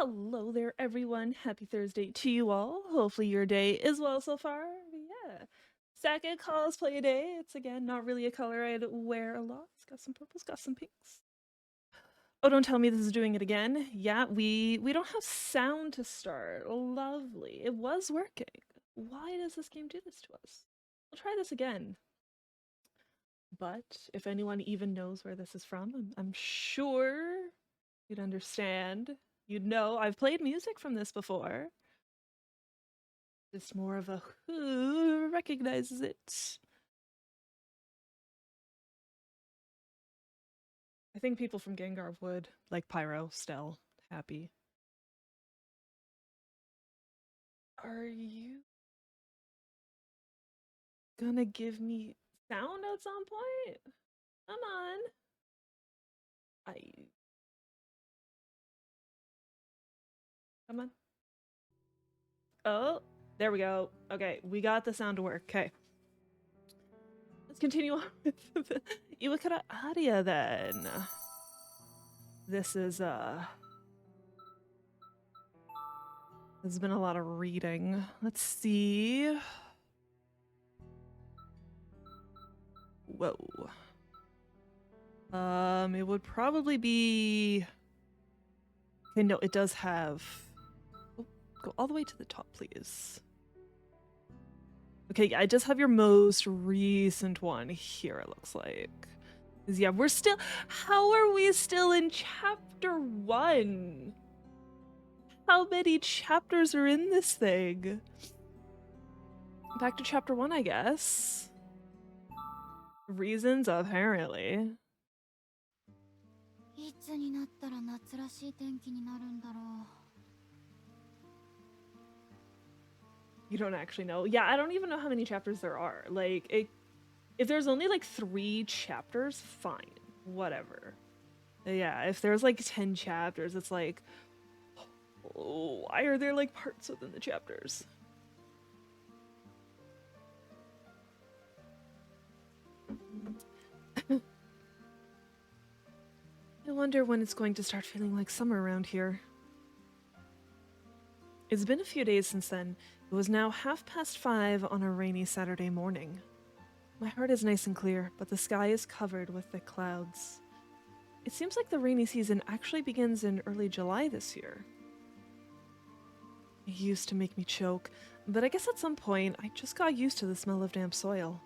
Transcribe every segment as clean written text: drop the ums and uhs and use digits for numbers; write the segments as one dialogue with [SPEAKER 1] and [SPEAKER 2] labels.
[SPEAKER 1] Hello there, everyone. Happy Thursday to you all. Hopefully, your day is well so far. Yeah. Second cosplay day. It's again not really a color I'd wear a lot. It's got some purples, got some pinks. Oh, don't tell me this is doing it again. Yeah, we don't have sound to start. Lovely. It was working. Why does this game do this to us? We'll try this again. But if anyone even knows where this is from, I'm sure you'd understand. You'd know I've played music from this before. Just more of a who recognizes it. I think people from Gengar would, like Pyro, Stell, Happy. Are you gonna give me sound at some point? Come on. I come on. Oh, there we go. Okay, we got the sound to work. Okay. Let's continue on with the Iwakura Aria then. This is there's been a lot of reading. Let's see. Whoa. It would probably be. Okay, no, it does have. Oh, go all the way to the top, please. Okay, yeah, it does have your most recent one here, it looks like. Yeah, we're still. How are we still in chapter 1? How many chapters are in this thing? Back to chapter 1, I guess. Reasons, apparently.
[SPEAKER 2] いつになったら夏らしい天気になるんだろう。
[SPEAKER 1] You don't actually know. Yeah, I don't even know how many chapters there are. Like, if there's only like 3 chapters, fine. Whatever. Yeah, if there's like 10 chapters, it's like, oh, why are there like parts within the chapters? I wonder when it's going to start feeling like summer around here. It's been a few days since then. It was now 5:30 on a rainy Saturday morning. My heart is nice and clear, but the sky is covered with thick clouds. It seems like the rainy season actually begins in early July this year. It used to make me choke, but I guess at some point I just got used to the smell of damp soil.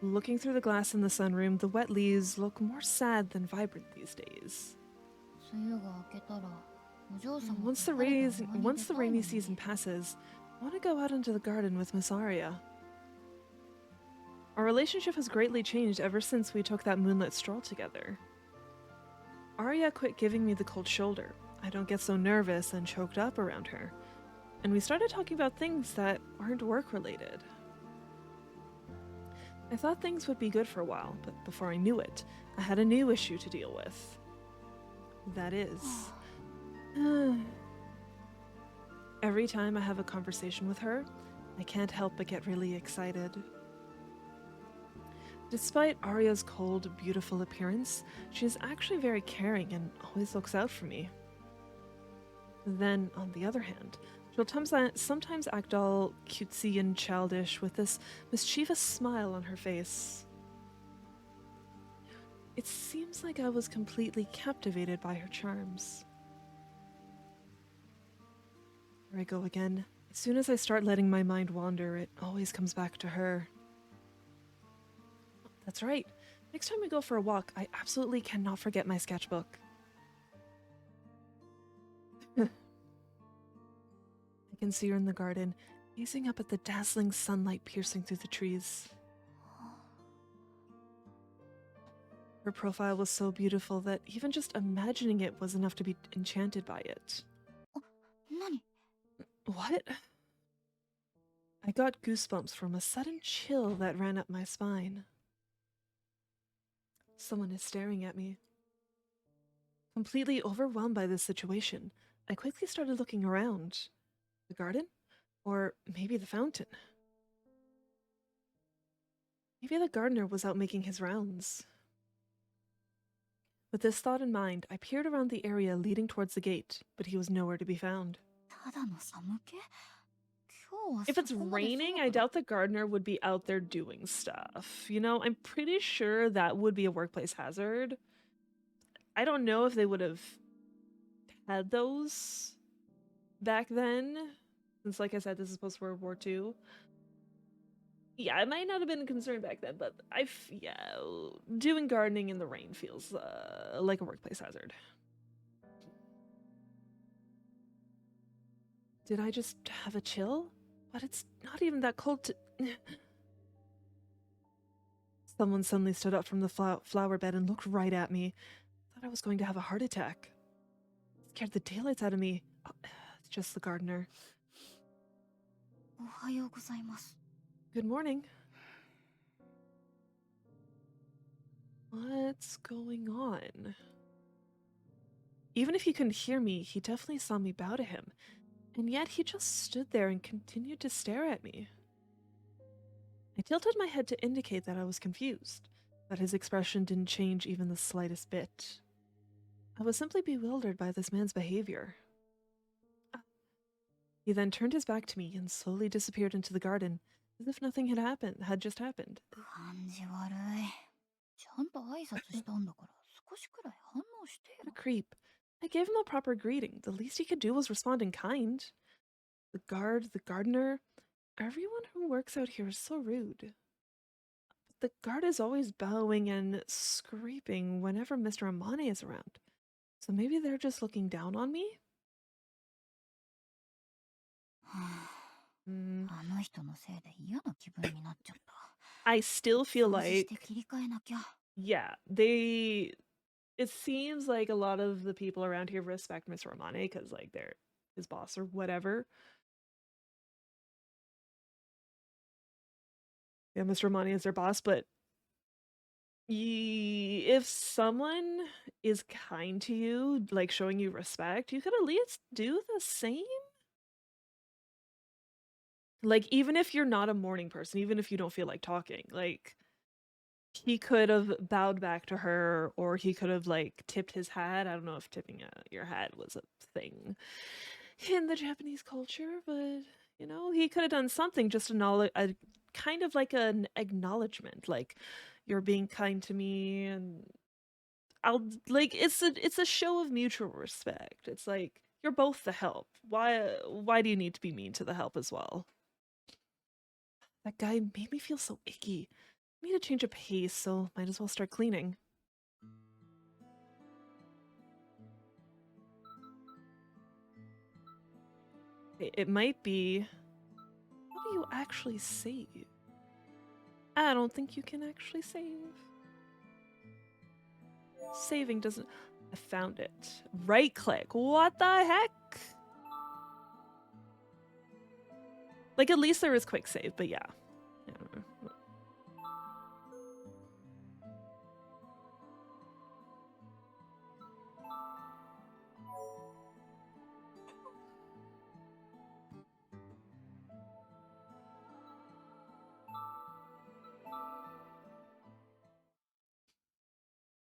[SPEAKER 1] Looking through the glass in the sunroom, the wet leaves look more sad than vibrant these days. Once the rainy season passes, I want to go out into the garden with Miss Aria. Our relationship has greatly changed ever since we took that moonlit stroll together. Aria quit giving me the cold shoulder. I don't get so nervous and choked up around her. And we started talking about things that aren't work-related. I thought things would be good for a while, but before I knew it, I had a new issue to deal with. That is... every time I have a conversation with her, I can't help but get really excited. Despite Aria's cold, beautiful appearance, she is actually very caring and always looks out for me. Then, on the other hand, she'll sometimes act all cutesy and childish with this mischievous smile on her face. It seems like I was completely captivated by her charms. Here I go again. As soon as I start letting my mind wander, it always comes back to her. That's right. Next time we go for a walk, I absolutely cannot forget my sketchbook. I can see her in the garden, gazing up at the dazzling sunlight piercing through the trees. Her profile was so beautiful that even just imagining it was enough to be enchanted by it. What? I got goosebumps from a sudden chill that ran up my spine. Someone is staring at me. Completely overwhelmed by this situation, I quickly started looking around. The garden? Or maybe the fountain? Maybe the gardener was out making his rounds. With this thought in mind, I peered around the area leading towards the gate, but he was nowhere to be found.
[SPEAKER 2] ただの寒気今日は
[SPEAKER 1] If
[SPEAKER 2] そ
[SPEAKER 1] it's
[SPEAKER 2] こまで
[SPEAKER 1] raining,
[SPEAKER 2] 寒
[SPEAKER 1] I
[SPEAKER 2] くな
[SPEAKER 1] doubt the gardener would be out there doing stuff. You know, I'm pretty sure that would be a workplace hazard. I don't know if they would have had those back then, since, like I said, this is post World War II. Yeah, it might not have been a concern back then, but yeah, doing gardening in the rain feels like a workplace hazard. Did I just have a chill? But it's not even that cold to... Someone suddenly stood up from the flower bed and looked right at me. Thought I was going to have a heart attack. Scared the daylights out of me. Oh, it's just the gardener.
[SPEAKER 2] おはようございます
[SPEAKER 1] Good morning. What's going on? Even if he couldn't hear me, he definitely saw me bow to him. And yet he just stood there and continued to stare at me. I tilted my head to indicate that I was confused, but his expression didn't change even the slightest bit. I was simply bewildered by this man's behavior. He then turned his back to me and slowly disappeared into the garden, as if nothing had just happened.
[SPEAKER 2] 感じ悪いちゃんと挨拶したんだから少しくらい反応してよ
[SPEAKER 1] What a creep. I gave him a proper greeting. The least he could do was respond in kind. The guard, the gardener, everyone who works out here is so rude. The guard is always bowing and scraping whenever Mr. Amane is around. So maybe they're just looking down on me?
[SPEAKER 2] あの人のせいで嫌な気分になっちゃった
[SPEAKER 1] I still feel
[SPEAKER 2] 掃除し
[SPEAKER 1] like,
[SPEAKER 2] て切り替えなきゃ
[SPEAKER 1] yeah, it seems like a lot of the people around here respect Mr. Amane because, like, they're his boss or whatever. Yeah, Mr. Amane is their boss, but if someone is kind to you, like showing you respect, you could at least do the same. Like, even if you're not a morning person, even if you don't feel like talking, like, he could have bowed back to her, or he could have, like, tipped his hat. I don't know if tipping your hat was a thing in the Japanese culture, but, you know, he could have done something, just a kind of like an acknowledgement, like, you're being kind to me, and I'll, like, it's a show of mutual respect. It's like, you're both the help. Why do you need to be mean to the help as well? That guy made me feel so icky. I need a change of pace, so might as well start cleaning. It might be... How do you actually save? I don't think you can actually save. Saving doesn't... I found it. Right click. What the heck? Like, at least there is quick save, but yeah. I don't know.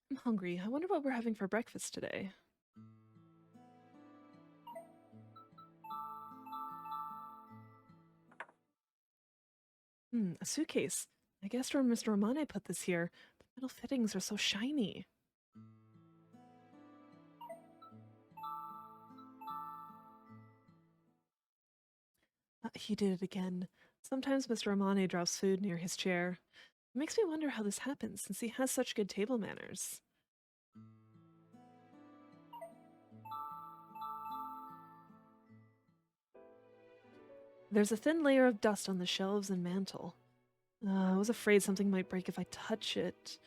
[SPEAKER 1] I'm hungry. I wonder what we're having for breakfast today. A suitcase. I guessed where Mr. Romane put this here. The metal fittings are so shiny. He did it again. Sometimes Mr. Romane drops food near his chair. It makes me wonder how this happens, since he has such good table manners. There's a thin layer of dust on the shelves and mantel. I was afraid something might break if I touch it.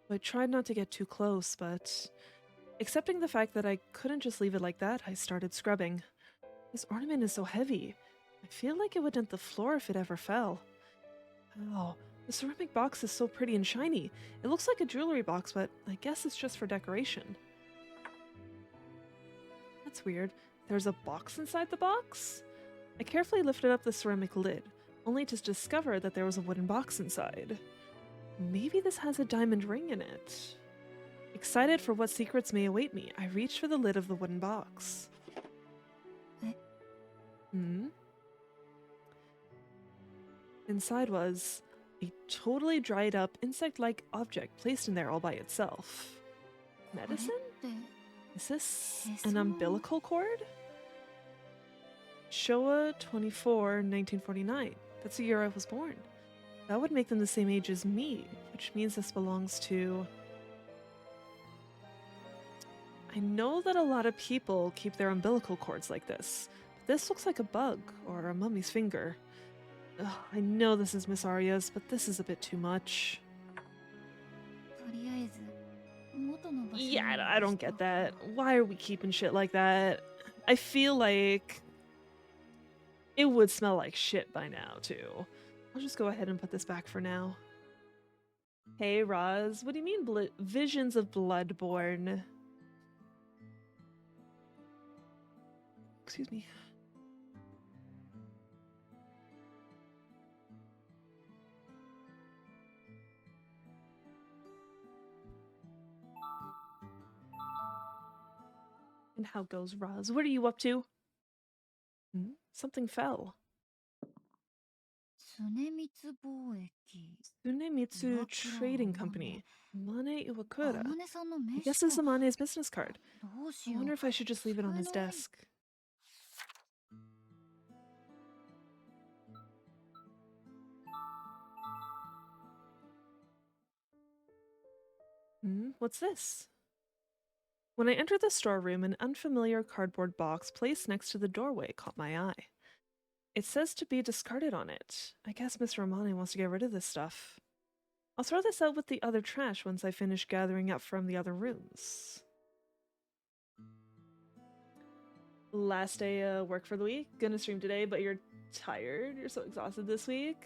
[SPEAKER 1] I tried not to get too close, but... Accepting the fact that I couldn't just leave it like that, I started scrubbing. This ornament is so heavy. I feel like it would dent the floor if it ever fell. Wow, the ceramic box is so pretty and shiny. It looks like a jewelry box, but I guess it's just for decoration. That's weird. There's a box inside the box? I carefully lifted up the ceramic lid, only to discover that there was a wooden box inside. Maybe this has a diamond ring in it. I Excited for what secrets may await me, I reached for the lid of the wooden box.
[SPEAKER 2] Eh?
[SPEAKER 1] Hmm? Inside was a totally dried up insect-like object placed in there all by itself.
[SPEAKER 2] これっ
[SPEAKER 1] Medicine?
[SPEAKER 2] て
[SPEAKER 1] Is this
[SPEAKER 2] へそ
[SPEAKER 1] an
[SPEAKER 2] の
[SPEAKER 1] umbilical cord? Showa 24, 1949. That's the year I was born. That would make them the same age as me, which means this belongs to... I know that a lot of people keep their umbilical cords like this, but this looks like a bug or a mummy's finger. Ugh, I know this is Miss Aria's, but this is a bit too much.
[SPEAKER 2] とりあえず元の場所に
[SPEAKER 1] Yeah, I
[SPEAKER 2] 戻
[SPEAKER 1] don't
[SPEAKER 2] して
[SPEAKER 1] get
[SPEAKER 2] おく
[SPEAKER 1] that.
[SPEAKER 2] か
[SPEAKER 1] Why are we keeping shit like that? I feel like it would smell like shit by now, too. I'll just go ahead and put this back for now. Hey, Roz. What do you mean visions of Bloodborne? Excuse me. And how goes Roz? What are you up to? Hmm? Something fell.
[SPEAKER 2] 常光貿易
[SPEAKER 1] Tsunemitsu
[SPEAKER 2] Iwakura
[SPEAKER 1] Trading
[SPEAKER 2] Amane
[SPEAKER 1] Company. Mane Iwakura.
[SPEAKER 2] 天音さんの
[SPEAKER 1] I
[SPEAKER 2] 名
[SPEAKER 1] guess
[SPEAKER 2] 刺
[SPEAKER 1] this
[SPEAKER 2] か
[SPEAKER 1] is Mane's business card.
[SPEAKER 2] どうし
[SPEAKER 1] I
[SPEAKER 2] よ
[SPEAKER 1] wonder
[SPEAKER 2] う
[SPEAKER 1] if I should just leave it on his
[SPEAKER 2] 机の上
[SPEAKER 1] desk. Hmm? What's this? When I entered the storeroom, an unfamiliar cardboard box placed next to the doorway caught my eye. It says to be discarded on it. I guess Mr. Romani wants to get rid of this stuff. I'll throw this out with the other trash once I finish gathering up from the other rooms. Last day work for the week. Gonna stream today, but you're tired. You're so exhausted this week.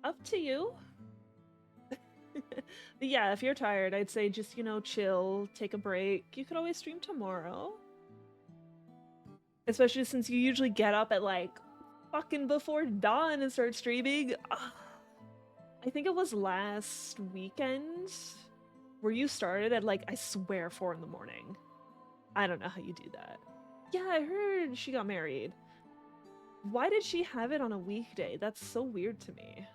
[SPEAKER 1] Up to you. But yeah, if you're tired, I'd say just, you know, chill, take a break. You could always stream tomorrow. Especially since you usually get up at like fucking before dawn and start streaming. I think it was last weekend where you started at like, I swear, 4 in the morning. I don't know how you do that. Yeah, I heard she got married. Why did she have it on a weekday? That's so weird to me.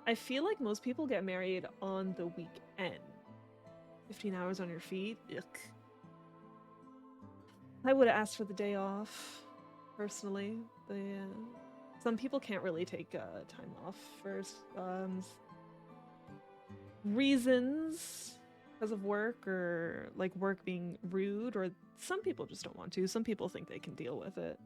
[SPEAKER 1] I feel like most people get married on the weekend. 15 hours on your feet? Ugh. I would have asked for the day off, personally. But yeah. Some people can't really take time off for reasons because of work or like work being rude, or some people just don't want to. Some people think they can deal with it.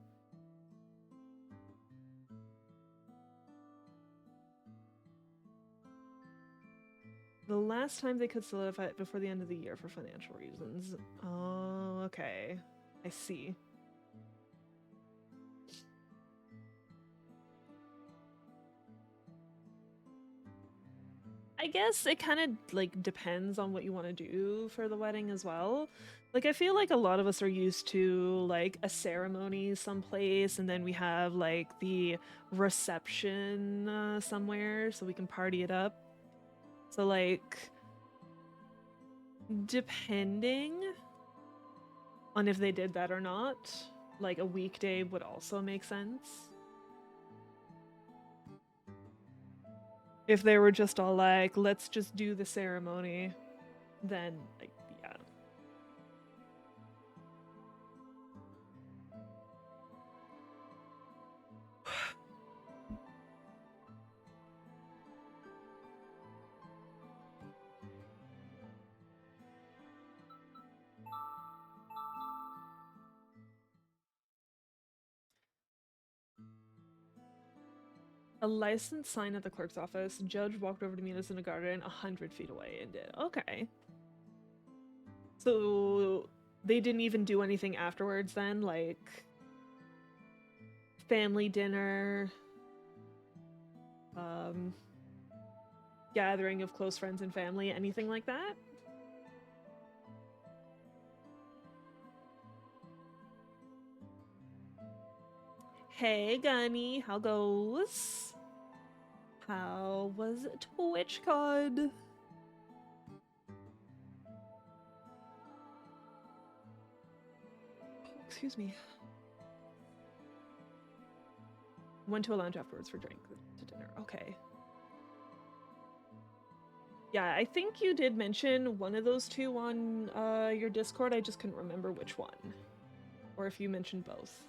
[SPEAKER 1] The last time they could solidify it before the end of the year for financial reasons. Oh, okay. I see. I guess it kind of like depends on what you want to do for the wedding as well. Like I feel like a lot of us are used to like a ceremony someplace, and then we have like the reception somewhere so we can party it up. So like depending on if they did that or not, like a weekday would also make sense. If they were just all like, let's just do the ceremony, then like, yeah. A licensed sign at the clerk's office. Judge walked over to meet us in a garden 100 feet away and did. Okay. So they didn't even do anything afterwards then? Like family dinner, gathering of close friends and family, anything like that? Hey Gunny, how goes? How was TwitchCon? excuse me. Went to a lounge afterwards for drink to dinner. Okay. Yeah, I think you did mention one of those two on your Discord. I just couldn't remember which one. Or if you mentioned both.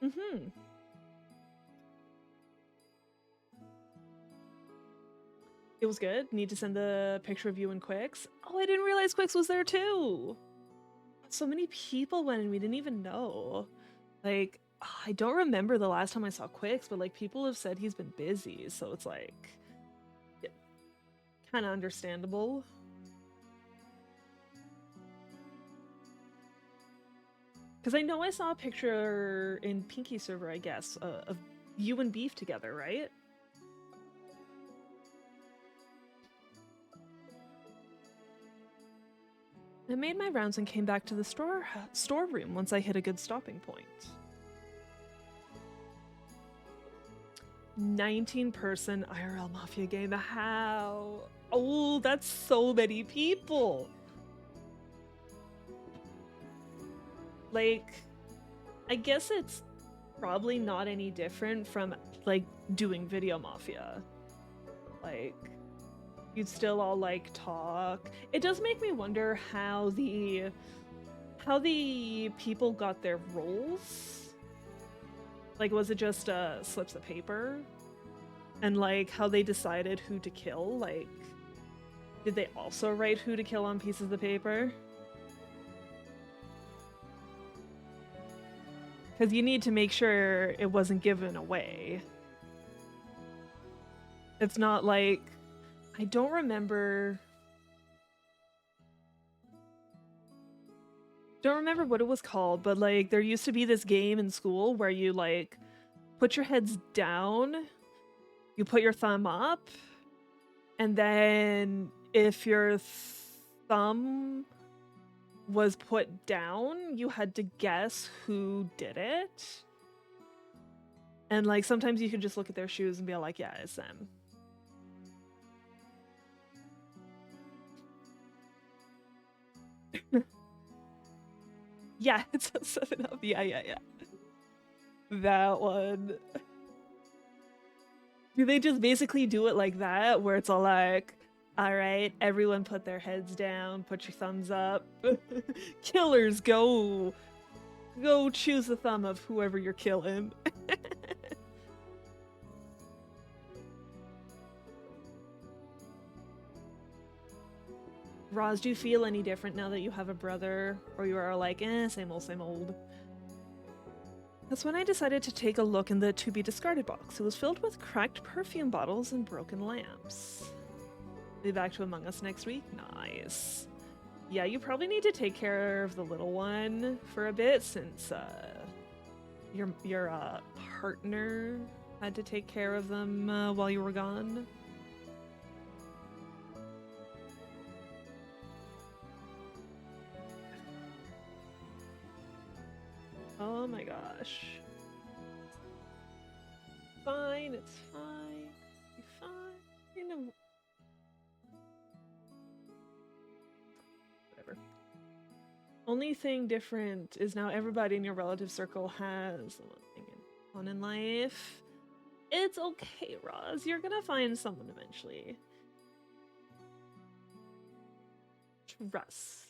[SPEAKER 1] Mm-hmm. It was good. Need to send the picture of you and Quix. Oh, I didn't realize Quix was there too. So many people went and we didn't even know. Like, I don't remember the last time I saw Quix, but like people have said he's been busy, so it's like yeah, kind of understandable. Because I know I saw a picture in Pinky server, I guess, of you and Beef together, right? I made my rounds and came back to the storeroom once I hit a good stopping point. 19-person IRL Mafia game. How? Oh, that's so many people. Like, I guess it's probably not any different from like doing Video Mafia. Like, you'd still all like talk. It does make me wonder how the people got their roles. Like, was it just slips of paper? And like how they decided who to kill? Like, did they also write who to kill on pieces of paper? Because you need to make sure it wasn't given away. It's not like I don't remember what it was called, but like there used to be this game in school where you like put your heads down, you put your thumb up, and then if your thumb was put down, you had to guess who did it. And like sometimes you could just look at their shoes and be like, yeah, it's them. Yeah, it's a 7-Up. Yeah. That one. Do they just basically do it like that, where it's all like, all right, everyone put their heads down, put your thumbs up. Killers, go choose the thumb of whoever you're killing. Roz, do you feel any different now that you have a brother? Or you are like, same old, same old? That's when I decided to take a look in the to-be discarded box. It was filled with cracked perfume bottles and broken lamps. Be back to Among Us next week? Nice. Yeah, you probably need to take care of the little one for a bit since your partner had to take care of them while you were gone. Oh my gosh. Fine, it's fine. Be fine. You know. Whatever. Only thing different is now everybody in your relative circle has one thing on in life. It's okay, Roz. You're gonna find someone eventually. Trust.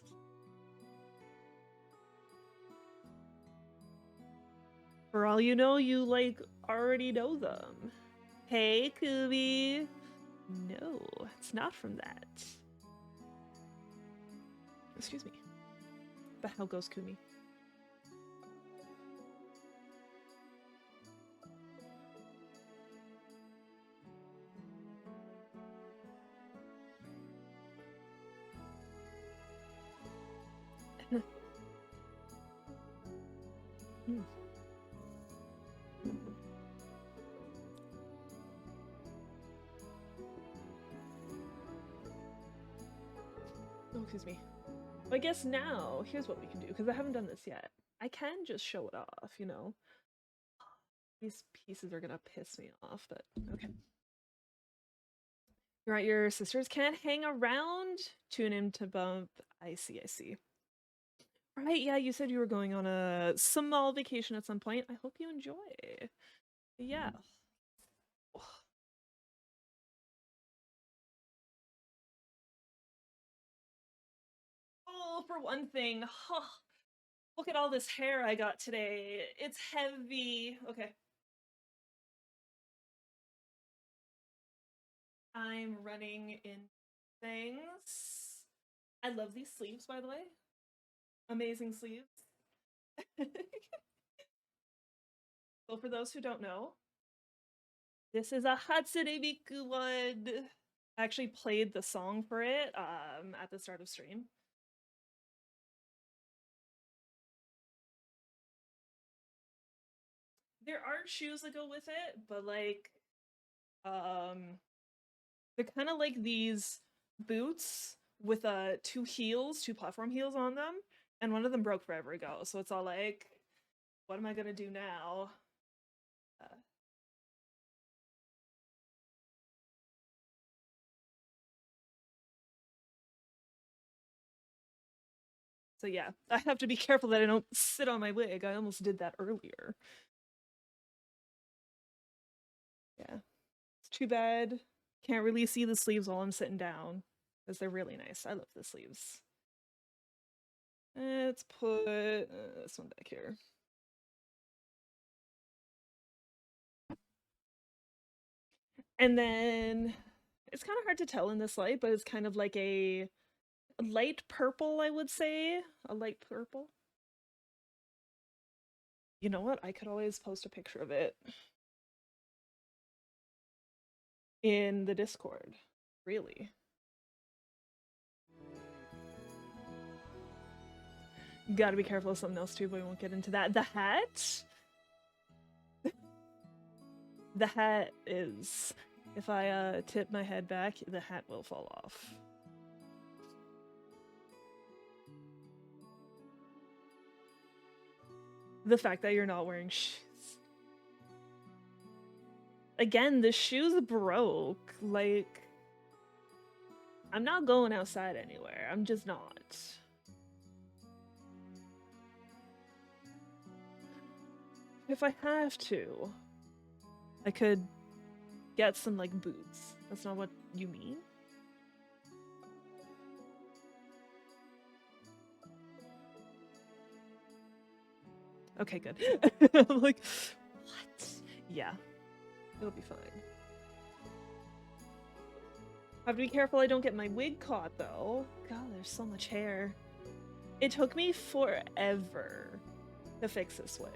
[SPEAKER 1] For all you know, you like already know them. Hey, Kubi. No, it's not from that. Excuse me. The hell goes Kumi? Hmm. Oh, excuse me. I guess now, here's what we can do, because I haven't done this yet. I can just show it off, you know? These pieces are gonna piss me off, but okay. Right, your sisters can't hang around. Tune in to bump. I see, I see. Right, yeah, you said you were going on a small vacation at some point. I hope you enjoy. Yeah. Oh, for one thing. Huh. Look at all this hair I got today. It's heavy. Okay. I'm running in things. I love these sleeves, by the way. Amazing sleeves. So for those who don't know, this is a Hatsune Miku one. I actually played the song for it at the start of stream. There are shoes that go with it, but like they're kind of like these boots with two platform heels on them, and one of them broke forever ago. So it's all like, what am I gonna do now? Uh, so yeah, I have to be careful that I don't sit on my wig. I almost did that earlier. Yeah, it's too bad. Can't really see the sleeves while I'm sitting down because they're really nice. I love the sleeves. Let's put this one back here. And then it's kind of hard to tell in this light, but it's kind of like a light purple, I would say. A light purple. You know what? I could always post a picture of it in the Discord. Really. You gotta be careful of something else too, but we won't get into that. The hat? The hat is... If I tip my head back, the hat will fall off. The fact that you're not wearing shoes. Again, the shoes broke. Like, I'm not going outside anywhere. I'm just not. If I have to, I could get some, like, boots. That's not what you mean? Okay, good. I'm like, what? Yeah, it'll be fine. I have to be careful I don't get my wig caught, though. God, there's so much hair. It took me forever to fix this wig.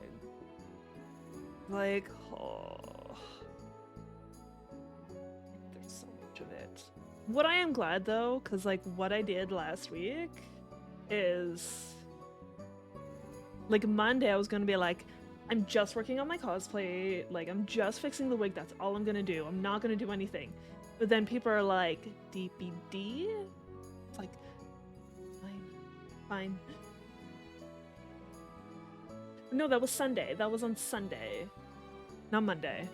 [SPEAKER 1] Like, oh. There's so much of it. What I am glad, though, because, like, what I did last week is... Like, Monday I was gonna be like, I'm just working on my cosplay, like, I'm just fixing the wig, that's all I'm gonna do. I'm not gonna do anything. But then people are like, DPD? It's like, fine. Fine. No, that was Sunday. That was on Sunday. Not Monday.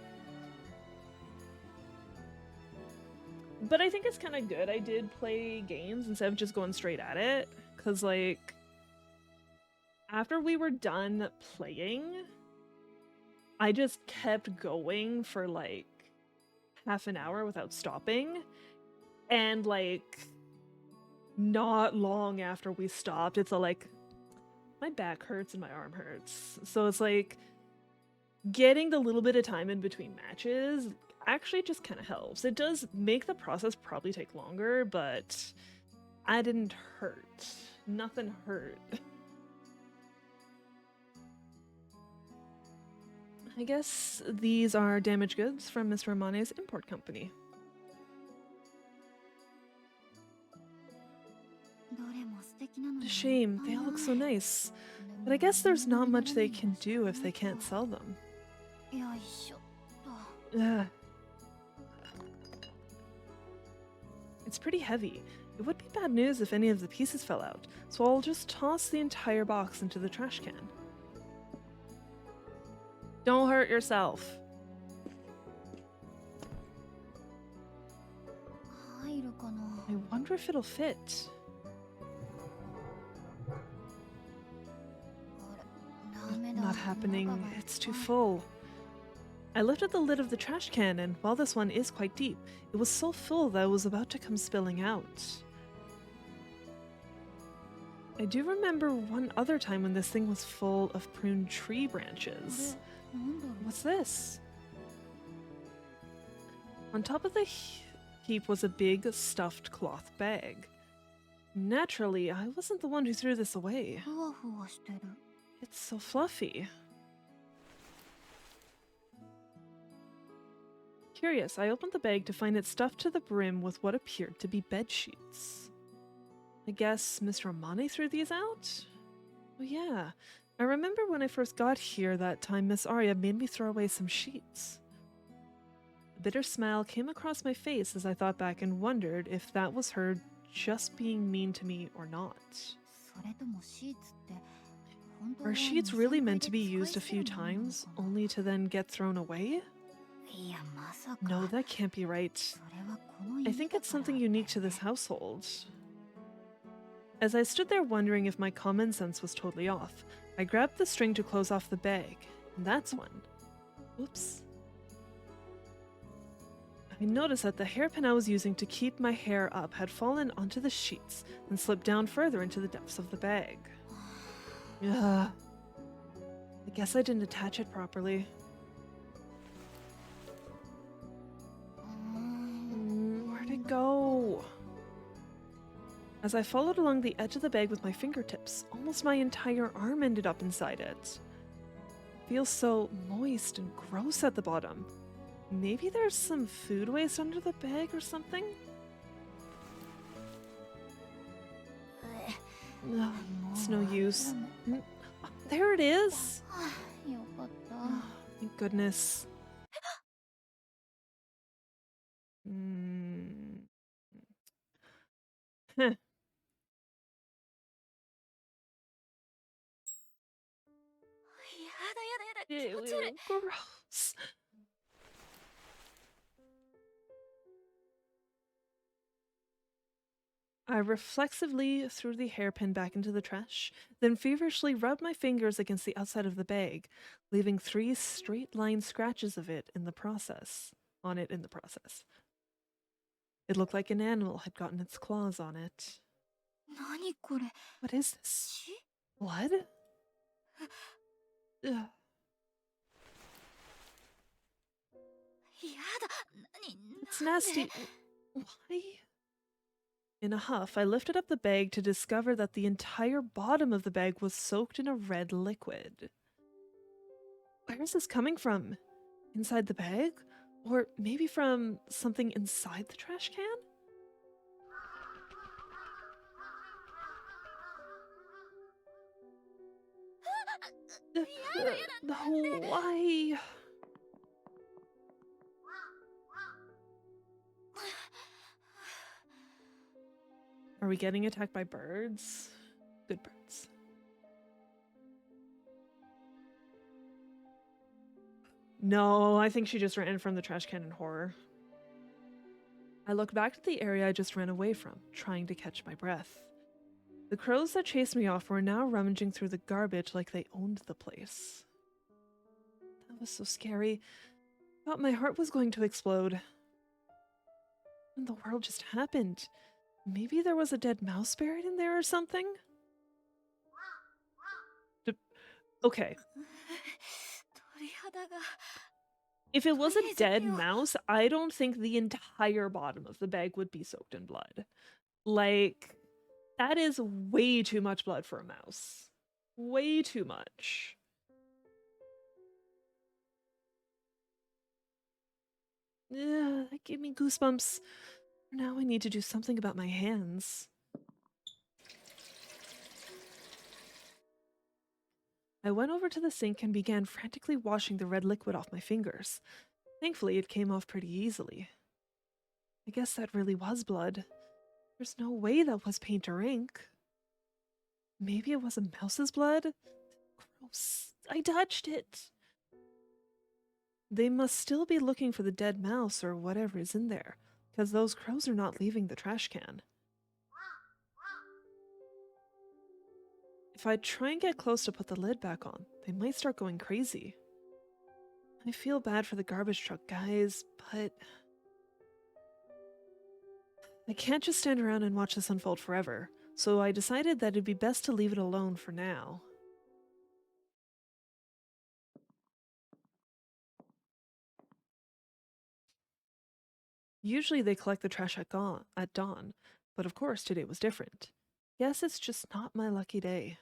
[SPEAKER 1] But I think it's kind of good I did play games instead of just going straight at it. Because, like, after we were done playing, I just kept going for, like, half an hour without stopping. And, like, not long after we stopped, it's all like, my back hurts and my arm hurts. So it's like, getting the little bit of time in between matches actually just kind of helps. It does make the process probably take longer, but I didn't hurt. Nothing hurt. I guess these are damaged goods from Mr. Amane's import company. A shame, they all look so nice. But I guess there's not much they can do if they can't sell them. Ugh. It's pretty heavy. It would be bad news if any of the pieces fell out, so I'll just toss the entire box into the trash can. Don't hurt yourself. wonder if it'll fit.
[SPEAKER 2] ダメだ。
[SPEAKER 1] Not happening.
[SPEAKER 2] 中がいっ
[SPEAKER 1] It's too
[SPEAKER 2] ぱい。
[SPEAKER 1] full. I lifted the lid of the trash can, and while this one is quite deep, it was so full that it was about to come spilling out. I do remember one other time when this thing was full of pruned tree
[SPEAKER 2] これ
[SPEAKER 1] branches.
[SPEAKER 2] なんだろう。
[SPEAKER 1] What's this? On top of the heap was a big stuffed cloth bag. Naturally, I wasn't the one who threw this away.
[SPEAKER 2] ふわふわしてる。
[SPEAKER 1] It's so fluffy. Curious, I opened the bag to find it stuffed to the brim with what appeared to be bed sheets. I guess Mr. Amane threw these out? Oh yeah, I remember when I first got here that time Miss Aria made me throw away some sheets. A bitter smile came across my face as I thought back and wondered if that was her just being mean to me or not.
[SPEAKER 2] それともシーツって本当は
[SPEAKER 1] Are
[SPEAKER 2] 2、
[SPEAKER 1] sheets really
[SPEAKER 2] 3
[SPEAKER 1] meant to be
[SPEAKER 2] 回で
[SPEAKER 1] used a
[SPEAKER 2] 使い捨て
[SPEAKER 1] few
[SPEAKER 2] るものなの
[SPEAKER 1] times,
[SPEAKER 2] かな。
[SPEAKER 1] only to then get thrown away?
[SPEAKER 2] いや、まさか。
[SPEAKER 1] No, that can't be right.
[SPEAKER 2] それはこの
[SPEAKER 1] I
[SPEAKER 2] 家
[SPEAKER 1] think
[SPEAKER 2] だ
[SPEAKER 1] it's
[SPEAKER 2] から
[SPEAKER 1] something unique to this household. As I stood there wondering if my common sense was totally off, I grabbed the string to close off the bag, and that's when... Oops. I noticed that the hairpin I was using to keep my hair up had fallen onto the sheets and slipped down further into the depths of the bag. Ugh. I guess I didn't attach it properly. Where'd it go? As I followed along the edge of the bag with my fingertips, almost my entire arm ended up inside it. Feels so moist and gross at the bottom. Maybe there's some food waste under the bag or something? Ugh, it's no use. Oh, there it is!
[SPEAKER 2] よかった。
[SPEAKER 1] Oh, thank goodness. Heh.
[SPEAKER 2] やだやだやだ、気持ち悪い。
[SPEAKER 1] Ew, gross. I reflexively threw the hairpin back into the trash, then feverishly rubbed my fingers against the outside of the bag, leaving 3 straight-line scratches of it in the process. It looked like an animal had gotten its claws on it.
[SPEAKER 2] 何これ。
[SPEAKER 1] What is this?
[SPEAKER 2] 血？
[SPEAKER 1] Blood? Ugh.
[SPEAKER 2] やだ。何？
[SPEAKER 1] It's nasty. Why? In a huff, I lifted up the bag to discover that the entire bottom of the bag was soaked in a red liquid. Where is this coming from? Inside the bag? Or maybe from something inside the trash can? No, why? Are we getting attacked by birds? Good birds. No, I think she just ran from the trash can in horror. I looked back to the area I just ran away from, trying to catch my breath. The crows that chased me off were now rummaging through the garbage like they owned the place. That was so scary. I thought my heart was going to explode. And the world just happened. Maybe there was a dead mouse buried in there or something? Okay.
[SPEAKER 2] 鳥肌が。
[SPEAKER 1] If it was a dead mouse, I don't think the entire bottom of the bag would be soaked in blood. Like, that is way too much blood for a mouse. Way too much. Ugh, that gave me goosebumps. Now I need to do something about my hands. I went over to the sink and began frantically washing the red liquid off my fingers. Thankfully, it came off pretty easily. I guess that really was blood. There's no way that was paint or ink. Maybe it was a mouse's blood? Gross. I touched it. They must still be looking for the dead mouse or whatever is in there, because those crows are not leaving the trash can. If I try and get close to put the lid back on, they might start going crazy. I feel bad for the garbage truck guys, but I can't just stand around and watch this unfold forever, so I decided that it'd be best to leave it alone for now. Usually they collect the trash at dawn, but of course today was different. Guess it's just not my lucky day.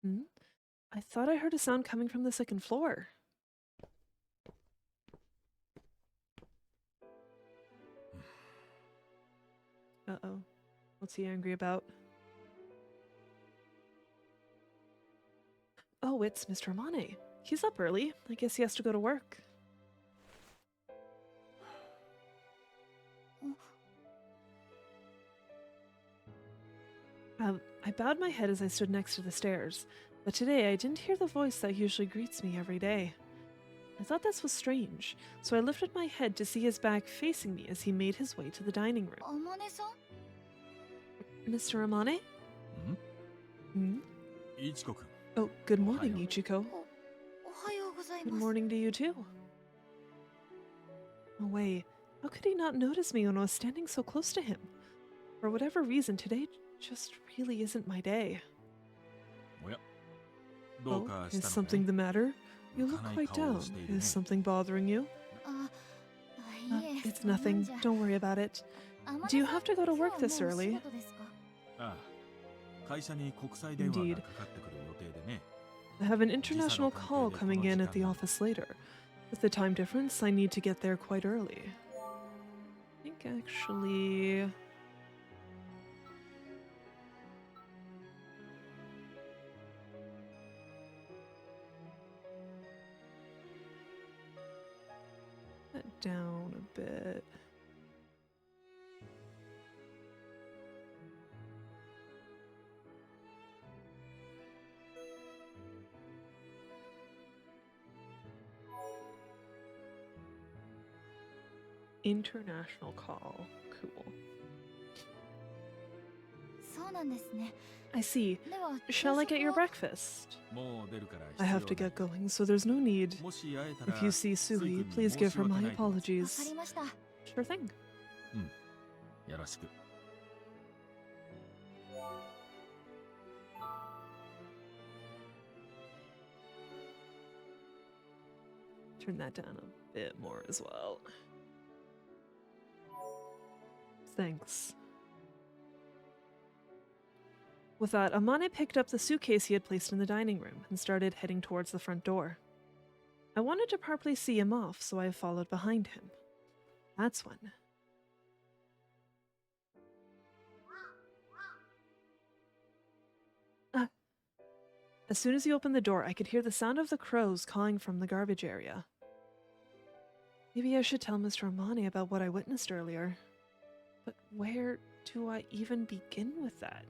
[SPEAKER 1] Hmm? I thought I heard a sound coming from the second floor. Uh-oh. What's he angry about? Oh, it's Mr. Amane. He's up early. I guess he has to go to work. I bowed my head as I stood next to the stairs, but today I didn't hear the voice that usually greets me every day. I thought this was strange, so I lifted my head to see his back facing me as he made his way to the dining room.
[SPEAKER 2] Amane-san?
[SPEAKER 1] Mr. Amane? Hmm?
[SPEAKER 3] Ichiko-kun.
[SPEAKER 1] Oh, good morning, Ichiko.
[SPEAKER 2] Ohayou
[SPEAKER 1] Good
[SPEAKER 2] gozaimasu.
[SPEAKER 1] morning to you too. Oh wait, how could he not notice me when I was standing so close to him? For whatever reason, today just really isn't my day. Oh, is something the matter? You look quite down. Is something bothering you? It's nothing. Don't worry about it. Do you have to go to work this early? Indeed. I have an international call coming in at the office later. With the time difference, I need to get there quite early. I think actually... that down a bit. International call. Cool. I see. Shall I get your breakfast? I have to get going, so there's no need. If you see Sui, please give her my apologies. Sure thing. Turn that down a bit more as well. Thanks. With that, Amane picked up the suitcase he had placed in the dining room and started heading towards the front door. I wanted to properly see him off, so I followed behind him. That's when... As soon as he opened the door, I could hear the sound of the crows cawing from the garbage area. Maybe I should tell Mr. Amane about what I witnessed earlier. But where do I even begin with that?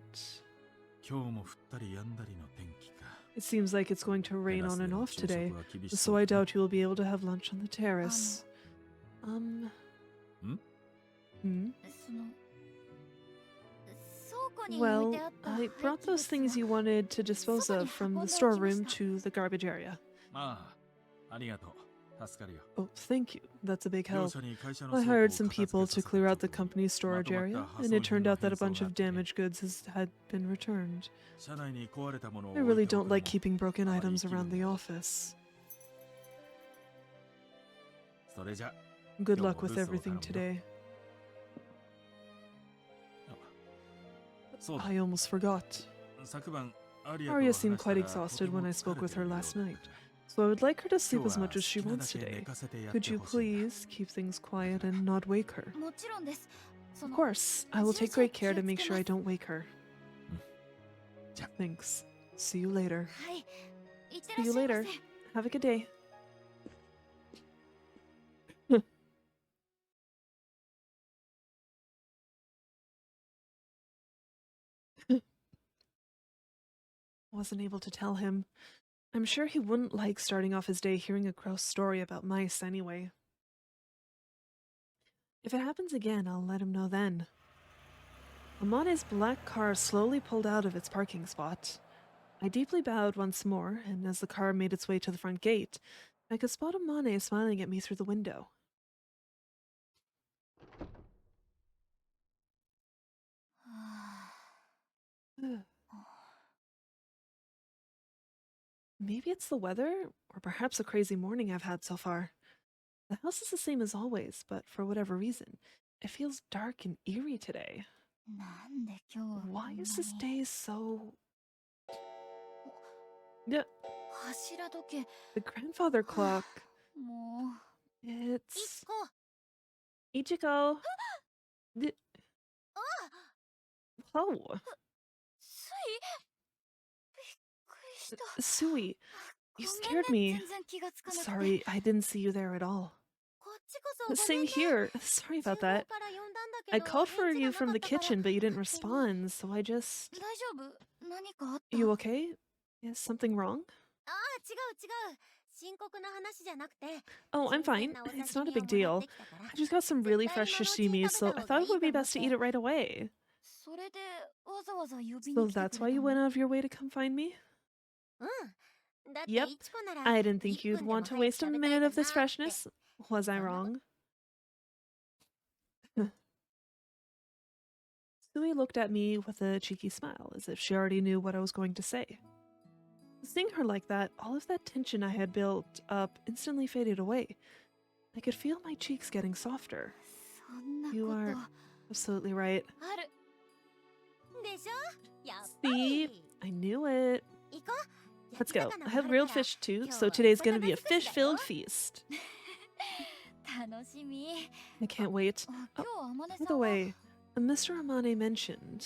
[SPEAKER 1] It seems like it's going to rain on and off today, so I doubt you will be able to have lunch on the terrace. Well, I brought those things you wanted to dispose of from the storeroom to the garbage area. Oh, thank you. That's a big help. I hired some people to clear out the company's storage area, and it turned out that a bunch of damaged goods had been returned. I really don't like keeping broken items around the office. Good luck with everything today. I almost forgot. Aria seemed quite exhausted when I spoke with her last night, so I would like her to sleep as much as she wants today. Could you please keep things quiet and not wake her? Of course, I will take great care to make sure I don't wake her. Thanks. See you later. See you later. Have a good day. Wasn't able to tell him. I'm sure he wouldn't like starting off his day hearing a gross story about mice anyway. If it happens again, I'll let him know then. Amane's black car slowly pulled out of its parking spot. I deeply bowed once more, and as the car made its way to the front gate, I could spot Amane smiling at me through the window. Ugh. Maybe it's the weather, or perhaps a crazy morning I've had so far. The house is the same as always, but for whatever reason, it feels dark and eerie today.
[SPEAKER 2] なんで今日はこ
[SPEAKER 1] Why
[SPEAKER 2] んな
[SPEAKER 1] is this
[SPEAKER 2] に
[SPEAKER 1] day so... Yeah,
[SPEAKER 2] 柱時計
[SPEAKER 1] the grandfather clock.
[SPEAKER 2] もう
[SPEAKER 1] It's...
[SPEAKER 2] こ
[SPEAKER 1] Ichiko. D-
[SPEAKER 2] あ
[SPEAKER 1] Oh,
[SPEAKER 2] スイびっくりした
[SPEAKER 1] Sui,
[SPEAKER 2] ご
[SPEAKER 1] you
[SPEAKER 2] めん
[SPEAKER 1] scared
[SPEAKER 2] ね
[SPEAKER 1] me.
[SPEAKER 2] 全然気がつかなくて
[SPEAKER 1] Sorry, I didn't see you there at all.
[SPEAKER 2] こっちこそごめん
[SPEAKER 1] Same
[SPEAKER 2] ね
[SPEAKER 1] here. Sorry
[SPEAKER 2] 厨
[SPEAKER 1] about
[SPEAKER 2] 房
[SPEAKER 1] that.
[SPEAKER 2] から呼んだんだけ
[SPEAKER 1] I
[SPEAKER 2] ど
[SPEAKER 1] called
[SPEAKER 2] 返
[SPEAKER 1] for
[SPEAKER 2] 事
[SPEAKER 1] you
[SPEAKER 2] がな
[SPEAKER 1] from
[SPEAKER 2] か
[SPEAKER 1] the
[SPEAKER 2] ったから
[SPEAKER 1] kitchen, but you didn't
[SPEAKER 2] 勝手に
[SPEAKER 1] respond, so I just...
[SPEAKER 2] 大丈夫何かあった
[SPEAKER 1] You okay? Is something wrong?
[SPEAKER 2] ああ違う違う深刻な話じゃなくて
[SPEAKER 1] Oh, I'm
[SPEAKER 2] 新
[SPEAKER 1] fine.
[SPEAKER 2] 鮮なお
[SPEAKER 1] It's
[SPEAKER 2] 刺
[SPEAKER 1] not a
[SPEAKER 2] 身
[SPEAKER 1] big
[SPEAKER 2] をもら
[SPEAKER 1] deal.
[SPEAKER 2] ってきたから
[SPEAKER 1] I just got some really fresh sashimi, so I thought it would be best to eat it right away.
[SPEAKER 2] それでわざわざ呼びに
[SPEAKER 1] So
[SPEAKER 2] 来て
[SPEAKER 1] that's
[SPEAKER 2] く
[SPEAKER 1] why
[SPEAKER 2] れ
[SPEAKER 1] you
[SPEAKER 2] た
[SPEAKER 1] went
[SPEAKER 2] の
[SPEAKER 1] out of your way to come find me?
[SPEAKER 2] うんだって
[SPEAKER 1] Yep.
[SPEAKER 2] いちこなら
[SPEAKER 1] I didn't think
[SPEAKER 2] 1
[SPEAKER 1] you'd
[SPEAKER 2] 分でも
[SPEAKER 1] want to
[SPEAKER 2] 早く
[SPEAKER 1] waste a
[SPEAKER 2] 食べたい
[SPEAKER 1] minute
[SPEAKER 2] か
[SPEAKER 1] of this
[SPEAKER 2] なって
[SPEAKER 1] freshness. Was I wrong? Sui looked at me with a cheeky smile, as if she already knew what I was going to say. Seeing her like that, all of that tension I had built up instantly faded away. I could feel my cheeks getting softer.
[SPEAKER 2] そんな
[SPEAKER 1] You
[SPEAKER 2] こと
[SPEAKER 1] are
[SPEAKER 2] あ
[SPEAKER 1] absolutely right.
[SPEAKER 2] るでしょやっぱ
[SPEAKER 1] See?
[SPEAKER 2] り
[SPEAKER 1] I knew it.
[SPEAKER 2] 行こう
[SPEAKER 1] Let's
[SPEAKER 2] 焼
[SPEAKER 1] go.
[SPEAKER 2] き魚
[SPEAKER 1] I
[SPEAKER 2] も
[SPEAKER 1] have
[SPEAKER 2] ある
[SPEAKER 1] grilled
[SPEAKER 2] から
[SPEAKER 1] fish too,
[SPEAKER 2] 今日
[SPEAKER 1] so
[SPEAKER 2] は
[SPEAKER 1] today's
[SPEAKER 2] お
[SPEAKER 1] gonna be
[SPEAKER 2] 魚
[SPEAKER 1] a
[SPEAKER 2] 尽くしだよ
[SPEAKER 1] fish-filled feast.
[SPEAKER 2] 楽しみ
[SPEAKER 1] I can't wait.
[SPEAKER 2] あ
[SPEAKER 1] Oh,
[SPEAKER 2] 今日天音
[SPEAKER 1] by
[SPEAKER 2] さ
[SPEAKER 1] the
[SPEAKER 2] んは
[SPEAKER 1] way, Mr. Amane mentioned...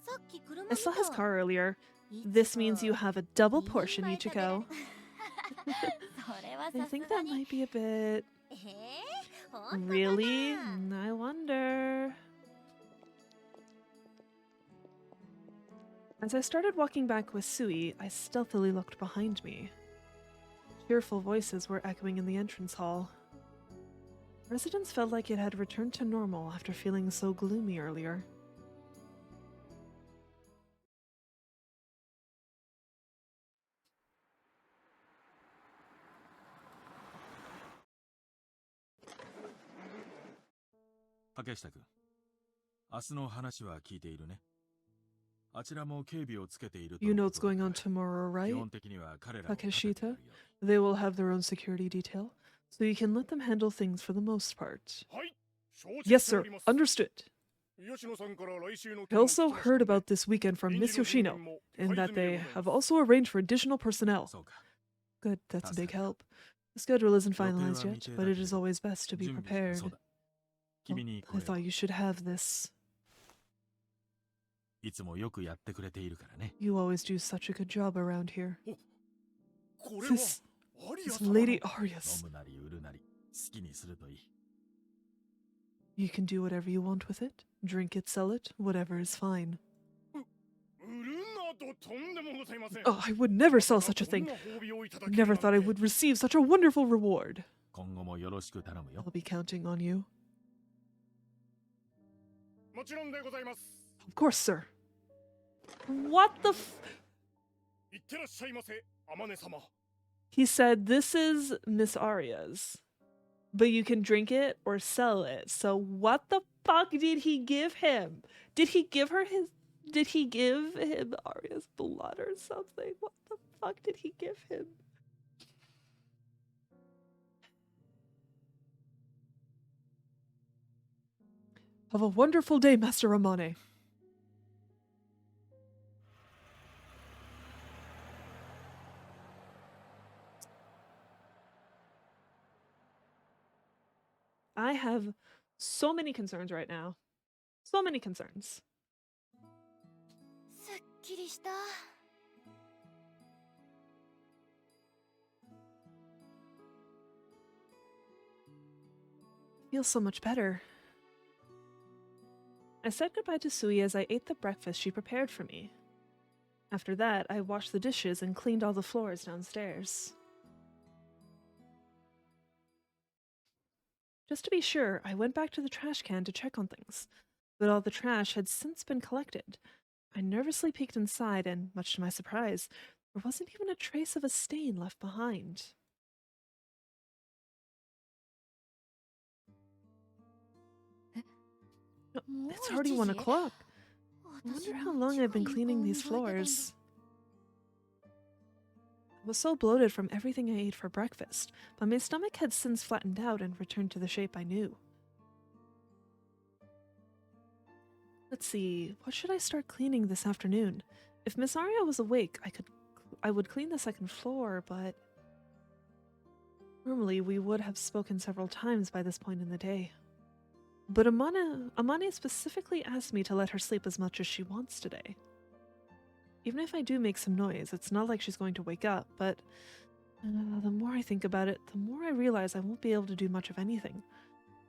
[SPEAKER 2] さっき車
[SPEAKER 1] I
[SPEAKER 2] 見
[SPEAKER 1] saw
[SPEAKER 2] た
[SPEAKER 1] his car earlier.
[SPEAKER 2] いつ
[SPEAKER 1] This
[SPEAKER 2] も
[SPEAKER 1] means you have a double
[SPEAKER 2] 2人
[SPEAKER 1] portion,
[SPEAKER 2] 前食べられ
[SPEAKER 1] Ichiko.
[SPEAKER 2] それは
[SPEAKER 1] I
[SPEAKER 2] さす
[SPEAKER 1] think
[SPEAKER 2] が
[SPEAKER 1] that
[SPEAKER 2] に
[SPEAKER 1] might be a bit...
[SPEAKER 2] 本当か
[SPEAKER 1] Really?
[SPEAKER 2] な
[SPEAKER 1] I wonder... As I started walking back with Sui, I stealthily looked behind me. Cheerful voices were echoing in the entrance hall. Residents felt like it had returned to normal after feeling so gloomy earlier. You know what's going on tomorrow, right? Takeshita? They will have their own security detail, so you can let them handle things for the most part. Yes, sir. Understood. I also heard about this weekend from Miss Yoshino, and that they have also arranged for additional personnel. Good, that's a big help. The schedule isn't finalized yet, but it is always best to be prepared. Oh, I thought you should have this. You always do such a good job around here. This is Lady Aria's. You can do whatever you want with it. Drink it, sell it, whatever is fine. Oh, I would never sell such a thing. Never thought I would receive such a wonderful reward. I'll be counting on you. Of course, sir. What the f- He said, this is Miss Aria's. But you can drink it or sell it. So what the fuck did he give him? Did he give him Aria's blood or something? What the fuck did he give him? Have a wonderful day, Master Amane. I have so many concerns right now. So many concerns.
[SPEAKER 2] すっきりした
[SPEAKER 1] Feels so much better. I said goodbye to Sui as I ate the breakfast she prepared for me. After that, I washed the dishes and cleaned all the floors downstairs. Just to be sure, I went back to the trash can to check on things. but all the trash had since been collected. I nervously peeked inside, and much to my surprise, there wasn't even a trace of a stain left behind. No,
[SPEAKER 2] もう
[SPEAKER 1] it's
[SPEAKER 2] 1
[SPEAKER 1] already 1
[SPEAKER 2] 時
[SPEAKER 1] o'clock. I
[SPEAKER 2] 私
[SPEAKER 1] wonder
[SPEAKER 2] も
[SPEAKER 1] how long
[SPEAKER 2] 地
[SPEAKER 1] I've
[SPEAKER 2] 下
[SPEAKER 1] been
[SPEAKER 2] に
[SPEAKER 1] cleaning
[SPEAKER 2] 顔
[SPEAKER 1] these
[SPEAKER 2] 磨いてたんだ
[SPEAKER 1] floors. I was so bloated from everything I ate for breakfast, but my stomach had since flattened out and returned to the shape I knew. Let's see, what should I start cleaning this afternoon? If Miss Aria was awake, I would clean the second floor, but normally we would have spoken several times by this point in the day. But Amane specifically asked me to let her sleep as much as she wants today. Even if I do make some noise, it's not like she's going to wake up, but the more I think about it, the more I realize I won't be able to do much of anything.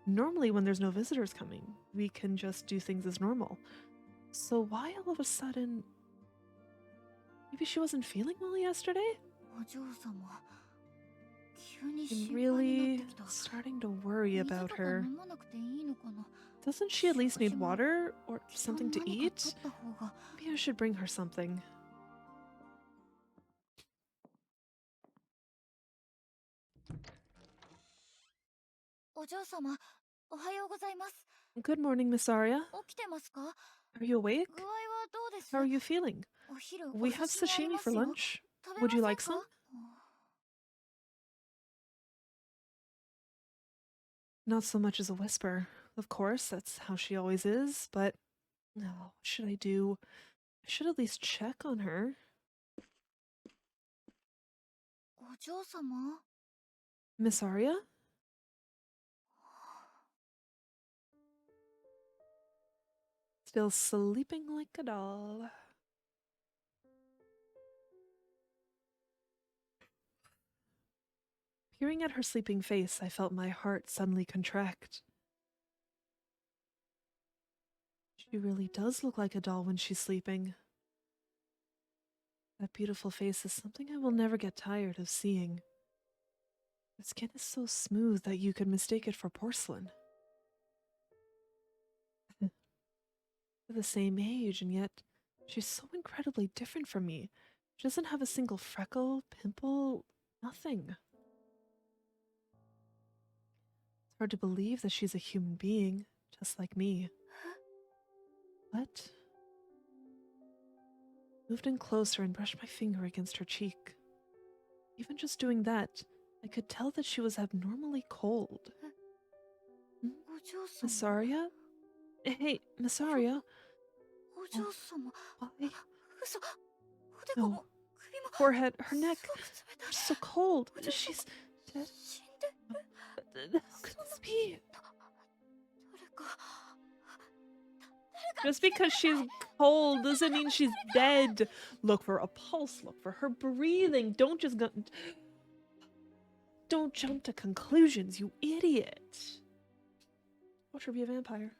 [SPEAKER 1] Normally, when there's no visitors coming, we can just do things as normal. So why all of a sudden... Maybe she wasn't feeling well yesterday?
[SPEAKER 2] お嬢様急に
[SPEAKER 1] I'm
[SPEAKER 2] 心配になって
[SPEAKER 1] really
[SPEAKER 2] きた
[SPEAKER 1] starting to worry
[SPEAKER 2] 水
[SPEAKER 1] about
[SPEAKER 2] とか
[SPEAKER 1] her.
[SPEAKER 2] 飲まなくていいのかな
[SPEAKER 1] Doesn't she at least need
[SPEAKER 2] 食事も
[SPEAKER 1] water or
[SPEAKER 2] 基本
[SPEAKER 1] something to
[SPEAKER 2] 何か
[SPEAKER 1] eat?
[SPEAKER 2] 取った方が
[SPEAKER 1] Maybe I should bring her something.
[SPEAKER 2] お嬢様おはようございます
[SPEAKER 1] Good morning, Miss Aria.
[SPEAKER 2] 起きてますか
[SPEAKER 1] Are you awake?
[SPEAKER 2] 具合はどうです
[SPEAKER 1] How are you feeling?
[SPEAKER 2] お昼お
[SPEAKER 1] We
[SPEAKER 2] 寿
[SPEAKER 1] have
[SPEAKER 2] 司にあり
[SPEAKER 1] sashimi
[SPEAKER 2] ます
[SPEAKER 1] for
[SPEAKER 2] よ
[SPEAKER 1] lunch.
[SPEAKER 2] 食べ
[SPEAKER 1] Would
[SPEAKER 2] ま
[SPEAKER 1] you
[SPEAKER 2] せん
[SPEAKER 1] like
[SPEAKER 2] か
[SPEAKER 1] some? Not so much as a whisper. Of course, that's how she always is, but... No, what should I do? I should at least check on her.
[SPEAKER 2] お嬢様
[SPEAKER 1] Miss Aria? Still sleeping like a doll. Peering at her sleeping face, I felt my heart suddenly contract. She really does look like a doll when she's sleeping. That beautiful face is something I will never get tired of seeing. Her skin is so smooth that you could mistake it for porcelain. We're the same age, and yet she's so incredibly different from me. She doesn't have a single freckle, pimple, nothing. It's hard to believe that she's a human being, just like me. But moved in closer and brushed my finger against her cheek. Even just doing that, I could tell that she was abnormally cold.
[SPEAKER 2] お嬢
[SPEAKER 1] Miss
[SPEAKER 2] 様
[SPEAKER 1] Aria? Hey, Miss Aria?
[SPEAKER 2] お嬢様
[SPEAKER 1] Why?
[SPEAKER 2] 嘘おでこ
[SPEAKER 1] No.
[SPEAKER 2] も首も
[SPEAKER 1] Forehead, her
[SPEAKER 2] す
[SPEAKER 1] neck.
[SPEAKER 2] ごく冷た
[SPEAKER 1] They're
[SPEAKER 2] い
[SPEAKER 1] so cold.
[SPEAKER 2] お嬢
[SPEAKER 1] She's
[SPEAKER 2] 様
[SPEAKER 1] dead.
[SPEAKER 2] 死んで
[SPEAKER 1] How could this be?
[SPEAKER 2] 誰か
[SPEAKER 1] Just because she's cold doesn't mean she's dead. Look for a pulse. Look for her breathing. Don't jump to conclusions, you idiot. Watch her be a vampire.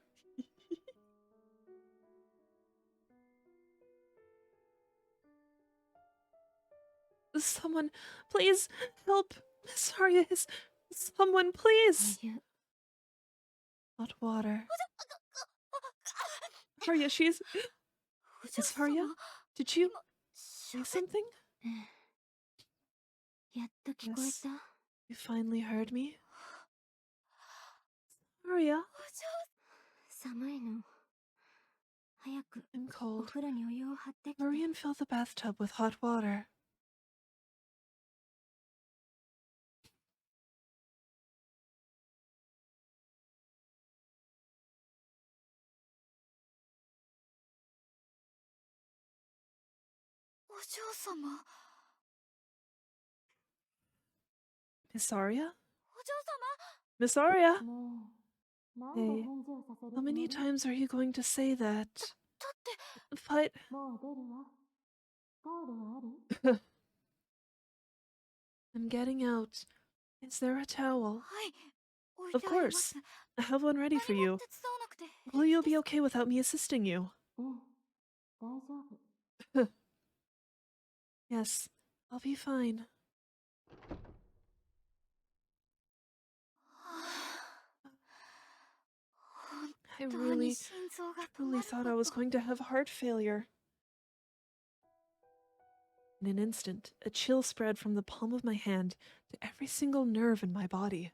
[SPEAKER 1] Someone, please help. Miss Aria, someone, please. Hot water. Aria, she's...
[SPEAKER 2] お嬢
[SPEAKER 1] Miss
[SPEAKER 2] 様
[SPEAKER 1] Aria, did you
[SPEAKER 2] 今
[SPEAKER 1] say
[SPEAKER 2] 喋っ
[SPEAKER 1] something?
[SPEAKER 2] やっと聞こえ
[SPEAKER 1] Yes.
[SPEAKER 2] た
[SPEAKER 1] You finally heard me? Aria,
[SPEAKER 2] お嬢寒いの早く
[SPEAKER 1] I'm
[SPEAKER 2] お
[SPEAKER 1] cold.
[SPEAKER 2] 風呂にお湯を張ってきて
[SPEAKER 1] Hurry and fill the bathtub with hot water.
[SPEAKER 2] お嬢様
[SPEAKER 1] Miss Aria?
[SPEAKER 2] お嬢
[SPEAKER 1] Miss Aria?
[SPEAKER 3] ねえ、なんで
[SPEAKER 1] Hey,
[SPEAKER 3] 返事をさせる
[SPEAKER 1] how
[SPEAKER 3] つも
[SPEAKER 1] many
[SPEAKER 3] り？
[SPEAKER 1] times are you going to say that?
[SPEAKER 2] 様だって
[SPEAKER 1] But
[SPEAKER 3] もう出るわ。タオルはある？
[SPEAKER 1] I'm getting out. Is there a towel?
[SPEAKER 2] はい置い
[SPEAKER 1] Of
[SPEAKER 2] てあります
[SPEAKER 1] course. I have one ready for
[SPEAKER 2] 何も
[SPEAKER 1] you.
[SPEAKER 2] 手伝わなくて
[SPEAKER 1] Will
[SPEAKER 2] 平
[SPEAKER 1] you
[SPEAKER 2] 気で
[SPEAKER 1] be
[SPEAKER 2] す
[SPEAKER 1] okay without me assisting you?
[SPEAKER 3] うん、大丈夫。
[SPEAKER 1] Yes, I'll be fine. I
[SPEAKER 2] 本当に
[SPEAKER 1] really,
[SPEAKER 2] 心臓が止
[SPEAKER 1] truly
[SPEAKER 2] まる
[SPEAKER 1] thought
[SPEAKER 2] こ
[SPEAKER 1] I was
[SPEAKER 2] と。
[SPEAKER 1] going to have heart failure. In an instant, a chill spread from the palm of my hand to every single nerve in my body.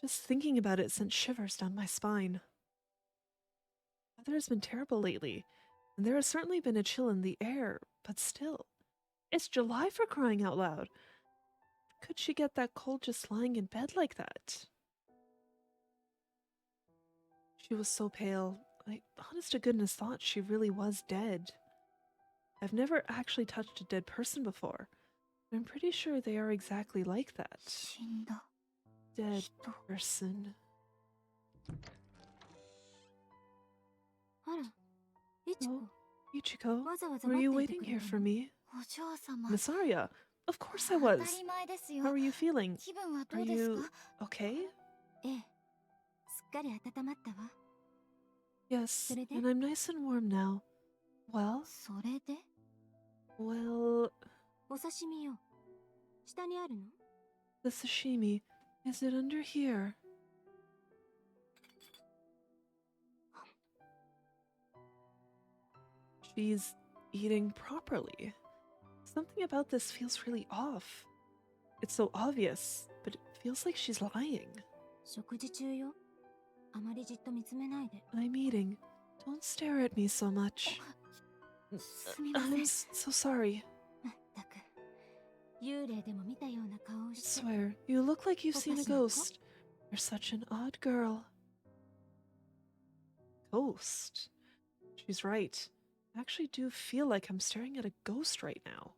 [SPEAKER 1] Just thinking about it sent shivers down my spine. The weather has been terrible lately, and there has certainly been a chill in the air, but still. It's July, for crying out loud. Could she get that cold just lying in bed like that? She was so pale. I, honest to goodness, thought she really was dead. I've never actually touched a dead person before, but I'm pretty sure they are exactly like that.
[SPEAKER 2] 死んだ
[SPEAKER 1] Dead
[SPEAKER 2] 人。
[SPEAKER 1] person.
[SPEAKER 2] あら、いち
[SPEAKER 1] Oh,
[SPEAKER 2] こ、
[SPEAKER 1] Ichiko,
[SPEAKER 2] わざわざ
[SPEAKER 1] were
[SPEAKER 2] 待
[SPEAKER 1] you
[SPEAKER 2] っていて
[SPEAKER 1] waiting
[SPEAKER 2] くれ
[SPEAKER 1] here
[SPEAKER 2] た
[SPEAKER 1] for
[SPEAKER 2] の？
[SPEAKER 1] me?
[SPEAKER 2] お嬢様。
[SPEAKER 1] Miss Aria, of course I
[SPEAKER 2] 当た
[SPEAKER 1] was.
[SPEAKER 2] り前ですよ。
[SPEAKER 1] How are you feeling?
[SPEAKER 2] 気分はど
[SPEAKER 1] Are
[SPEAKER 2] うですか？
[SPEAKER 1] you okay?
[SPEAKER 2] ええ、すっかり温まったわ。
[SPEAKER 1] Yes,
[SPEAKER 2] それで？
[SPEAKER 1] and I'm nice and warm now. Well,
[SPEAKER 2] それで？
[SPEAKER 1] well,
[SPEAKER 2] お刺身よ。下にあるの？
[SPEAKER 1] the sashimi, is it under here? She's eating properly. Something about this feels really off. It's so obvious, but it feels like she's lying.
[SPEAKER 2] 食事中よ。あまりじっと見つめないで。
[SPEAKER 1] I'm eating. Don't stare at me so much.
[SPEAKER 2] すみません。
[SPEAKER 1] I'm so sorry.
[SPEAKER 2] まったく。幽霊でも見たような顔を
[SPEAKER 1] I
[SPEAKER 2] して。
[SPEAKER 1] swear, you look like you've seen a
[SPEAKER 2] おかしな子？
[SPEAKER 1] ghost. You're such an odd girl. Ghost? She's right. I actually do feel like I'm staring at a ghost right now.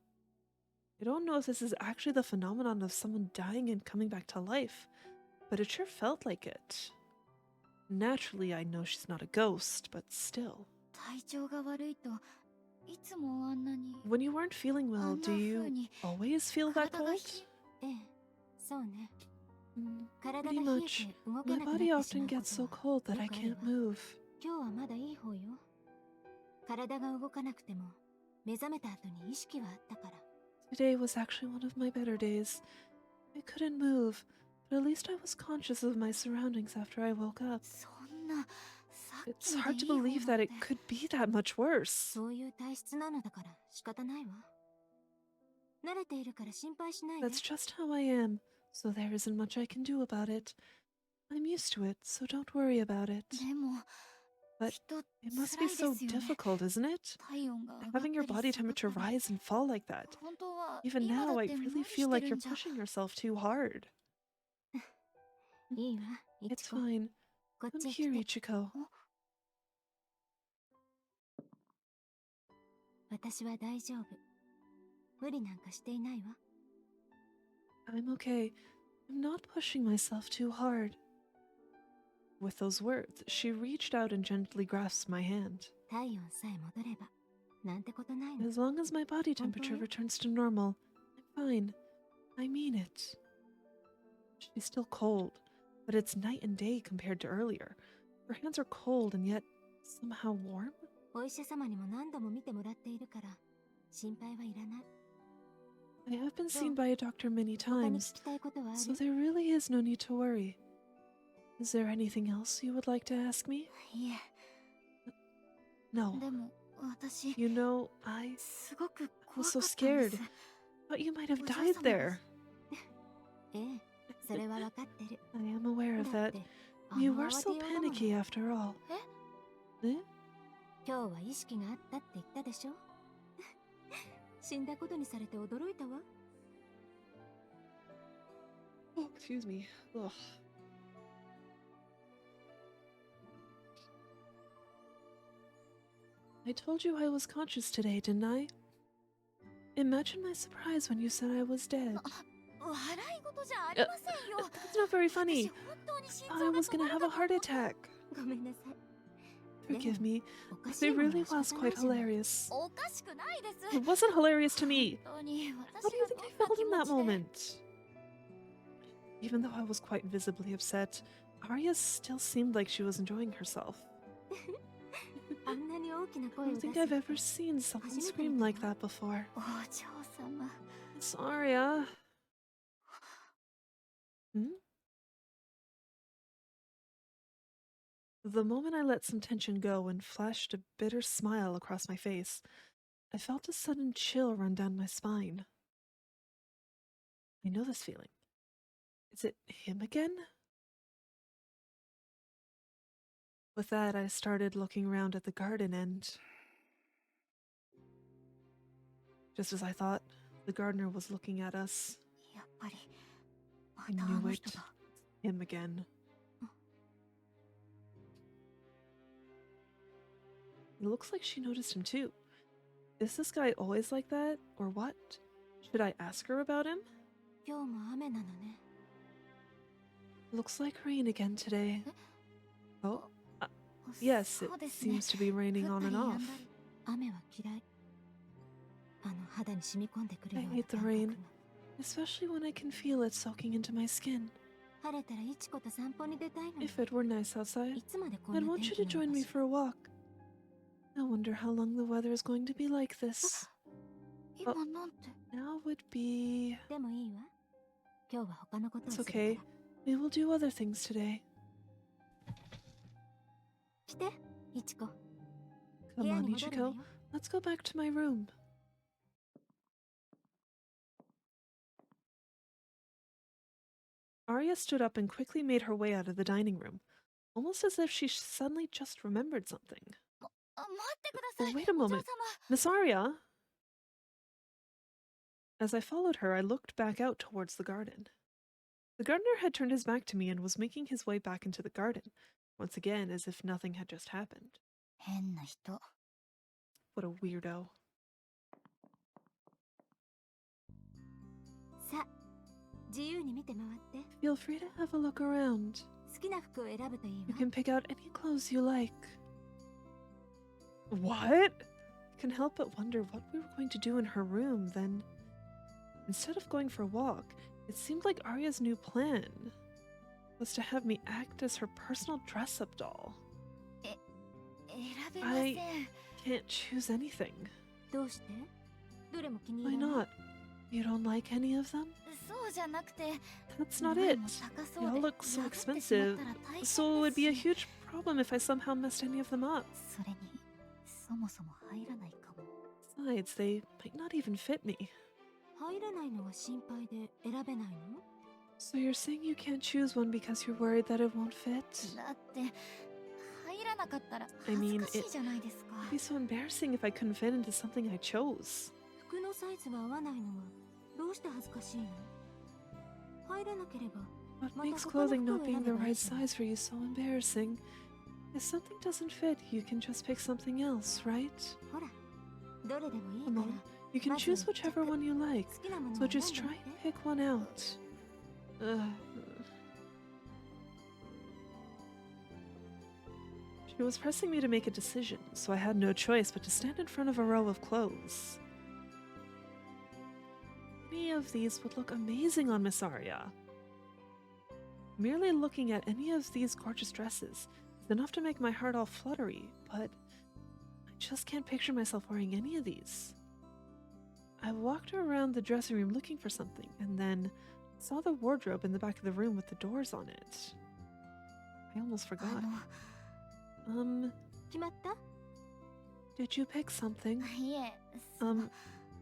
[SPEAKER 1] I don't know if this is actually the phenomenon of someone dying and coming back to life, but it sure felt like it. Naturally, I know she's not a ghost, but still.
[SPEAKER 2] 体調が悪いといつもあんなに。
[SPEAKER 1] When you weren't feeling well, do you always feel that
[SPEAKER 2] 体が
[SPEAKER 1] cold?
[SPEAKER 2] ええ、そうね。
[SPEAKER 1] Mm,
[SPEAKER 2] 体が
[SPEAKER 1] pretty
[SPEAKER 2] 冷えて
[SPEAKER 1] much.
[SPEAKER 2] 動け
[SPEAKER 1] My
[SPEAKER 2] なくなっ
[SPEAKER 1] body
[SPEAKER 2] てし
[SPEAKER 1] often
[SPEAKER 2] まうこ
[SPEAKER 1] gets
[SPEAKER 2] と
[SPEAKER 1] so
[SPEAKER 2] は
[SPEAKER 1] cold that
[SPEAKER 2] よ
[SPEAKER 1] I
[SPEAKER 2] くある
[SPEAKER 1] can't
[SPEAKER 2] わ。
[SPEAKER 1] move.
[SPEAKER 2] 今日はまだいい方よ。体が動かなくても目覚めた後に意識はあったから。
[SPEAKER 1] Today was actually one of my better days. I couldn't move, but at least I was conscious of my surroundings after I woke up.
[SPEAKER 2] そんな、さっ
[SPEAKER 1] It's
[SPEAKER 2] きま
[SPEAKER 1] hard
[SPEAKER 2] で
[SPEAKER 1] to
[SPEAKER 2] いい方
[SPEAKER 1] believe
[SPEAKER 2] なん
[SPEAKER 1] that
[SPEAKER 2] て。
[SPEAKER 1] it could be that much worse.
[SPEAKER 2] そういう体質なのだから仕方ないわ。慣れているから心配しないで。
[SPEAKER 1] That's just how I am, so there isn't much I can do about it. I'm used to it, so don't worry about it.
[SPEAKER 2] でも、
[SPEAKER 1] But
[SPEAKER 2] 人
[SPEAKER 1] it must
[SPEAKER 2] 辛
[SPEAKER 1] be
[SPEAKER 2] いです
[SPEAKER 1] so
[SPEAKER 2] よね。
[SPEAKER 1] difficult, isn't it?
[SPEAKER 2] 体温が上がっ
[SPEAKER 1] Having your
[SPEAKER 2] た
[SPEAKER 1] body
[SPEAKER 2] り下がっ
[SPEAKER 1] temperature
[SPEAKER 2] たり。
[SPEAKER 1] rise and fall like that.
[SPEAKER 2] 本当は
[SPEAKER 1] Even
[SPEAKER 2] 今だ
[SPEAKER 1] now,
[SPEAKER 2] っ
[SPEAKER 1] I
[SPEAKER 2] て無
[SPEAKER 1] really
[SPEAKER 2] 理
[SPEAKER 1] feel
[SPEAKER 2] して
[SPEAKER 1] like
[SPEAKER 2] る
[SPEAKER 1] you're
[SPEAKER 2] んじゃ。
[SPEAKER 1] pushing yourself too hard.
[SPEAKER 2] いいわ、い
[SPEAKER 1] It's
[SPEAKER 2] ちこ。
[SPEAKER 1] fine.
[SPEAKER 2] こっ
[SPEAKER 1] Come
[SPEAKER 2] ちへ
[SPEAKER 1] here,
[SPEAKER 2] 来て。
[SPEAKER 1] Ichiko.
[SPEAKER 2] 私は大丈夫。無理なんかしていないわ。
[SPEAKER 1] I'm okay. I'm not pushing myself too hard. With those words, she reached out and gently grasped my hand.
[SPEAKER 2] 体温さえ戻れば、なんてことないの。
[SPEAKER 1] As long as my body temperature
[SPEAKER 2] Okay.
[SPEAKER 1] returns to normal, I'm fine. I mean it. She's still cold, but it's night and day compared to earlier. Her hands are cold and yet somehow warm.
[SPEAKER 2] お医者様にも何度も見てもらっているから、心配はいらない。
[SPEAKER 1] I have been seen by a doctor many
[SPEAKER 2] 他に
[SPEAKER 1] times,
[SPEAKER 2] 聞きたいことはあ
[SPEAKER 1] so
[SPEAKER 2] る？
[SPEAKER 1] there really is no need to worry. Is there anything else you would like to ask me?
[SPEAKER 2] いえ、
[SPEAKER 1] No.
[SPEAKER 2] でも私、
[SPEAKER 1] You know, I
[SPEAKER 2] すごく
[SPEAKER 1] was
[SPEAKER 2] 怖か
[SPEAKER 1] so
[SPEAKER 2] ったんです。
[SPEAKER 1] scared. Thought you might have
[SPEAKER 2] お嬢
[SPEAKER 1] died
[SPEAKER 2] 様
[SPEAKER 1] there.
[SPEAKER 2] ええ、それは分かってる。
[SPEAKER 1] I am aware of
[SPEAKER 2] だっ
[SPEAKER 1] that.
[SPEAKER 2] て、
[SPEAKER 1] You
[SPEAKER 2] あの
[SPEAKER 1] were
[SPEAKER 2] 慌
[SPEAKER 1] so
[SPEAKER 2] てようだもの。
[SPEAKER 1] panicky after all.
[SPEAKER 2] え？
[SPEAKER 1] Eh?
[SPEAKER 2] 今日は意識があったって言ったでしょ。死んだことにされて驚いたわ。
[SPEAKER 1] Oh, excuse me. Ugh. I told you I was conscious today, didn't I? Imagine my surprise when you said I was dead.
[SPEAKER 2] 笑い事じゃありませんよ。
[SPEAKER 1] That's not very
[SPEAKER 2] 私
[SPEAKER 1] funny.
[SPEAKER 2] 本当に心
[SPEAKER 1] I
[SPEAKER 2] 臓が
[SPEAKER 1] was
[SPEAKER 2] 止ま
[SPEAKER 1] gonna
[SPEAKER 2] る
[SPEAKER 1] have
[SPEAKER 2] か
[SPEAKER 1] a
[SPEAKER 2] と
[SPEAKER 1] heart
[SPEAKER 2] 思った。
[SPEAKER 1] attack.
[SPEAKER 2] ごめんなさい。
[SPEAKER 1] Forgive me.
[SPEAKER 2] おかし
[SPEAKER 1] It
[SPEAKER 2] いもの
[SPEAKER 1] really
[SPEAKER 2] は仕
[SPEAKER 1] was
[SPEAKER 2] 方ない
[SPEAKER 1] quite
[SPEAKER 2] じゃない。
[SPEAKER 1] hilarious.
[SPEAKER 2] おかしくないです。
[SPEAKER 1] It wasn't hilarious to me.
[SPEAKER 2] 本当に
[SPEAKER 1] How
[SPEAKER 2] 私
[SPEAKER 1] do you
[SPEAKER 2] が
[SPEAKER 1] think
[SPEAKER 2] ど
[SPEAKER 1] I
[SPEAKER 2] んな
[SPEAKER 1] felt
[SPEAKER 2] 気
[SPEAKER 1] in
[SPEAKER 2] 持
[SPEAKER 1] that
[SPEAKER 2] ちで。
[SPEAKER 1] moment? Even though I was quite visibly upset, Arya still seemed like she was enjoying herself.
[SPEAKER 2] あんなに大きな
[SPEAKER 1] I
[SPEAKER 2] 声を
[SPEAKER 1] don't
[SPEAKER 2] 出
[SPEAKER 1] think
[SPEAKER 2] す
[SPEAKER 1] I've
[SPEAKER 2] 人。
[SPEAKER 1] ever seen someone
[SPEAKER 2] 初めて
[SPEAKER 1] scream
[SPEAKER 2] 見た
[SPEAKER 1] like
[SPEAKER 2] わ。
[SPEAKER 1] that before.
[SPEAKER 2] お嬢様。
[SPEAKER 1] It's Arya. Hmm? The moment I let some tension go and flashed a bitter smile across my face, I felt a sudden chill run down my spine. I know this feeling. Is it him again? With that, I started looking around at the garden and, just as I thought, the gardener was looking at us.
[SPEAKER 2] やっぱり
[SPEAKER 1] I
[SPEAKER 2] またあ
[SPEAKER 1] knew
[SPEAKER 2] の
[SPEAKER 1] it.
[SPEAKER 2] 人だ。
[SPEAKER 1] Him again. It looks like she noticed him too. Is this guy always like that, or what? Should I ask her about him?
[SPEAKER 2] 今日も雨なのね。
[SPEAKER 1] Looks like rain again today. Oh, yes,
[SPEAKER 2] そ
[SPEAKER 1] it
[SPEAKER 2] うですね。
[SPEAKER 1] seems to be raining
[SPEAKER 2] 降
[SPEAKER 1] on
[SPEAKER 2] ったり
[SPEAKER 1] and
[SPEAKER 2] 止
[SPEAKER 1] off.
[SPEAKER 2] んだり。雨は嫌い。あの肌に染み込んでくる
[SPEAKER 1] I
[SPEAKER 2] ような
[SPEAKER 1] hate the
[SPEAKER 2] 感覚
[SPEAKER 1] rain,
[SPEAKER 2] が。
[SPEAKER 1] especially when I can feel it soaking into my skin.
[SPEAKER 2] 晴れたらいちこと散歩に出たいのに。
[SPEAKER 1] If it were nice outside,
[SPEAKER 2] いつまでこん
[SPEAKER 1] I'd
[SPEAKER 2] な
[SPEAKER 1] want
[SPEAKER 2] 天
[SPEAKER 1] you
[SPEAKER 2] 気
[SPEAKER 1] to
[SPEAKER 2] な
[SPEAKER 1] join
[SPEAKER 2] の
[SPEAKER 1] me
[SPEAKER 2] かし
[SPEAKER 1] for a walk. I wonder how long the weather is going to be like this.
[SPEAKER 2] ら。今なんて。
[SPEAKER 1] Now would be...
[SPEAKER 2] でもいいわ。今日は他のことを
[SPEAKER 1] It's
[SPEAKER 2] するか
[SPEAKER 1] okay.
[SPEAKER 2] ら。
[SPEAKER 1] We will do other things today.
[SPEAKER 2] 来て、いちこ。
[SPEAKER 1] Come
[SPEAKER 2] 部屋
[SPEAKER 1] on,
[SPEAKER 2] に戻るわ
[SPEAKER 1] Ichiko.
[SPEAKER 2] よ。
[SPEAKER 1] Let's go back to my room. Aria stood up and quickly made her way out of the dining room, almost as if she suddenly just remembered something.
[SPEAKER 2] あ、待ってください。
[SPEAKER 1] Wait a
[SPEAKER 2] お嬢
[SPEAKER 1] moment.
[SPEAKER 2] 様。
[SPEAKER 1] Miss Aria! As I followed her, I looked back out towards the garden. The gardener had turned his back to me and was making his way back into the garden, once again as if nothing had just happened.
[SPEAKER 2] 変な人。
[SPEAKER 1] What a weirdo.
[SPEAKER 2] さあ、自由に見て回って。
[SPEAKER 1] Feel free to have a look around.
[SPEAKER 2] 好きな服を選ぶといい
[SPEAKER 1] You
[SPEAKER 2] わ。
[SPEAKER 1] can pick out any clothes you like. What? I can help but wonder what we were going to do in her room then. Instead of going for a walk, it seemed like Arya's new plan was to have me act as her personal dress-up doll.
[SPEAKER 2] 選べません。
[SPEAKER 1] Can't choose anything.
[SPEAKER 2] どうして？どれも気に
[SPEAKER 1] Why
[SPEAKER 2] 入らない。
[SPEAKER 1] not? You don't like any of them?
[SPEAKER 2] そうじゃなくて、
[SPEAKER 1] That's not
[SPEAKER 2] 前
[SPEAKER 1] it.
[SPEAKER 2] も高そう
[SPEAKER 1] They
[SPEAKER 2] で
[SPEAKER 1] all look so
[SPEAKER 2] 破ってしまったら
[SPEAKER 1] expensive,
[SPEAKER 2] 大変
[SPEAKER 1] so it would be a
[SPEAKER 2] ですし。
[SPEAKER 1] huge problem if I somehow messed any of them up.
[SPEAKER 2] それに、そもそも入らないかも。
[SPEAKER 1] Besides, they might not even fit me.
[SPEAKER 2] 入らないのが心配で選べないの？
[SPEAKER 1] So you're saying you can't choose one because you're worried that it won't fit?
[SPEAKER 2] だって入らなかったら
[SPEAKER 1] I
[SPEAKER 2] 恥ず
[SPEAKER 1] mean,
[SPEAKER 2] かしいじゃないですか。
[SPEAKER 1] It'd be so embarrassing if I couldn't fit into something I chose.
[SPEAKER 2] 服のサイズが合わないのはどうして恥ずかしいの？入らなければ
[SPEAKER 1] What
[SPEAKER 2] また
[SPEAKER 1] makes
[SPEAKER 2] 他の
[SPEAKER 1] clothing
[SPEAKER 2] 服を
[SPEAKER 1] not
[SPEAKER 2] 選
[SPEAKER 1] being
[SPEAKER 2] べ
[SPEAKER 1] the
[SPEAKER 2] ばいい
[SPEAKER 1] right
[SPEAKER 2] じゃない。
[SPEAKER 1] size for you so embarrassing? If something doesn't fit, you can just pick something else, right?
[SPEAKER 2] ほら、どれでもいい
[SPEAKER 1] Come
[SPEAKER 2] か
[SPEAKER 1] on,
[SPEAKER 2] ら
[SPEAKER 1] you can choose whichever one you like.
[SPEAKER 2] 好きなもの
[SPEAKER 1] So
[SPEAKER 2] を選ん
[SPEAKER 1] just
[SPEAKER 2] で
[SPEAKER 1] try
[SPEAKER 2] み
[SPEAKER 1] and
[SPEAKER 2] て。
[SPEAKER 1] pick one out. She was pressing me to make a decision, so I had no choice but to stand in front of a row of clothes. Any of these would look amazing on Miss Aria. Merely looking at any of these gorgeous dresses is enough to make my heart all fluttery, but I just can't picture myself wearing any of these. I walked around the dressing room looking for something, and then saw the wardrobe in the back of the room with the doors on it. I almost
[SPEAKER 2] あ
[SPEAKER 1] forgot.
[SPEAKER 2] の、決まった？
[SPEAKER 1] Did you pick something?
[SPEAKER 2] いえ、その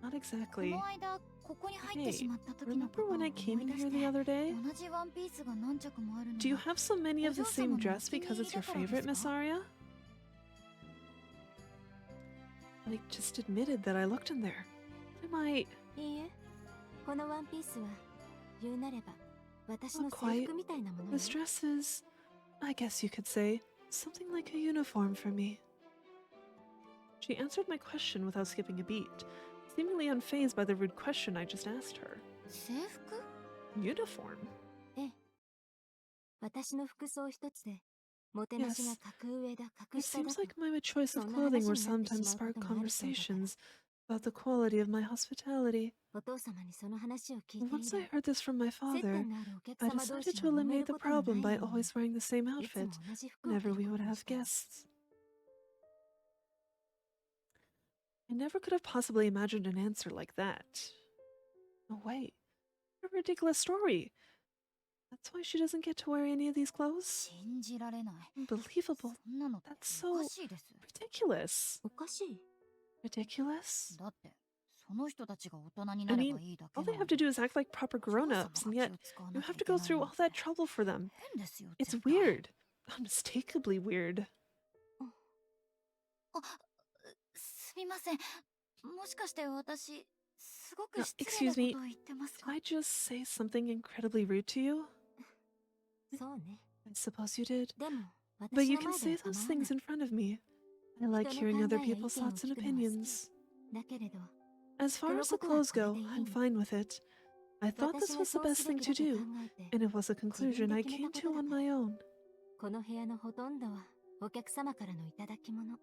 [SPEAKER 1] Not
[SPEAKER 2] こ
[SPEAKER 1] exactly.
[SPEAKER 2] の間ここに入ってしまった時のこ
[SPEAKER 1] Remember
[SPEAKER 2] とを
[SPEAKER 1] when
[SPEAKER 2] 思
[SPEAKER 1] I
[SPEAKER 2] い
[SPEAKER 1] came in
[SPEAKER 2] 出
[SPEAKER 1] here
[SPEAKER 2] し
[SPEAKER 1] the
[SPEAKER 2] て、
[SPEAKER 1] other day?
[SPEAKER 2] 同じワンピースが何着もあるの
[SPEAKER 1] Do you
[SPEAKER 2] が
[SPEAKER 1] have so many of the same
[SPEAKER 2] お嬢様の
[SPEAKER 1] dress because it's your
[SPEAKER 2] お気に入りだからですか？
[SPEAKER 1] favorite, Miss Aria? I just admitted that I looked in there. I might.
[SPEAKER 2] いいえ、このワンピースは言うなれば私の
[SPEAKER 1] Not
[SPEAKER 2] 制
[SPEAKER 1] quite.
[SPEAKER 2] 服みたいなものよ。
[SPEAKER 1] This dress is, I guess you could say, something like a uniform for me. She answered my question without skipping a beat, seemingly unfazed by the rude question I just asked her.
[SPEAKER 2] 制服？
[SPEAKER 1] Uniform?
[SPEAKER 2] ええ。私の服装一つで、もてなしが
[SPEAKER 1] Yes.
[SPEAKER 2] 格上だ、
[SPEAKER 1] It
[SPEAKER 2] 格下だ
[SPEAKER 1] seems
[SPEAKER 2] と。
[SPEAKER 1] like my choice of
[SPEAKER 2] そんな
[SPEAKER 1] clothing
[SPEAKER 2] 話
[SPEAKER 1] will
[SPEAKER 2] になってし
[SPEAKER 1] sometimes
[SPEAKER 2] まうこ
[SPEAKER 1] spark
[SPEAKER 2] とがあるそうだから。
[SPEAKER 1] conversations about the quality of my hospitality.
[SPEAKER 2] お父様にその話を聞いて以
[SPEAKER 1] Once I
[SPEAKER 2] 来、
[SPEAKER 1] heard this from my
[SPEAKER 2] 接
[SPEAKER 1] father,
[SPEAKER 2] 点のあるお客
[SPEAKER 1] I
[SPEAKER 2] 様同
[SPEAKER 1] decided
[SPEAKER 2] 士
[SPEAKER 1] to
[SPEAKER 2] が揉め
[SPEAKER 1] eliminate
[SPEAKER 2] る
[SPEAKER 1] the
[SPEAKER 2] ことのな
[SPEAKER 1] problem
[SPEAKER 2] い
[SPEAKER 1] by
[SPEAKER 2] よう
[SPEAKER 1] always wearing the same
[SPEAKER 2] に、いつも
[SPEAKER 1] outfit
[SPEAKER 2] 同じ服を着
[SPEAKER 1] whenever
[SPEAKER 2] る
[SPEAKER 1] we
[SPEAKER 2] こ
[SPEAKER 1] would
[SPEAKER 2] とに
[SPEAKER 1] have
[SPEAKER 2] したの。
[SPEAKER 1] guests. I never could have possibly imagined an answer like that. No way. What a ridiculous story. That's why she doesn't get to wear any of these clothes?
[SPEAKER 2] 信じられない。
[SPEAKER 1] Unbelievable.
[SPEAKER 2] そんなのって
[SPEAKER 1] That's
[SPEAKER 2] お
[SPEAKER 1] so
[SPEAKER 2] かしいです。
[SPEAKER 1] ridiculous.
[SPEAKER 2] おかしい
[SPEAKER 1] Ridiculous?
[SPEAKER 2] だってその人たちが大人に
[SPEAKER 1] I
[SPEAKER 2] なれ
[SPEAKER 1] mean,
[SPEAKER 2] ばいいだけ
[SPEAKER 1] all
[SPEAKER 2] な
[SPEAKER 1] they
[SPEAKER 2] の
[SPEAKER 1] have to
[SPEAKER 2] に
[SPEAKER 1] do is act like proper
[SPEAKER 2] お嬢様
[SPEAKER 1] grown-ups,
[SPEAKER 2] が
[SPEAKER 1] and
[SPEAKER 2] 気
[SPEAKER 1] yet
[SPEAKER 2] を使わ
[SPEAKER 1] you
[SPEAKER 2] なきゃ
[SPEAKER 1] have
[SPEAKER 2] い
[SPEAKER 1] to
[SPEAKER 2] け
[SPEAKER 1] go
[SPEAKER 2] ない
[SPEAKER 1] through
[SPEAKER 2] の
[SPEAKER 1] all
[SPEAKER 2] って
[SPEAKER 1] that trouble for them.
[SPEAKER 2] 変ですよ
[SPEAKER 1] It's
[SPEAKER 2] 絶対
[SPEAKER 1] weird. Unmistakably weird.
[SPEAKER 2] あ、すみません。もしかして私すごく
[SPEAKER 1] Now,
[SPEAKER 2] 失礼な
[SPEAKER 1] excuse
[SPEAKER 2] こ
[SPEAKER 1] me,
[SPEAKER 2] とを言ってます
[SPEAKER 1] did
[SPEAKER 2] か？
[SPEAKER 1] I just say something incredibly rude to you?
[SPEAKER 2] そうね。
[SPEAKER 1] I suppose you did.
[SPEAKER 2] でも
[SPEAKER 1] But
[SPEAKER 2] 私
[SPEAKER 1] you
[SPEAKER 2] の
[SPEAKER 1] can
[SPEAKER 2] 前で
[SPEAKER 1] say
[SPEAKER 2] は
[SPEAKER 1] those
[SPEAKER 2] 構わな
[SPEAKER 1] things
[SPEAKER 2] い。
[SPEAKER 1] in front of me. I like
[SPEAKER 2] 人の
[SPEAKER 1] hearing
[SPEAKER 2] 考
[SPEAKER 1] other
[SPEAKER 2] えや意
[SPEAKER 1] people's
[SPEAKER 2] 見を
[SPEAKER 1] thoughts and
[SPEAKER 2] 聞くのは好き。
[SPEAKER 1] opinions.
[SPEAKER 2] だけれど
[SPEAKER 1] As far
[SPEAKER 2] その
[SPEAKER 1] as the
[SPEAKER 2] ことは
[SPEAKER 1] clothes
[SPEAKER 2] これ
[SPEAKER 1] go,
[SPEAKER 2] でいい
[SPEAKER 1] I'm
[SPEAKER 2] の。
[SPEAKER 1] fine with it. I thought
[SPEAKER 2] 私
[SPEAKER 1] this
[SPEAKER 2] が
[SPEAKER 1] was the
[SPEAKER 2] そう
[SPEAKER 1] best
[SPEAKER 2] すべ
[SPEAKER 1] thing
[SPEAKER 2] き
[SPEAKER 1] to
[SPEAKER 2] だと考
[SPEAKER 1] do,
[SPEAKER 2] えて
[SPEAKER 1] and it was a
[SPEAKER 2] 自分
[SPEAKER 1] conclusion
[SPEAKER 2] で
[SPEAKER 1] I
[SPEAKER 2] 決め
[SPEAKER 1] came
[SPEAKER 2] たこと
[SPEAKER 1] to
[SPEAKER 2] だ
[SPEAKER 1] on
[SPEAKER 2] から。
[SPEAKER 1] my own.
[SPEAKER 2] この部屋のほとんどはお客様からのいただき物。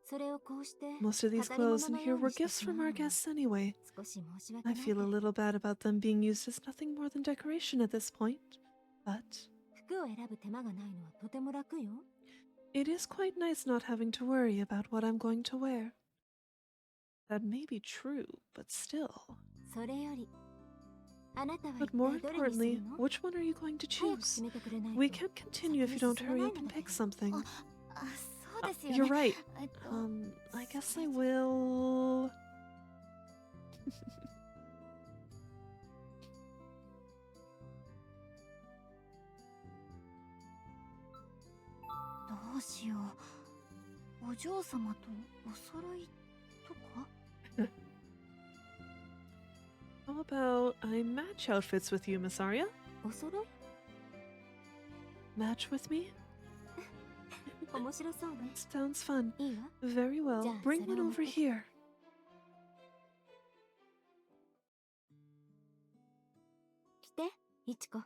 [SPEAKER 2] それをこうして
[SPEAKER 1] Most of these
[SPEAKER 2] 語り
[SPEAKER 1] clothes
[SPEAKER 2] 物
[SPEAKER 1] in
[SPEAKER 2] のよ
[SPEAKER 1] here
[SPEAKER 2] う
[SPEAKER 1] were
[SPEAKER 2] にして
[SPEAKER 1] gifts
[SPEAKER 2] し
[SPEAKER 1] from
[SPEAKER 2] まう
[SPEAKER 1] our
[SPEAKER 2] のは
[SPEAKER 1] guests anyway.
[SPEAKER 2] 少し申し訳
[SPEAKER 1] I
[SPEAKER 2] ない
[SPEAKER 1] feel
[SPEAKER 2] け
[SPEAKER 1] a
[SPEAKER 2] ど
[SPEAKER 1] little bad about them being used as nothing more than decoration at this point, but
[SPEAKER 2] 服を選ぶ手間がないのはとても楽よ。
[SPEAKER 1] it is quite nice not having to worry about what I'm going to wear. That may be true, but still.
[SPEAKER 2] それよりあなたは
[SPEAKER 1] But
[SPEAKER 2] 一
[SPEAKER 1] more
[SPEAKER 2] 体どれにす
[SPEAKER 1] importantly,
[SPEAKER 2] るの？
[SPEAKER 1] which one are you going to
[SPEAKER 2] 早く
[SPEAKER 1] choose?
[SPEAKER 2] 決めてくれない
[SPEAKER 1] We
[SPEAKER 2] と
[SPEAKER 1] can't continue if you
[SPEAKER 2] 先
[SPEAKER 1] don't
[SPEAKER 2] に進め
[SPEAKER 1] hurry
[SPEAKER 2] ない
[SPEAKER 1] up
[SPEAKER 2] の
[SPEAKER 1] and
[SPEAKER 2] だけ
[SPEAKER 1] pick
[SPEAKER 2] ど。
[SPEAKER 1] something.
[SPEAKER 2] そうですよ
[SPEAKER 1] You're
[SPEAKER 2] ね。
[SPEAKER 1] right.
[SPEAKER 2] えっと
[SPEAKER 1] I guess
[SPEAKER 2] そ
[SPEAKER 1] I
[SPEAKER 2] れじゃ
[SPEAKER 1] will.
[SPEAKER 2] どうしよう。お嬢様とお揃いとか？
[SPEAKER 1] How about I match outfits with you, Miss Aria?
[SPEAKER 2] お揃い？
[SPEAKER 1] Match with me?
[SPEAKER 2] 面白そうね。
[SPEAKER 1] Sounds fun.
[SPEAKER 2] いいわ。
[SPEAKER 1] Very well.
[SPEAKER 2] じゃあ
[SPEAKER 1] Bring
[SPEAKER 2] それ
[SPEAKER 1] one
[SPEAKER 2] を持って
[SPEAKER 1] over
[SPEAKER 2] きて。
[SPEAKER 1] here.
[SPEAKER 2] 来て、いちこ。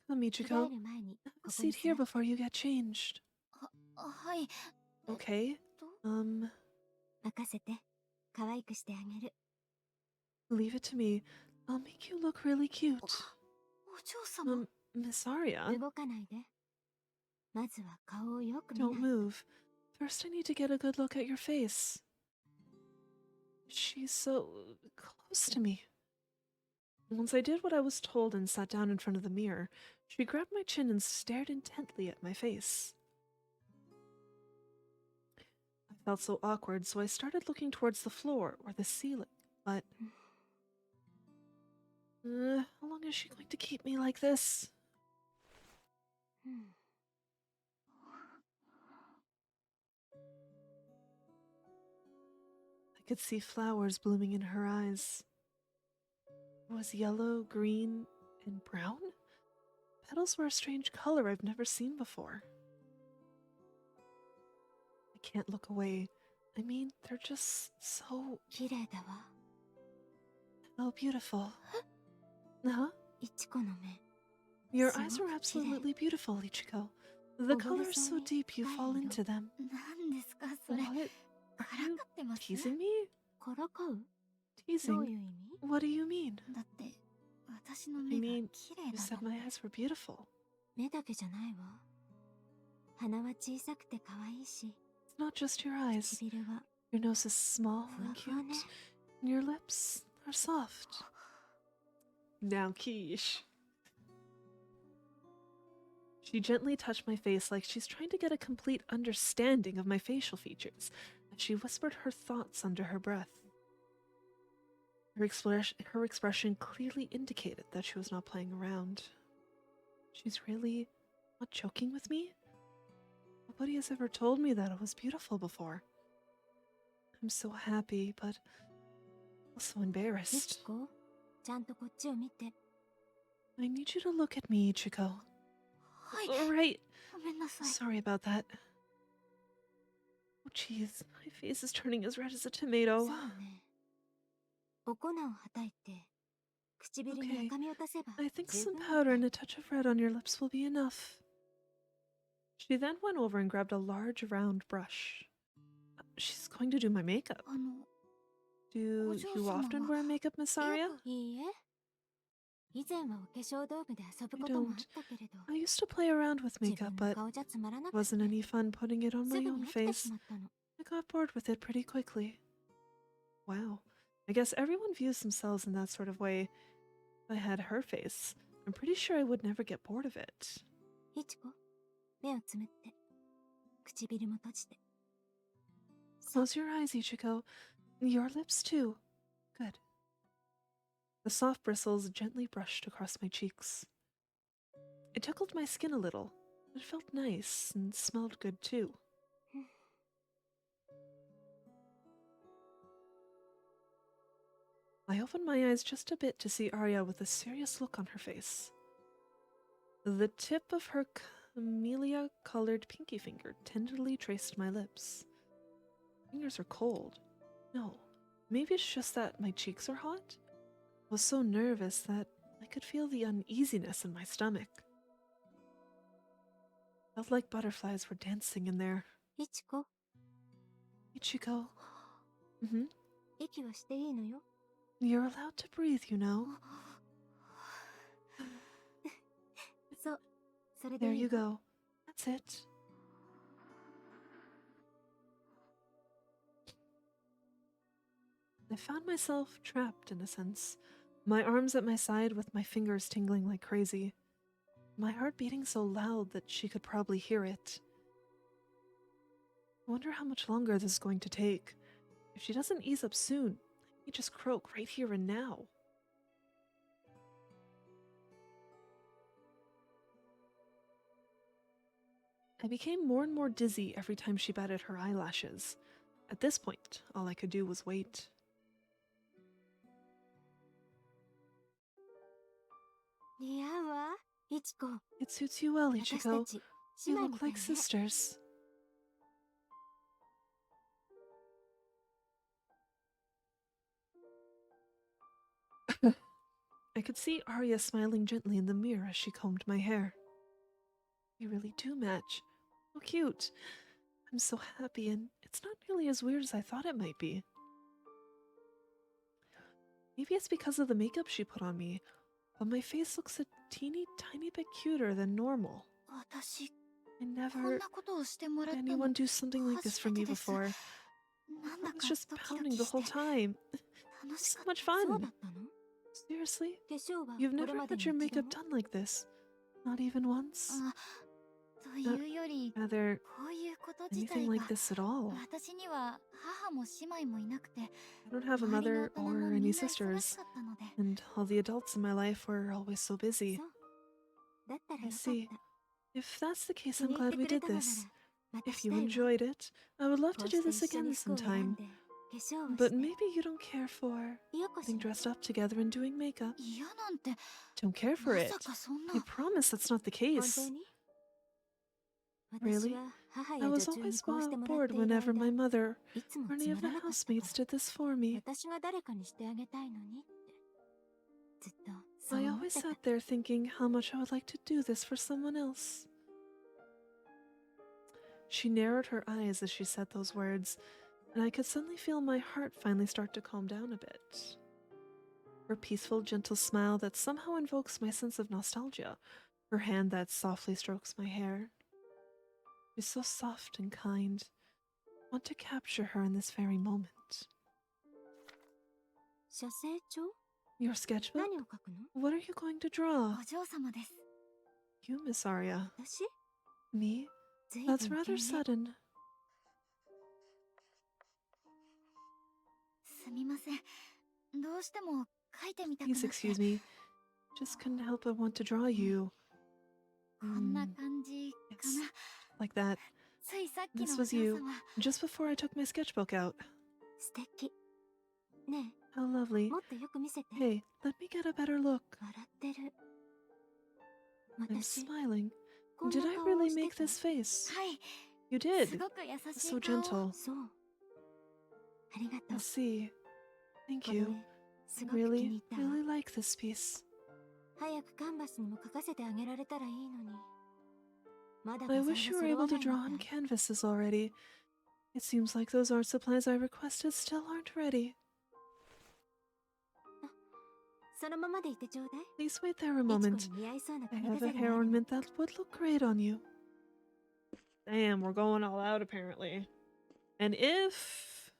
[SPEAKER 1] Come,
[SPEAKER 2] 着替え
[SPEAKER 1] Michiko.
[SPEAKER 2] る前に
[SPEAKER 1] Have
[SPEAKER 2] こ
[SPEAKER 1] a
[SPEAKER 2] こに
[SPEAKER 1] seat here
[SPEAKER 2] 座。
[SPEAKER 1] before you get changed.
[SPEAKER 2] はい。
[SPEAKER 1] Okay.
[SPEAKER 2] 任せて。可愛くしてあげる。
[SPEAKER 1] Leave it to me. I'll make you look really cute.
[SPEAKER 2] お嬢様。
[SPEAKER 1] Miss Aria,
[SPEAKER 2] 動かないで。まずは顔をよく見
[SPEAKER 1] don't
[SPEAKER 2] ない。
[SPEAKER 1] move. First, I need to get a good look at your face. She's so close to me. Once I did what I was told and sat down in front of the mirror, she grabbed my chin and stared intently at my face. I felt so awkward, so I started looking towards the floor or the ceiling, but... how long is she going to keep me like this?
[SPEAKER 2] うん
[SPEAKER 1] I could see flowers blooming in her eyes. It was yellow, green, and brown? Petals were a strange color I've never seen before. I can't look away. I mean, they're just so...
[SPEAKER 2] 綺麗だわ。
[SPEAKER 1] oh beautiful. Huh?
[SPEAKER 2] いちこの目。
[SPEAKER 1] Your
[SPEAKER 2] So
[SPEAKER 1] eyes are
[SPEAKER 2] cute.
[SPEAKER 1] absolutely beautiful, Ichiko. The
[SPEAKER 2] Oh,
[SPEAKER 1] color is so
[SPEAKER 2] sorry.
[SPEAKER 1] deep you fall
[SPEAKER 2] Fine.
[SPEAKER 1] into them.
[SPEAKER 2] 何ですかそれ。
[SPEAKER 1] What?
[SPEAKER 2] か
[SPEAKER 1] Are
[SPEAKER 2] ら
[SPEAKER 1] you
[SPEAKER 2] かってます？
[SPEAKER 1] teasing me?
[SPEAKER 2] からかう？どう
[SPEAKER 1] Teasing?
[SPEAKER 2] いう意味？
[SPEAKER 1] What do you mean?
[SPEAKER 2] だって私の
[SPEAKER 1] I
[SPEAKER 2] 目が
[SPEAKER 1] mean,
[SPEAKER 2] 綺麗
[SPEAKER 1] you
[SPEAKER 2] だ
[SPEAKER 1] said
[SPEAKER 2] な。
[SPEAKER 1] my eyes were beautiful.
[SPEAKER 2] 目だけじゃないわ。鼻は小さくて可愛いし、
[SPEAKER 1] It's not just your eyes.
[SPEAKER 2] 唇は
[SPEAKER 1] Your nose is small
[SPEAKER 2] ふわ
[SPEAKER 1] and
[SPEAKER 2] ふわ
[SPEAKER 1] cute,
[SPEAKER 2] ね。
[SPEAKER 1] and your lips are soft. Now, Quiche. She gently touched my face like she's trying to get a complete understanding of my facial features, as she whispered her thoughts under her breath. Her expression clearly indicated that she was not playing around. She's really not joking with me? Nobody has ever told me that it was beautiful before. I'm so happy, but also
[SPEAKER 2] み
[SPEAKER 1] embarrassed.
[SPEAKER 2] ちこ、ちゃんとこっちを見て。
[SPEAKER 1] I need you to look at me, Ichiko.
[SPEAKER 2] はい。
[SPEAKER 1] Alright.
[SPEAKER 2] ごめんなさい。
[SPEAKER 1] Sorry about that. Oh, jeez. My face is turning as red as a tomato.
[SPEAKER 2] そうね。お粉をはたいて、唇に
[SPEAKER 1] Okay.
[SPEAKER 2] 赤みを足せば
[SPEAKER 1] I think
[SPEAKER 2] 十
[SPEAKER 1] some
[SPEAKER 2] 分
[SPEAKER 1] powder
[SPEAKER 2] だ
[SPEAKER 1] and a touch of red on your lips will be enough. She then went over and grabbed a large round brush. She's going to do my makeup.
[SPEAKER 2] お
[SPEAKER 1] Do
[SPEAKER 2] 嬢
[SPEAKER 1] you
[SPEAKER 2] 様
[SPEAKER 1] often
[SPEAKER 2] は
[SPEAKER 1] wear makeup, Miss Aria?
[SPEAKER 2] いいえ。以前はお化粧道具で遊ぶ
[SPEAKER 1] I
[SPEAKER 2] こともあ
[SPEAKER 1] don't.
[SPEAKER 2] ったけれど、
[SPEAKER 1] I used to play around with
[SPEAKER 2] 自
[SPEAKER 1] makeup,
[SPEAKER 2] 分の
[SPEAKER 1] but
[SPEAKER 2] 顔じゃつまらな
[SPEAKER 1] it
[SPEAKER 2] くて、
[SPEAKER 1] wasn't any fun putting it on
[SPEAKER 2] す
[SPEAKER 1] my
[SPEAKER 2] ぐ
[SPEAKER 1] own
[SPEAKER 2] に飽きて
[SPEAKER 1] face.
[SPEAKER 2] しまったの。
[SPEAKER 1] I got bored with it pretty quickly. Wow. I guess everyone views themselves in that sort of way. If I had her face, I'm pretty sure I would never get bored of it.
[SPEAKER 2] いちこ、目をつむって。唇も閉じて。
[SPEAKER 1] Close your eyes, Ichiko. Your lips too. Good. The soft bristles gently brushed across my cheeks. It tickled my skin a little. It felt nice and smelled good too. I opened my eyes just a bit to see Aria with a serious look on her face. The tip of her camellia-colored pinky finger tenderly traced my lips. Fingers are cold. No, maybe it's just that my cheeks are hot? I was so nervous that I could feel the uneasiness in my stomach. Felt like butterflies were dancing in there.
[SPEAKER 2] いちこ、
[SPEAKER 1] Ichiko.
[SPEAKER 2] 息はしていいのよ。
[SPEAKER 1] You're allowed to breathe, you know.
[SPEAKER 2] そう、それで
[SPEAKER 1] There
[SPEAKER 2] いい
[SPEAKER 1] you
[SPEAKER 2] わ。
[SPEAKER 1] go. That's it. I found myself trapped in a sense, my arms at my side with my fingers tingling like crazy. My heart beating so loud that she could probably hear it. I wonder how much longer this is going to take. If she doesn't ease up soon, I may just croak right here and now. I became more and more dizzy every time she batted her eyelashes. At this point, all I could do was wait. It suits you well,
[SPEAKER 2] 私
[SPEAKER 1] Ichiko.
[SPEAKER 2] たち、姉
[SPEAKER 1] You
[SPEAKER 2] 妹み
[SPEAKER 1] look
[SPEAKER 2] たい
[SPEAKER 1] like
[SPEAKER 2] ね。
[SPEAKER 1] sisters. I could see Aria smiling gently in the mirror as she combed my hair. You really do match. So cute. I'm so happy, and it's not nearly as weird as I thought it might be. Maybe it's because of the makeup she put on me, but my face looks a teeny tiny bit cuter than normal.
[SPEAKER 2] 私、
[SPEAKER 1] I
[SPEAKER 2] こん
[SPEAKER 1] never
[SPEAKER 2] なことをしてもら
[SPEAKER 1] had
[SPEAKER 2] ったの
[SPEAKER 1] anyone do something like this for me
[SPEAKER 2] 初めてです。
[SPEAKER 1] before.
[SPEAKER 2] なんだ
[SPEAKER 1] I
[SPEAKER 2] か
[SPEAKER 1] was just
[SPEAKER 2] ドキド
[SPEAKER 1] pouting
[SPEAKER 2] キ
[SPEAKER 1] the
[SPEAKER 2] し
[SPEAKER 1] whole
[SPEAKER 2] て
[SPEAKER 1] time.
[SPEAKER 2] 楽し
[SPEAKER 1] So
[SPEAKER 2] かった。
[SPEAKER 1] much fun.
[SPEAKER 2] そうだったの？
[SPEAKER 1] Seriously?
[SPEAKER 2] 化粧は
[SPEAKER 1] You've
[SPEAKER 2] これ
[SPEAKER 1] never
[SPEAKER 2] まで
[SPEAKER 1] had
[SPEAKER 2] に
[SPEAKER 1] your
[SPEAKER 2] 一度
[SPEAKER 1] makeup
[SPEAKER 2] も？
[SPEAKER 1] done like this? Not even once?
[SPEAKER 2] あ、というより、
[SPEAKER 1] Rather,
[SPEAKER 2] こういうこと自体
[SPEAKER 1] anything
[SPEAKER 2] が
[SPEAKER 1] like this at all.
[SPEAKER 2] 私には母も姉妹もいなくて、
[SPEAKER 1] I don't have a
[SPEAKER 2] 周りの
[SPEAKER 1] mother
[SPEAKER 2] 大人も
[SPEAKER 1] or
[SPEAKER 2] みん
[SPEAKER 1] any
[SPEAKER 2] な忙し
[SPEAKER 1] sisters,
[SPEAKER 2] かったので。
[SPEAKER 1] and all the adults in my life were always so busy.
[SPEAKER 2] そう。だったら
[SPEAKER 1] I
[SPEAKER 2] よかっ
[SPEAKER 1] see.
[SPEAKER 2] た。
[SPEAKER 1] If that's the case,
[SPEAKER 2] 気
[SPEAKER 1] I'm
[SPEAKER 2] に入っ
[SPEAKER 1] glad
[SPEAKER 2] て
[SPEAKER 1] we
[SPEAKER 2] くれ
[SPEAKER 1] did
[SPEAKER 2] たのなら、
[SPEAKER 1] this.
[SPEAKER 2] また
[SPEAKER 1] If
[SPEAKER 2] し
[SPEAKER 1] you
[SPEAKER 2] たいわ。
[SPEAKER 1] enjoyed it, I would love
[SPEAKER 2] こ
[SPEAKER 1] to
[SPEAKER 2] う
[SPEAKER 1] do
[SPEAKER 2] して
[SPEAKER 1] this
[SPEAKER 2] 一緒に
[SPEAKER 1] again
[SPEAKER 2] 服を選
[SPEAKER 1] sometime.
[SPEAKER 2] んで、化粧を
[SPEAKER 1] But
[SPEAKER 2] して。
[SPEAKER 1] maybe you don't care for
[SPEAKER 2] 嫌かし
[SPEAKER 1] getting
[SPEAKER 2] ら？
[SPEAKER 1] dressed up together and doing makeup.
[SPEAKER 2] 嫌なんて、
[SPEAKER 1] Don't care for
[SPEAKER 2] ま
[SPEAKER 1] it.
[SPEAKER 2] さかそんな。
[SPEAKER 1] I promise that's not the
[SPEAKER 2] 本
[SPEAKER 1] case.
[SPEAKER 2] 当に？
[SPEAKER 1] Really?
[SPEAKER 2] 私は母
[SPEAKER 1] I
[SPEAKER 2] や女
[SPEAKER 1] was
[SPEAKER 2] 中に
[SPEAKER 1] always
[SPEAKER 2] こうしてもらっ
[SPEAKER 1] bored
[SPEAKER 2] ている
[SPEAKER 1] whenever my
[SPEAKER 2] 間、
[SPEAKER 1] mother
[SPEAKER 2] いつも
[SPEAKER 1] or
[SPEAKER 2] つ
[SPEAKER 1] any
[SPEAKER 2] ま
[SPEAKER 1] of
[SPEAKER 2] ら
[SPEAKER 1] the
[SPEAKER 2] なかった
[SPEAKER 1] housemates
[SPEAKER 2] から。
[SPEAKER 1] did this for me.
[SPEAKER 2] 私が誰かにしてあげたいのにって。ずっとそう
[SPEAKER 1] I
[SPEAKER 2] 思っ
[SPEAKER 1] always
[SPEAKER 2] てた。
[SPEAKER 1] sat there thinking how much I would like to do this for someone else. She narrowed her eyes as she said those words, and I could suddenly feel my heart finally start to calm down a bit. Her peaceful, gentle smile that somehow invokes my sense of nostalgia, her hand that softly strokes my hair. She's so soft and kind. I want to capture her in this very moment.
[SPEAKER 2] 写生帳？
[SPEAKER 1] Your sketchbook?
[SPEAKER 2] 何を書くの？
[SPEAKER 1] What are you going to draw?
[SPEAKER 2] お嬢様です。
[SPEAKER 1] You, Miss Aria.
[SPEAKER 2] 私？
[SPEAKER 1] Me?
[SPEAKER 2] ずいぶん
[SPEAKER 1] That's
[SPEAKER 2] 急
[SPEAKER 1] rather
[SPEAKER 2] ね。
[SPEAKER 1] sudden.
[SPEAKER 2] すみません。どうしても書いてみたく
[SPEAKER 1] Please
[SPEAKER 2] なって。
[SPEAKER 1] excuse me. Just couldn't help but want to draw you.
[SPEAKER 2] こんな
[SPEAKER 1] Mm,
[SPEAKER 2] 感じか
[SPEAKER 1] yes,
[SPEAKER 2] な。
[SPEAKER 1] like that.
[SPEAKER 2] ついさっき
[SPEAKER 1] This
[SPEAKER 2] のお
[SPEAKER 1] was
[SPEAKER 2] 嬢
[SPEAKER 1] you.
[SPEAKER 2] 様。
[SPEAKER 1] Just before I took my sketchbook out.
[SPEAKER 2] 素敵。ね
[SPEAKER 1] How
[SPEAKER 2] え、
[SPEAKER 1] lovely.
[SPEAKER 2] もっとよく見せて。
[SPEAKER 1] Hey, let me get a better look.
[SPEAKER 2] 笑ってる。
[SPEAKER 1] I'm
[SPEAKER 2] 私、
[SPEAKER 1] smiling.
[SPEAKER 2] こん
[SPEAKER 1] Did
[SPEAKER 2] な
[SPEAKER 1] I
[SPEAKER 2] 顔を
[SPEAKER 1] really
[SPEAKER 2] して
[SPEAKER 1] make
[SPEAKER 2] た？
[SPEAKER 1] this face?
[SPEAKER 2] はい。
[SPEAKER 1] You
[SPEAKER 2] す
[SPEAKER 1] did.
[SPEAKER 2] ごく優し
[SPEAKER 1] So
[SPEAKER 2] い顔。
[SPEAKER 1] gentle.
[SPEAKER 2] そう。ありがと
[SPEAKER 1] I
[SPEAKER 2] う。
[SPEAKER 1] see.
[SPEAKER 2] こ
[SPEAKER 1] Thank
[SPEAKER 2] の
[SPEAKER 1] you.
[SPEAKER 2] 絵、す
[SPEAKER 1] I
[SPEAKER 2] ごく気に
[SPEAKER 1] really,
[SPEAKER 2] 入ったわ。
[SPEAKER 1] really like this piece.
[SPEAKER 2] 早くカンバスにも描かせてあげられたらいいのに。まだ
[SPEAKER 1] I
[SPEAKER 2] 画材
[SPEAKER 1] wish
[SPEAKER 2] が
[SPEAKER 1] you were
[SPEAKER 2] 揃わ
[SPEAKER 1] able
[SPEAKER 2] な
[SPEAKER 1] to
[SPEAKER 2] い
[SPEAKER 1] draw
[SPEAKER 2] み
[SPEAKER 1] on
[SPEAKER 2] たい。
[SPEAKER 1] canvases already. It seems like those art supplies I requested still aren't ready.
[SPEAKER 2] そのままでいてちょうだい。
[SPEAKER 1] Please wait there a
[SPEAKER 2] いちこ
[SPEAKER 1] moment.
[SPEAKER 2] に似合いそうな
[SPEAKER 1] I
[SPEAKER 2] 髪
[SPEAKER 1] have
[SPEAKER 2] 飾
[SPEAKER 1] a
[SPEAKER 2] り
[SPEAKER 1] hair
[SPEAKER 2] があるの。
[SPEAKER 1] ornament that would look great on you. Damn, we're going all out apparently. And if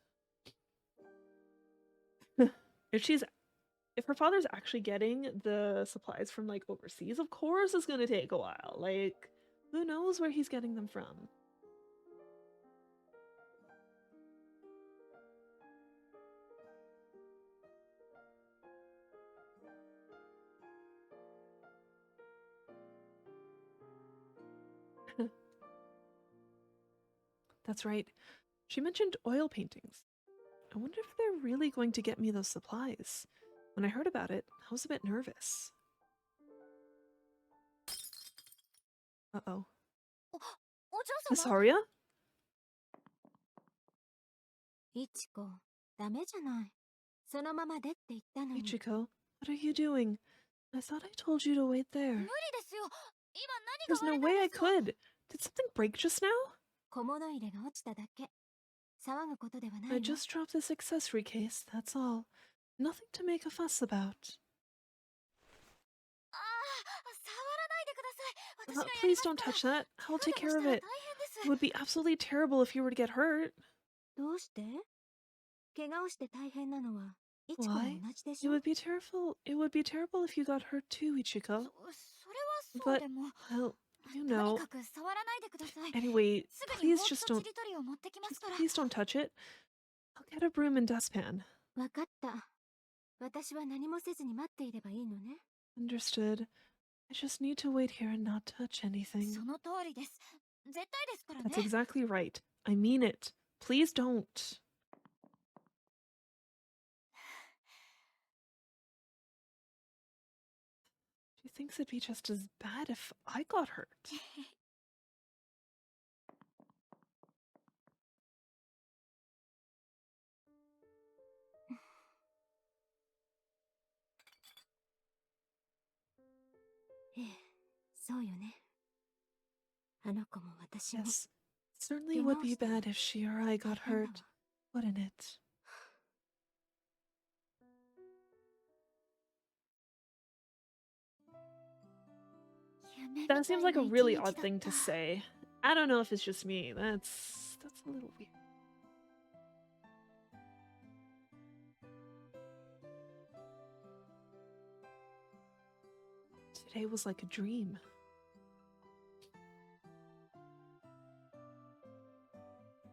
[SPEAKER 1] if her father's actually getting the supplies from like overseas, of course it's gonna take a while. Like, who knows where he's getting them from? That's right. She mentioned oil paintings. I wonder if they're really going to get me those supplies. When I heard about it, I was a bit nervous. Uh-oh.
[SPEAKER 2] お嬢
[SPEAKER 1] Miss
[SPEAKER 2] 様
[SPEAKER 1] Aria?
[SPEAKER 2] いちこ、ダメじゃない。そのままでって言ったのに。
[SPEAKER 1] Ichiko, what are you doing? I thought I told you to wait
[SPEAKER 2] 無
[SPEAKER 1] there.
[SPEAKER 2] 理ですよ。今
[SPEAKER 1] There's
[SPEAKER 2] 何
[SPEAKER 1] no
[SPEAKER 2] が割
[SPEAKER 1] way
[SPEAKER 2] れ
[SPEAKER 1] I
[SPEAKER 2] たんです
[SPEAKER 1] could. Did something break just now?
[SPEAKER 2] 小物入れが落ちただけ。騒ぐことではない
[SPEAKER 1] I
[SPEAKER 2] わ。
[SPEAKER 1] just dropped this accessory case, that's all. Nothing to make a fuss about.
[SPEAKER 2] ああ、触らないでください。私がやり
[SPEAKER 1] Please
[SPEAKER 2] ます
[SPEAKER 1] don't
[SPEAKER 2] から。
[SPEAKER 1] touch that. I'll
[SPEAKER 2] 怪
[SPEAKER 1] take
[SPEAKER 2] 我
[SPEAKER 1] care
[SPEAKER 2] で
[SPEAKER 1] of
[SPEAKER 2] もしたら
[SPEAKER 1] it.
[SPEAKER 2] 大変です。
[SPEAKER 1] It would be absolutely terrible if you were to get hurt.
[SPEAKER 2] どうして？怪我をして大変なのは、いちこも
[SPEAKER 1] Why?
[SPEAKER 2] 同じでし
[SPEAKER 1] It
[SPEAKER 2] ょ？
[SPEAKER 1] would be terrible. It would be terrible if you got hurt too,
[SPEAKER 2] そ
[SPEAKER 1] Ichiko.
[SPEAKER 2] れはそう
[SPEAKER 1] But,
[SPEAKER 2] でも。
[SPEAKER 1] well, you
[SPEAKER 2] とに
[SPEAKER 1] know.
[SPEAKER 2] かく触らないでください。
[SPEAKER 1] Anyway,
[SPEAKER 2] すぐに
[SPEAKER 1] please
[SPEAKER 2] ほうき
[SPEAKER 1] just
[SPEAKER 2] と
[SPEAKER 1] don't.
[SPEAKER 2] ちりとりを持ってきます
[SPEAKER 1] Just
[SPEAKER 2] から。
[SPEAKER 1] please don't touch it. I'll get a broom and dustpan.
[SPEAKER 2] わかった。私は何もせずに待っていればいいのね。
[SPEAKER 1] Understood. I just need to wait here and not touch
[SPEAKER 2] そ
[SPEAKER 1] anything.
[SPEAKER 2] の通りです。絶対ですからね。
[SPEAKER 1] That's exactly right. I mean it. Please don't. She thinks it'd be just as bad if I got hurt.
[SPEAKER 2] Eh, そうよね。あの子も私も。
[SPEAKER 1] Yes, it certainly would be bad if she or I got hurt, wouldn't it? That seems like a really odd thing to say. I don't know if it's just me. That's a little weird. Today was like a dream.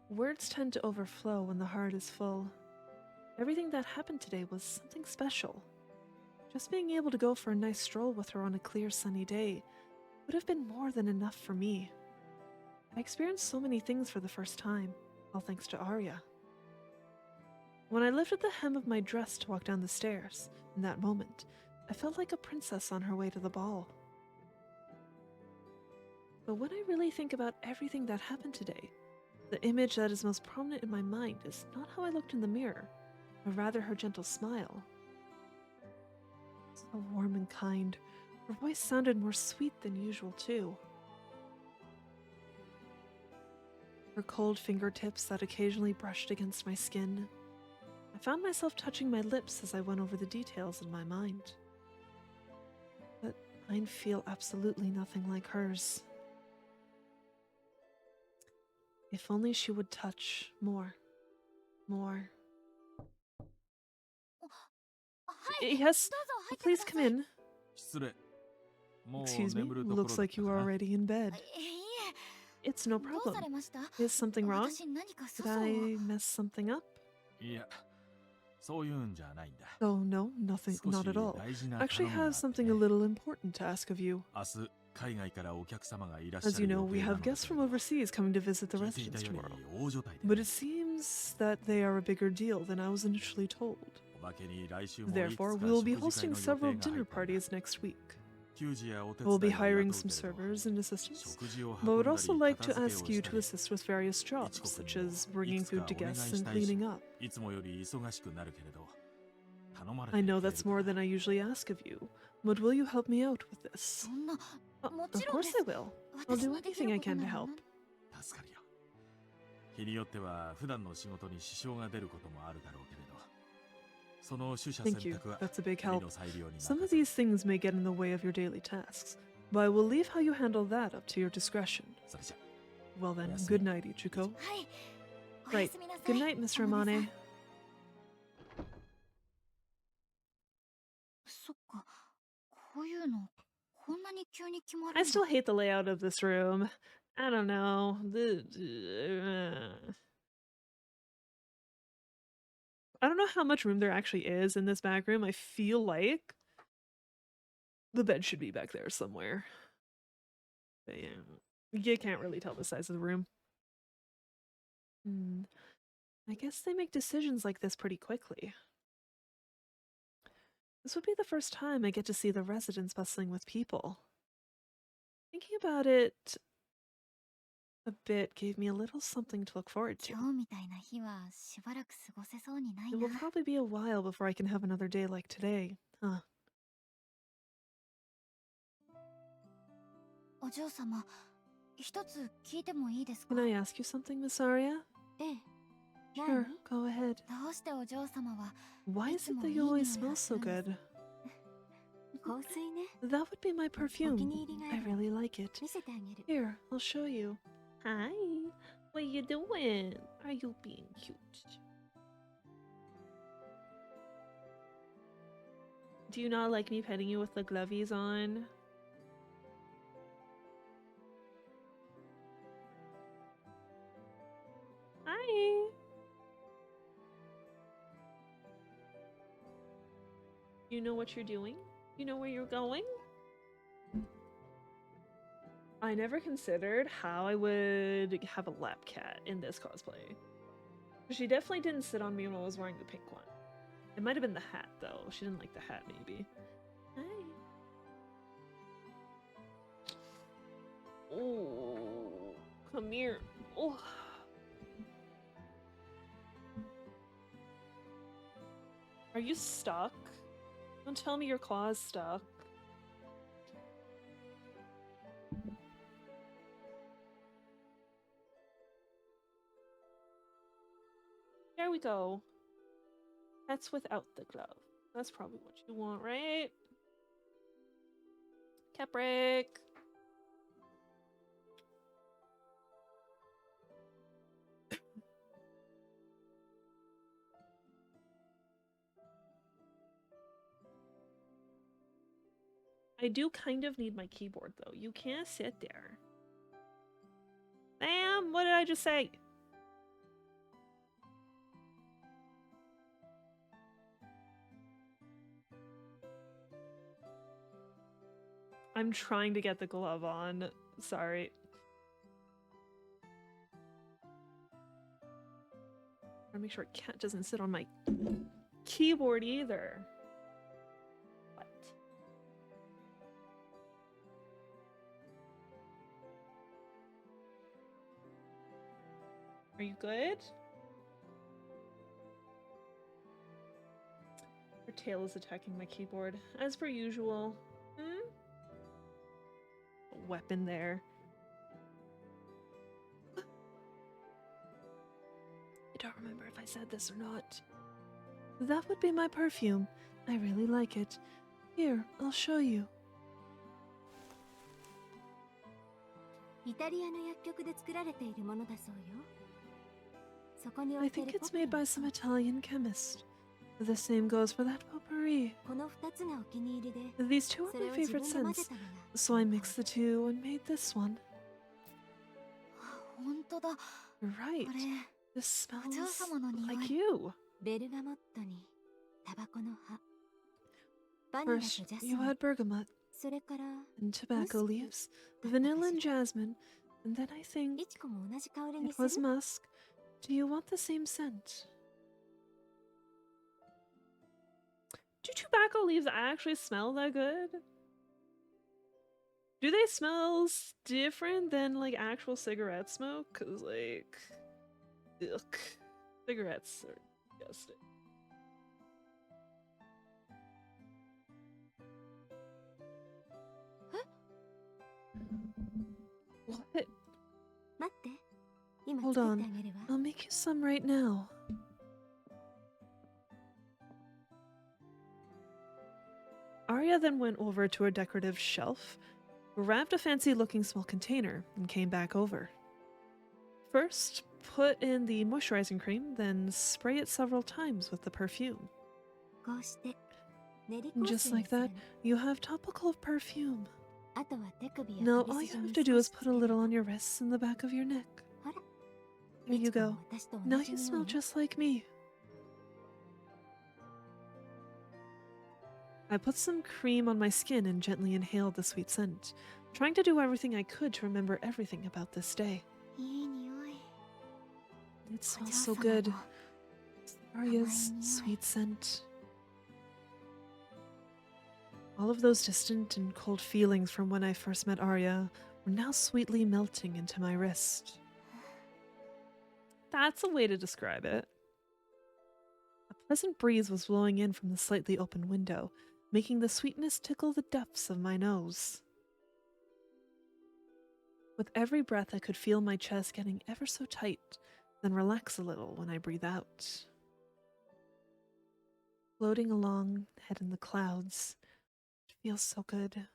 [SPEAKER 1] Words tend to overflow when the heart is full. Everything that happened today was something special. Just being able to go for a nice stroll with her on a clear sunny day would have been more than enough for me. I experienced so many things for the first time, all thanks to Aria. When I lifted the hem of my dress to walk down the stairs, in that moment, I felt like a princess on her way to the ball. But when I really think about everything that happened today, the image that is most prominent in my mind is not how I looked in the mirror, but rather her gentle smile. So warm and kind. Her voice sounded more sweet than usual, too. Her cold fingertips that occasionally brushed against my skin. I found myself touching my lips as I went over the details in my mind. But mine feel absolutely nothing like hers. If only she would touch more. More.
[SPEAKER 2] はい。
[SPEAKER 1] Yes,
[SPEAKER 2] どうぞ入ってく
[SPEAKER 1] please
[SPEAKER 2] ださ
[SPEAKER 1] come
[SPEAKER 2] い。
[SPEAKER 1] in.
[SPEAKER 4] 失礼。もう
[SPEAKER 1] Excuse me,
[SPEAKER 4] 眠るところ
[SPEAKER 1] looks
[SPEAKER 4] だ
[SPEAKER 1] like
[SPEAKER 4] った
[SPEAKER 1] you
[SPEAKER 4] か
[SPEAKER 1] are
[SPEAKER 4] な。
[SPEAKER 1] already in bed.
[SPEAKER 2] いえ。
[SPEAKER 1] It's no
[SPEAKER 2] どうさ
[SPEAKER 1] problem.
[SPEAKER 2] れました？
[SPEAKER 1] Is something wrong?
[SPEAKER 2] 私何か
[SPEAKER 1] Did
[SPEAKER 2] 粗相を。
[SPEAKER 1] I mess something up?
[SPEAKER 4] いや、そういうんじゃないんだ。
[SPEAKER 1] Oh, no, nothing,
[SPEAKER 4] 少し
[SPEAKER 1] not at all.
[SPEAKER 4] 大事な
[SPEAKER 1] I
[SPEAKER 4] 頼
[SPEAKER 1] actually
[SPEAKER 4] みがあ
[SPEAKER 1] have
[SPEAKER 4] って
[SPEAKER 1] something a little important to ask of you.
[SPEAKER 4] 明日、海外からお客様がいらっし
[SPEAKER 1] As
[SPEAKER 4] ゃ
[SPEAKER 1] you
[SPEAKER 4] る
[SPEAKER 1] know,
[SPEAKER 4] 予
[SPEAKER 1] we
[SPEAKER 4] 定な
[SPEAKER 1] have
[SPEAKER 4] のだ
[SPEAKER 1] guests
[SPEAKER 4] け
[SPEAKER 1] from
[SPEAKER 4] ど、
[SPEAKER 1] overseas coming to visit the
[SPEAKER 4] 聞いていた
[SPEAKER 1] residence
[SPEAKER 4] より
[SPEAKER 1] tomorrow.
[SPEAKER 4] 大所帯で
[SPEAKER 1] But it seems that they are a bigger deal than I was initially told.
[SPEAKER 4] おまけに来週もいくつ
[SPEAKER 1] Therefore,
[SPEAKER 4] か
[SPEAKER 1] we will
[SPEAKER 4] 食
[SPEAKER 1] be
[SPEAKER 4] 事会
[SPEAKER 1] hosting
[SPEAKER 4] の予
[SPEAKER 1] several
[SPEAKER 4] 定が入
[SPEAKER 1] dinner
[SPEAKER 4] ったんだ。
[SPEAKER 1] parties next week.
[SPEAKER 4] 給仕やお手
[SPEAKER 1] We'll
[SPEAKER 4] 伝
[SPEAKER 1] be
[SPEAKER 4] いを
[SPEAKER 1] hiring
[SPEAKER 4] 雇
[SPEAKER 1] some
[SPEAKER 4] うけれど、
[SPEAKER 1] servers and assistants,
[SPEAKER 4] 食事を
[SPEAKER 1] but
[SPEAKER 4] 運
[SPEAKER 1] would
[SPEAKER 4] んだ
[SPEAKER 1] also
[SPEAKER 4] り
[SPEAKER 1] like
[SPEAKER 4] 片
[SPEAKER 1] to
[SPEAKER 4] 付け
[SPEAKER 1] ask
[SPEAKER 4] を
[SPEAKER 1] you
[SPEAKER 4] した
[SPEAKER 1] to
[SPEAKER 4] り、
[SPEAKER 1] assist with various
[SPEAKER 4] い
[SPEAKER 1] jobs,
[SPEAKER 4] ちこく
[SPEAKER 1] such
[SPEAKER 4] に
[SPEAKER 1] as
[SPEAKER 4] もい
[SPEAKER 1] bringing
[SPEAKER 4] くつか
[SPEAKER 1] food
[SPEAKER 4] お
[SPEAKER 1] to
[SPEAKER 4] 願い
[SPEAKER 1] guests
[SPEAKER 4] し
[SPEAKER 1] and
[SPEAKER 4] たいし、
[SPEAKER 1] cleaning up.
[SPEAKER 4] いつもより忙しくなるけれど、頼まれて
[SPEAKER 1] I
[SPEAKER 4] くれ
[SPEAKER 1] know
[SPEAKER 4] る
[SPEAKER 1] that's
[SPEAKER 4] か
[SPEAKER 1] more
[SPEAKER 4] ら。
[SPEAKER 1] than I usually ask of you, but will you help me out with
[SPEAKER 2] そ
[SPEAKER 1] this?
[SPEAKER 2] んな、も
[SPEAKER 1] Of
[SPEAKER 2] ちろん
[SPEAKER 1] course
[SPEAKER 2] です。
[SPEAKER 1] I will. I'll
[SPEAKER 2] 私
[SPEAKER 1] do
[SPEAKER 2] のでき
[SPEAKER 1] anything
[SPEAKER 2] る
[SPEAKER 1] I
[SPEAKER 2] こと
[SPEAKER 1] can
[SPEAKER 2] な
[SPEAKER 1] to
[SPEAKER 2] ら
[SPEAKER 1] help.
[SPEAKER 2] 何。
[SPEAKER 4] 助かるよ。日によっては普段の仕事に支障が出ることもあるだろうけれど、その取捨選
[SPEAKER 1] Thank you.
[SPEAKER 4] 択は
[SPEAKER 1] That's a big
[SPEAKER 4] 君
[SPEAKER 1] help.
[SPEAKER 4] の裁量に
[SPEAKER 1] Some
[SPEAKER 4] 任
[SPEAKER 1] of
[SPEAKER 4] せる。
[SPEAKER 1] these things may get in the way of your daily tasks, but I will leave how you handle that up to your discretion.
[SPEAKER 4] それじゃ。
[SPEAKER 1] Well then,
[SPEAKER 4] Yes,
[SPEAKER 1] good night, Ichiko.
[SPEAKER 2] はい。おや
[SPEAKER 1] Right.
[SPEAKER 2] すみなさい。
[SPEAKER 1] Good night, Mr.
[SPEAKER 2] 天音さん
[SPEAKER 1] Amane.
[SPEAKER 2] ういうのこんなに急に決ま
[SPEAKER 1] I
[SPEAKER 2] るんだ。
[SPEAKER 1] still hate the layout of this room. I don't know. I don't know how much room there actually is in this back room. I feel like the bed should be back there somewhere. But yeah, you can't really tell the size of the room. I guess they make decisions like this pretty quickly. This would be the first time I get to see the residents bustling with people. Thinking about it a bit gave me a little something to look forward to.
[SPEAKER 2] 今日みたいな日はしばらく過ごせそうにない
[SPEAKER 1] It
[SPEAKER 2] な。
[SPEAKER 1] will probably be a while before I can have another day like today, huh?
[SPEAKER 2] お嬢様、一つ聞いてもいいですか？
[SPEAKER 1] Can I ask you something, Miss Aria?
[SPEAKER 2] ええ。
[SPEAKER 1] Sure,
[SPEAKER 2] 何？
[SPEAKER 1] go ahead.
[SPEAKER 2] どうしてお嬢様は
[SPEAKER 1] Why
[SPEAKER 2] い
[SPEAKER 1] is
[SPEAKER 2] つ
[SPEAKER 1] it
[SPEAKER 2] も
[SPEAKER 1] that
[SPEAKER 2] いい
[SPEAKER 1] you
[SPEAKER 2] 匂い
[SPEAKER 1] always
[SPEAKER 2] が
[SPEAKER 1] smell
[SPEAKER 2] す
[SPEAKER 1] so
[SPEAKER 2] るんです
[SPEAKER 1] good?
[SPEAKER 2] 香水ね。
[SPEAKER 1] That would be my
[SPEAKER 2] お気
[SPEAKER 1] perfume.
[SPEAKER 2] に入りがあ
[SPEAKER 1] I
[SPEAKER 2] る。
[SPEAKER 1] really like it.
[SPEAKER 2] 見せてあげる。
[SPEAKER 1] Here, I'll show you. Hi, what you doing? Are you being cute? Do you not like me petting you with the glovies on? Hi. You know what you're doing? You know where you're going? I never considered how I would have a lap cat in this cosplay. She definitely didn't sit on me when I was wearing the pink one. It might have been the hat, though. She didn't like the hat, maybe. Hi. Oh, come here. Oh. Are you stuck? Don't tell me your claw's stuck. There we go. That's without the glove. That's probably what you want, right? Cat break. I do kind of need my keyboard, though. You can't sit there. Damn, what did I just say? I'm trying to get the glove on. Sorry. Gotta make sure cat doesn't sit on my keyboard either. What? Are you good? Her tail is attacking my keyboard, as per usual. A weapon there. I don't remember if I said this or not. That would be my perfume. I really like it. Here, I'll show you.
[SPEAKER 2] イタリアの薬局で作られているものだそうよ。そこに置
[SPEAKER 1] I
[SPEAKER 2] いて
[SPEAKER 1] think
[SPEAKER 2] る
[SPEAKER 1] it's
[SPEAKER 2] ポ
[SPEAKER 1] made
[SPEAKER 2] ピ
[SPEAKER 1] by
[SPEAKER 2] ー
[SPEAKER 1] some Italian chemist. The same goes for that potpourri.
[SPEAKER 2] この二つがお気に入りで、
[SPEAKER 1] These two
[SPEAKER 2] そ
[SPEAKER 1] are
[SPEAKER 2] れ
[SPEAKER 1] my
[SPEAKER 2] を自分
[SPEAKER 1] favorite
[SPEAKER 2] で混ぜ
[SPEAKER 1] scents,
[SPEAKER 2] たのが。
[SPEAKER 1] so I mixed the two and made this one.
[SPEAKER 2] あ、本当だ。
[SPEAKER 1] Right.
[SPEAKER 2] これ
[SPEAKER 1] This
[SPEAKER 2] お嬢
[SPEAKER 1] smells
[SPEAKER 2] 様の匂
[SPEAKER 1] like
[SPEAKER 2] い。
[SPEAKER 1] you.
[SPEAKER 2] ベルガモットにタバコの葉、バニラと
[SPEAKER 1] First,
[SPEAKER 2] ジャス
[SPEAKER 1] you
[SPEAKER 2] ミン、
[SPEAKER 1] add bergamot
[SPEAKER 2] それから
[SPEAKER 1] and tobacco
[SPEAKER 2] Musk.
[SPEAKER 1] leaves, vanilla and jasmine, and then I think
[SPEAKER 2] イチコも同じ香りに
[SPEAKER 1] it
[SPEAKER 2] する。
[SPEAKER 1] was musk. Do you want the same scent? Do tobacco leaves actually smell that good? Do they smell different than like actual cigarette smoke? Cause like, ugh, cigarettes are disgusting. What?
[SPEAKER 2] 待って、今
[SPEAKER 1] Hold
[SPEAKER 2] 作っ
[SPEAKER 1] on.
[SPEAKER 2] てあげるわ。
[SPEAKER 1] I'll make you some right now. Aria then went over to her decorative shelf, grabbed a fancy-looking small container, and came back over. First, put in the moisturizing cream, then spray it several times with the perfume.
[SPEAKER 2] こうして
[SPEAKER 1] Just like that, you have topical perfume.
[SPEAKER 2] あとは手首や
[SPEAKER 1] Now
[SPEAKER 2] 首
[SPEAKER 1] all you
[SPEAKER 2] 筋
[SPEAKER 1] have
[SPEAKER 2] に
[SPEAKER 1] to do
[SPEAKER 2] 少
[SPEAKER 1] is
[SPEAKER 2] し
[SPEAKER 1] put
[SPEAKER 2] つ
[SPEAKER 1] a
[SPEAKER 2] けれ
[SPEAKER 1] little
[SPEAKER 2] ば
[SPEAKER 1] on your wrists and the back of your neck.
[SPEAKER 2] ほら
[SPEAKER 1] There
[SPEAKER 2] み
[SPEAKER 1] you
[SPEAKER 2] ちこも
[SPEAKER 1] go.
[SPEAKER 2] 私と同
[SPEAKER 1] Now
[SPEAKER 2] じ
[SPEAKER 1] you
[SPEAKER 2] 匂
[SPEAKER 1] smell
[SPEAKER 2] いよ
[SPEAKER 1] just like me. I put some cream on my skin and gently inhaled the sweet scent, trying to do everything I could to remember everything about this day.
[SPEAKER 2] いい匂い
[SPEAKER 1] It
[SPEAKER 2] お
[SPEAKER 1] smells
[SPEAKER 2] 嬢
[SPEAKER 1] so
[SPEAKER 2] 様
[SPEAKER 1] good.
[SPEAKER 2] も
[SPEAKER 1] Aria's
[SPEAKER 2] Amai
[SPEAKER 1] sweet scent. All of those distant and cold feelings from when I first met Aria were now sweetly melting into my wrist. That's a way to describe it. A pleasant breeze was blowing in from the slightly open window, making the sweetness tickle the depths of my nose. With every breath, I could feel my chest getting ever so tight, then relax a little when I breathe out. Floating along, head in the clouds, it feels so good.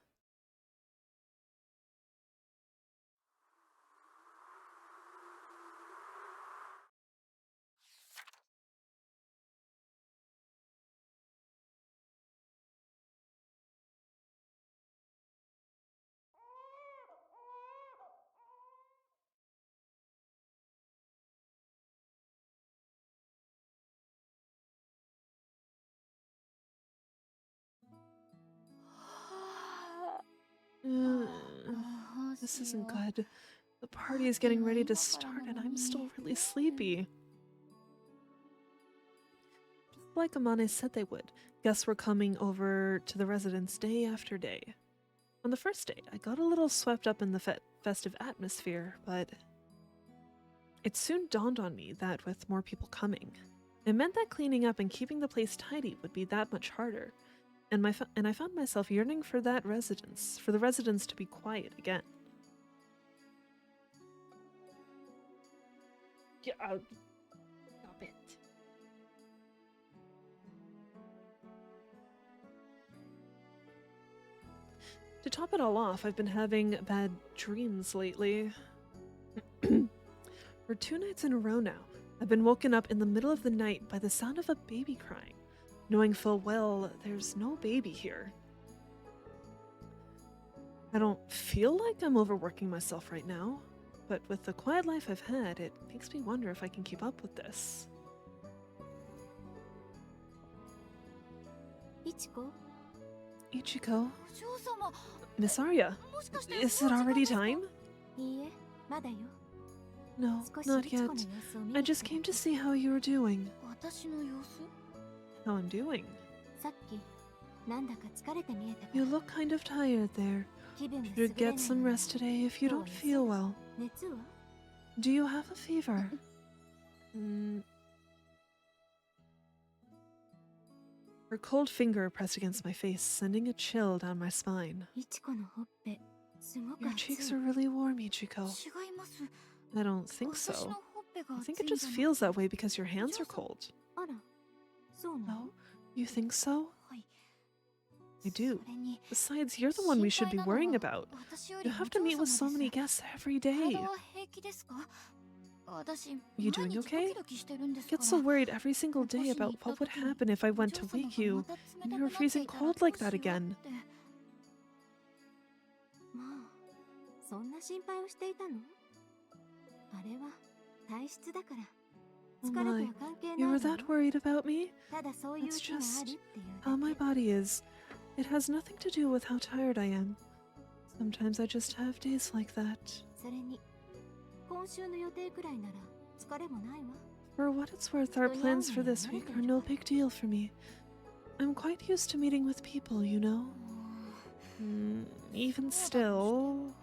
[SPEAKER 1] Uh, this isn't good. The party is getting ready to start and I'm still really sleepy. Just like Amane said they would, guests were coming over to the residence day after day. On the first day, I got a little swept up in the festive atmosphere, but it soon dawned on me that with more people coming, it meant that cleaning up and keeping the place tidy would be that much harder. And I found myself yearning for the residence to be quiet again. Yeah, stop it. To top it all off, I've been having bad dreams lately. For 2 nights in a row now, I've been woken up in the middle of the night by the sound of a baby crying, knowing full well there's no baby here. I don't feel like I'm overworking myself right now, but with the quiet life I've had, it makes me wonder if I can keep up with this.
[SPEAKER 2] Ichiko?
[SPEAKER 1] Ichiko?
[SPEAKER 2] お嬢様
[SPEAKER 1] Miss Aria,
[SPEAKER 2] もしかして
[SPEAKER 1] is it already time?
[SPEAKER 2] いいえまだよ
[SPEAKER 1] No,
[SPEAKER 2] 少し
[SPEAKER 1] not
[SPEAKER 2] イチコ
[SPEAKER 1] yet.
[SPEAKER 2] の様子を見
[SPEAKER 1] I
[SPEAKER 2] に来
[SPEAKER 1] just
[SPEAKER 2] た
[SPEAKER 1] came
[SPEAKER 2] だ
[SPEAKER 1] to see how you were doing.
[SPEAKER 2] 私の様子
[SPEAKER 1] How I'm doing.
[SPEAKER 2] さっきなんだか疲れて見えたか
[SPEAKER 1] You
[SPEAKER 2] ら
[SPEAKER 1] look kind of tired there.
[SPEAKER 2] 気分が
[SPEAKER 1] You
[SPEAKER 2] 優
[SPEAKER 1] should
[SPEAKER 2] れない
[SPEAKER 1] get some
[SPEAKER 2] なら
[SPEAKER 1] rest today if you
[SPEAKER 2] 今
[SPEAKER 1] don't
[SPEAKER 2] 日は
[SPEAKER 1] feel well.
[SPEAKER 2] 熱は
[SPEAKER 1] Do you have a fever? Her cold finger pressed against my face, sending a chill down my spine.
[SPEAKER 2] イチコのほっぺすごく
[SPEAKER 1] Your
[SPEAKER 2] 熱い
[SPEAKER 1] cheeks are really warm, Ichiko.
[SPEAKER 2] 違います
[SPEAKER 1] I don't think
[SPEAKER 2] 私の
[SPEAKER 1] so.
[SPEAKER 2] ほっぺが
[SPEAKER 1] I
[SPEAKER 2] 熱
[SPEAKER 1] think
[SPEAKER 2] い
[SPEAKER 1] it
[SPEAKER 2] ん
[SPEAKER 1] just
[SPEAKER 2] じゃな
[SPEAKER 1] feels
[SPEAKER 2] く
[SPEAKER 1] that way because your hands are cold.
[SPEAKER 2] あらそうなの
[SPEAKER 1] No? You think so?
[SPEAKER 2] はい
[SPEAKER 1] I do.
[SPEAKER 2] それに
[SPEAKER 1] Besides, you're the one we should be
[SPEAKER 2] 心配な
[SPEAKER 1] worrying
[SPEAKER 2] のは
[SPEAKER 1] about.
[SPEAKER 2] 私より
[SPEAKER 1] You
[SPEAKER 2] お
[SPEAKER 1] have to
[SPEAKER 2] 嬢
[SPEAKER 1] meet
[SPEAKER 2] 様
[SPEAKER 1] with so
[SPEAKER 2] です
[SPEAKER 1] many guests every
[SPEAKER 2] 体
[SPEAKER 1] day.
[SPEAKER 2] は平気ですか私
[SPEAKER 1] You
[SPEAKER 2] 毎
[SPEAKER 1] doing
[SPEAKER 2] 日ド
[SPEAKER 1] okay?
[SPEAKER 2] キドキしてるんです
[SPEAKER 1] I
[SPEAKER 2] か
[SPEAKER 1] get
[SPEAKER 2] ら
[SPEAKER 1] so worried every single day about what would happen if I
[SPEAKER 2] お
[SPEAKER 1] went
[SPEAKER 2] 嬢
[SPEAKER 1] to
[SPEAKER 2] 様
[SPEAKER 1] wake
[SPEAKER 2] が
[SPEAKER 1] you
[SPEAKER 2] また冷
[SPEAKER 1] and
[SPEAKER 2] た
[SPEAKER 1] you
[SPEAKER 2] く
[SPEAKER 1] were
[SPEAKER 2] なって
[SPEAKER 1] freezing
[SPEAKER 2] いたら
[SPEAKER 1] cold
[SPEAKER 2] どう
[SPEAKER 1] like
[SPEAKER 2] し
[SPEAKER 1] that
[SPEAKER 2] よう
[SPEAKER 1] again.
[SPEAKER 2] ってまあそんな心配をしていたのあれは体質だから
[SPEAKER 1] Oh
[SPEAKER 2] 疲れと
[SPEAKER 1] my,
[SPEAKER 2] は関係
[SPEAKER 1] you
[SPEAKER 2] ない
[SPEAKER 1] were
[SPEAKER 2] わよ
[SPEAKER 1] that worried about me?
[SPEAKER 2] ただそういう
[SPEAKER 1] That's
[SPEAKER 2] 日があ
[SPEAKER 1] just
[SPEAKER 2] るっていう
[SPEAKER 1] how
[SPEAKER 2] だ
[SPEAKER 1] my
[SPEAKER 2] け
[SPEAKER 1] body is. It has nothing to do with how tired I am. Sometimes I just have days like that.
[SPEAKER 2] それに今週の予定くらいなら疲れもないわ
[SPEAKER 1] For what it's worth, our plans for this week are no big deal for me. I'm quite used to meeting with people, you know? Even still...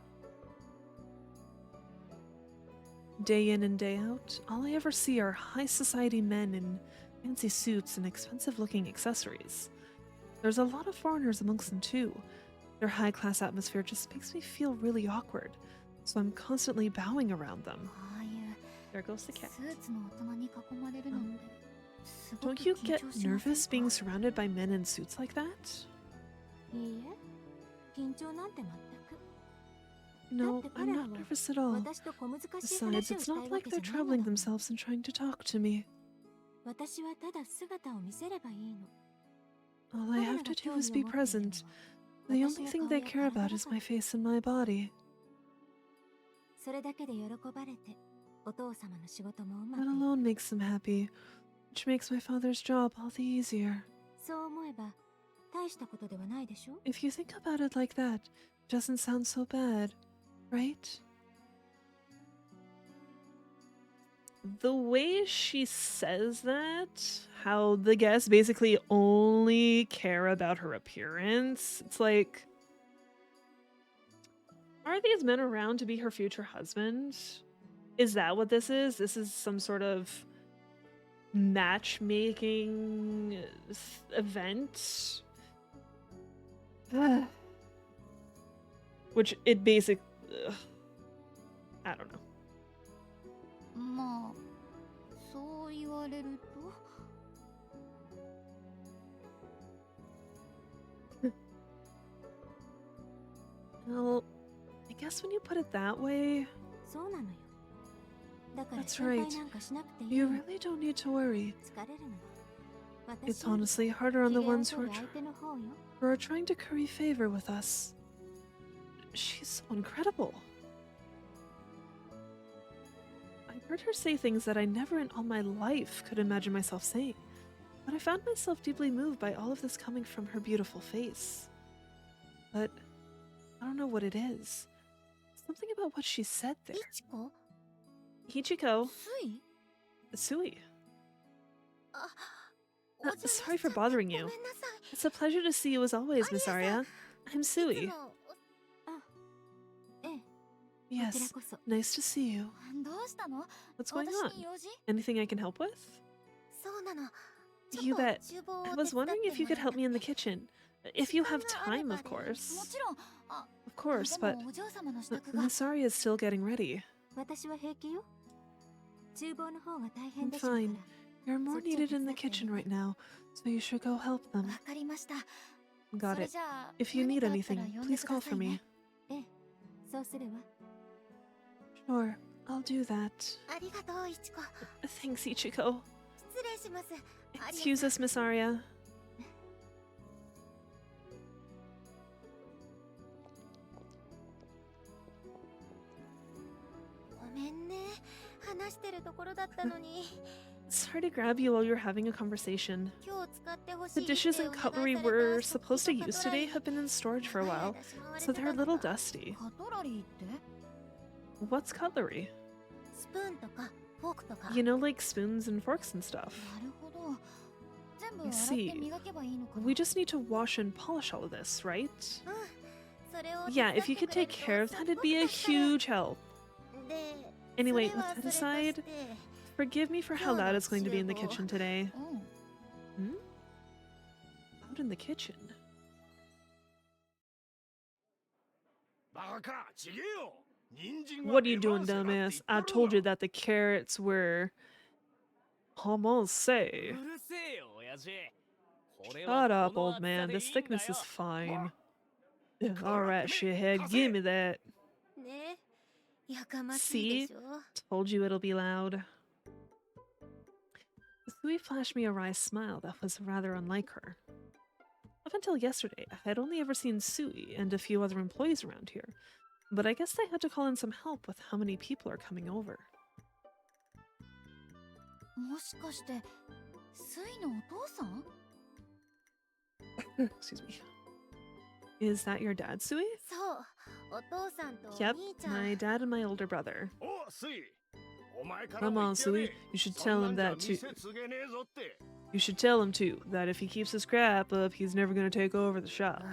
[SPEAKER 1] Day in and day out, all I ever see are high society men in fancy suits and expensive-looking accessories. There's a lot of foreigners amongst them too. Their high-class atmosphere just makes me feel really awkward, so I'm constantly bowing around them.
[SPEAKER 2] ああいう
[SPEAKER 1] There goes the cat.
[SPEAKER 2] スーツの大人に囲まれるのってすご
[SPEAKER 1] Don't
[SPEAKER 2] く
[SPEAKER 1] you
[SPEAKER 2] 緊
[SPEAKER 1] get
[SPEAKER 2] 張しません
[SPEAKER 1] nervous
[SPEAKER 2] か
[SPEAKER 1] being surrounded by men in suits like that?
[SPEAKER 2] いいえ緊張なんて全く
[SPEAKER 1] No, I'm not nervous at all.
[SPEAKER 2] 私と小難しい
[SPEAKER 1] Besides,
[SPEAKER 2] 話を
[SPEAKER 1] it's
[SPEAKER 2] したい
[SPEAKER 1] not
[SPEAKER 2] わ
[SPEAKER 1] like
[SPEAKER 2] けじ
[SPEAKER 1] they're
[SPEAKER 2] ゃないの
[SPEAKER 1] troubling
[SPEAKER 2] だもん
[SPEAKER 1] themselves and trying to talk to me.
[SPEAKER 2] 私はただ姿を見せればいいの
[SPEAKER 1] All I have to do is be present. The only thing they care about is my face and my body.
[SPEAKER 2] それだけで喜ばれて、お父様の仕事もうま
[SPEAKER 1] That
[SPEAKER 2] くいく。
[SPEAKER 1] alone makes them happy, which makes my father's job all the easier.
[SPEAKER 2] そう思えば、大したことではないでしょ？
[SPEAKER 1] If you think about it like that, it doesn't sound so bad, right? The way she says that, how the guests basically only care about her appearance, it's like, are these men around to be her future husband? Is that what this is? This is some sort of matchmaking event? Which it basic I don't know.
[SPEAKER 2] まあ、そう言われると。
[SPEAKER 1] Well, I guess when you put it that way,
[SPEAKER 2] そうなのよ。だから
[SPEAKER 1] That's
[SPEAKER 2] 心配
[SPEAKER 1] right.
[SPEAKER 2] なんかしなくていい
[SPEAKER 1] you
[SPEAKER 2] の。
[SPEAKER 1] really don't need to worry.
[SPEAKER 2] 疲れるのは。
[SPEAKER 1] It's
[SPEAKER 2] 私より
[SPEAKER 1] honestly harder on the
[SPEAKER 2] 機嫌を
[SPEAKER 1] ones
[SPEAKER 2] 取
[SPEAKER 1] who
[SPEAKER 2] る相手の方よ。
[SPEAKER 1] are trying to curry favor with us. She's so incredible. I heard her say things that I never in all my life could imagine myself saying, but I found myself deeply moved by all of this coming from her beautiful face. But I don't know what it is. Something about what she said there.
[SPEAKER 2] いちこ
[SPEAKER 1] Ichiko,
[SPEAKER 2] つい
[SPEAKER 1] Sui,
[SPEAKER 2] あ、お邪魔し
[SPEAKER 1] sorry
[SPEAKER 2] ち
[SPEAKER 1] for
[SPEAKER 2] ゃって
[SPEAKER 1] bothering
[SPEAKER 2] ご
[SPEAKER 1] you.
[SPEAKER 2] めんなさい。
[SPEAKER 1] It's a pleasure to see you as always, Miss Aria. I'm
[SPEAKER 2] いつ
[SPEAKER 1] Sui.
[SPEAKER 2] もあ、ええ、こちら
[SPEAKER 1] Yes,
[SPEAKER 2] こそ。
[SPEAKER 1] nice to see you.
[SPEAKER 2] どうしたの？
[SPEAKER 1] What's going
[SPEAKER 2] 私
[SPEAKER 1] on?
[SPEAKER 2] に用事？
[SPEAKER 1] Anything I can help with?
[SPEAKER 2] そうなの。ちょっ
[SPEAKER 1] You
[SPEAKER 2] と
[SPEAKER 1] bet.
[SPEAKER 2] 厨房を
[SPEAKER 1] I
[SPEAKER 2] 手
[SPEAKER 1] was
[SPEAKER 2] 伝っ
[SPEAKER 1] wondering
[SPEAKER 2] て
[SPEAKER 1] if you
[SPEAKER 2] もら
[SPEAKER 1] could
[SPEAKER 2] い
[SPEAKER 1] help
[SPEAKER 2] た
[SPEAKER 1] me in the
[SPEAKER 2] くて。
[SPEAKER 1] kitchen. If you
[SPEAKER 2] 時
[SPEAKER 1] have
[SPEAKER 2] 間があれ
[SPEAKER 1] time,
[SPEAKER 2] ば
[SPEAKER 1] of
[SPEAKER 2] で、
[SPEAKER 1] course.
[SPEAKER 2] もちろん。あ、
[SPEAKER 1] Of course,
[SPEAKER 2] で
[SPEAKER 1] but
[SPEAKER 2] もお嬢様の支度が。
[SPEAKER 1] Miss Aria is still getting ready.
[SPEAKER 2] 私は平気よ。厨房の方が大
[SPEAKER 1] I'm
[SPEAKER 2] 変でしょうか
[SPEAKER 1] fine.
[SPEAKER 2] ら。
[SPEAKER 1] You're more needed in the kitchen right now, so you should go help them.
[SPEAKER 2] わかりました。
[SPEAKER 1] Got
[SPEAKER 2] それ
[SPEAKER 1] it.
[SPEAKER 2] じゃあ、
[SPEAKER 1] If you
[SPEAKER 2] 何
[SPEAKER 1] need
[SPEAKER 2] かあったら
[SPEAKER 1] anything,
[SPEAKER 2] 呼んで
[SPEAKER 1] please
[SPEAKER 2] くだ
[SPEAKER 1] call
[SPEAKER 2] さ
[SPEAKER 1] for
[SPEAKER 2] い
[SPEAKER 1] me.
[SPEAKER 2] ね。ええ、そうするわ。
[SPEAKER 1] Sure, I'll do that.
[SPEAKER 2] ありがとう、いちこ。
[SPEAKER 1] Thanks, Ichiko.
[SPEAKER 2] 失礼します。アリア
[SPEAKER 1] Excuse
[SPEAKER 2] さん
[SPEAKER 1] us, Miss Aria.
[SPEAKER 2] ごめんね。話してるところだったのに。
[SPEAKER 1] Sorry to grab you while you're having a conversation.
[SPEAKER 2] 今日使ってほし
[SPEAKER 1] The
[SPEAKER 2] い
[SPEAKER 1] dishes
[SPEAKER 2] ってお
[SPEAKER 1] and
[SPEAKER 2] 願いさ
[SPEAKER 1] cutlery
[SPEAKER 2] れた
[SPEAKER 1] we're
[SPEAKER 2] 食器
[SPEAKER 1] supposed to
[SPEAKER 2] と
[SPEAKER 1] use
[SPEAKER 2] カトラ
[SPEAKER 1] today
[SPEAKER 2] リー
[SPEAKER 1] have been in storage for a
[SPEAKER 2] 前
[SPEAKER 1] while,
[SPEAKER 2] 出し回れ
[SPEAKER 1] so
[SPEAKER 2] て
[SPEAKER 1] they're a
[SPEAKER 2] た
[SPEAKER 1] little
[SPEAKER 2] のか。
[SPEAKER 1] dusty.
[SPEAKER 2] カトラリーって
[SPEAKER 1] What's cutlery?
[SPEAKER 2] スプーンとかフォークとか。
[SPEAKER 1] You know, like spoons and forks and stuff.
[SPEAKER 2] なるほど。全部
[SPEAKER 1] You
[SPEAKER 2] 洗って
[SPEAKER 1] see,
[SPEAKER 2] 磨けばいいのかな。
[SPEAKER 1] We just need to wash and polish all of this, right?
[SPEAKER 2] うん。それを
[SPEAKER 1] Yeah,
[SPEAKER 2] 手
[SPEAKER 1] if you
[SPEAKER 2] 伝っ
[SPEAKER 1] could
[SPEAKER 2] てくれ
[SPEAKER 1] take
[SPEAKER 2] る
[SPEAKER 1] care of
[SPEAKER 2] と
[SPEAKER 1] that,
[SPEAKER 2] す
[SPEAKER 1] it'd
[SPEAKER 2] ご
[SPEAKER 1] be
[SPEAKER 2] く
[SPEAKER 1] a
[SPEAKER 2] 助かる。
[SPEAKER 1] huge help.
[SPEAKER 2] で、
[SPEAKER 1] Anyway,
[SPEAKER 2] それは
[SPEAKER 1] with that
[SPEAKER 2] それと
[SPEAKER 1] aside,
[SPEAKER 2] して
[SPEAKER 1] forgive me for how loud it's going to be in the kitchen today.
[SPEAKER 2] うん。
[SPEAKER 1] Hmm? Loud in the kitchen?
[SPEAKER 4] バカ、ちげえよ。人参は
[SPEAKER 1] What are you
[SPEAKER 4] 出
[SPEAKER 1] doing,
[SPEAKER 4] 回せなって
[SPEAKER 1] dumbass?
[SPEAKER 4] 言
[SPEAKER 1] I
[SPEAKER 4] っとる
[SPEAKER 1] told you
[SPEAKER 4] だろ。
[SPEAKER 1] that the carrots were... Almost
[SPEAKER 5] う
[SPEAKER 1] say.
[SPEAKER 5] るせえよ、親父。これ
[SPEAKER 1] Shut
[SPEAKER 5] は
[SPEAKER 1] up,
[SPEAKER 5] この
[SPEAKER 1] old
[SPEAKER 5] 厚さ
[SPEAKER 1] man.
[SPEAKER 5] でい
[SPEAKER 1] This
[SPEAKER 5] いんだ
[SPEAKER 1] thickness
[SPEAKER 5] よ。
[SPEAKER 1] is fine.
[SPEAKER 4] こら
[SPEAKER 1] Alright,
[SPEAKER 4] てめえ、
[SPEAKER 1] shithead,
[SPEAKER 4] 貸
[SPEAKER 1] give
[SPEAKER 4] せ。
[SPEAKER 1] me that.
[SPEAKER 2] ねえ、やかましいで
[SPEAKER 1] See?
[SPEAKER 2] しょ。
[SPEAKER 1] Told you it'll be loud. Sui flashed me a wry smile that was rather unlike her. Up until yesterday, I had only ever seen Sui and a few other employees around here, but I guess I had to call in some help with how many people are coming over.
[SPEAKER 2] もしかしてスイのお父さん？
[SPEAKER 1] Excuse me. Is that your dad, Sui?
[SPEAKER 2] そう、お父さんとお
[SPEAKER 1] Yep,
[SPEAKER 2] 兄ちゃん。
[SPEAKER 1] my dad and my older brother.
[SPEAKER 4] お、スイ。お前から
[SPEAKER 1] Come
[SPEAKER 4] も言
[SPEAKER 1] on,
[SPEAKER 4] ってやれ。
[SPEAKER 1] Sui. You should
[SPEAKER 4] そ
[SPEAKER 1] tell
[SPEAKER 4] んな
[SPEAKER 1] him
[SPEAKER 4] んじゃ
[SPEAKER 1] that too.
[SPEAKER 4] 店継げねえぞって。
[SPEAKER 1] You should tell him too that if he keeps his crap up, he's never gonna take over the shop.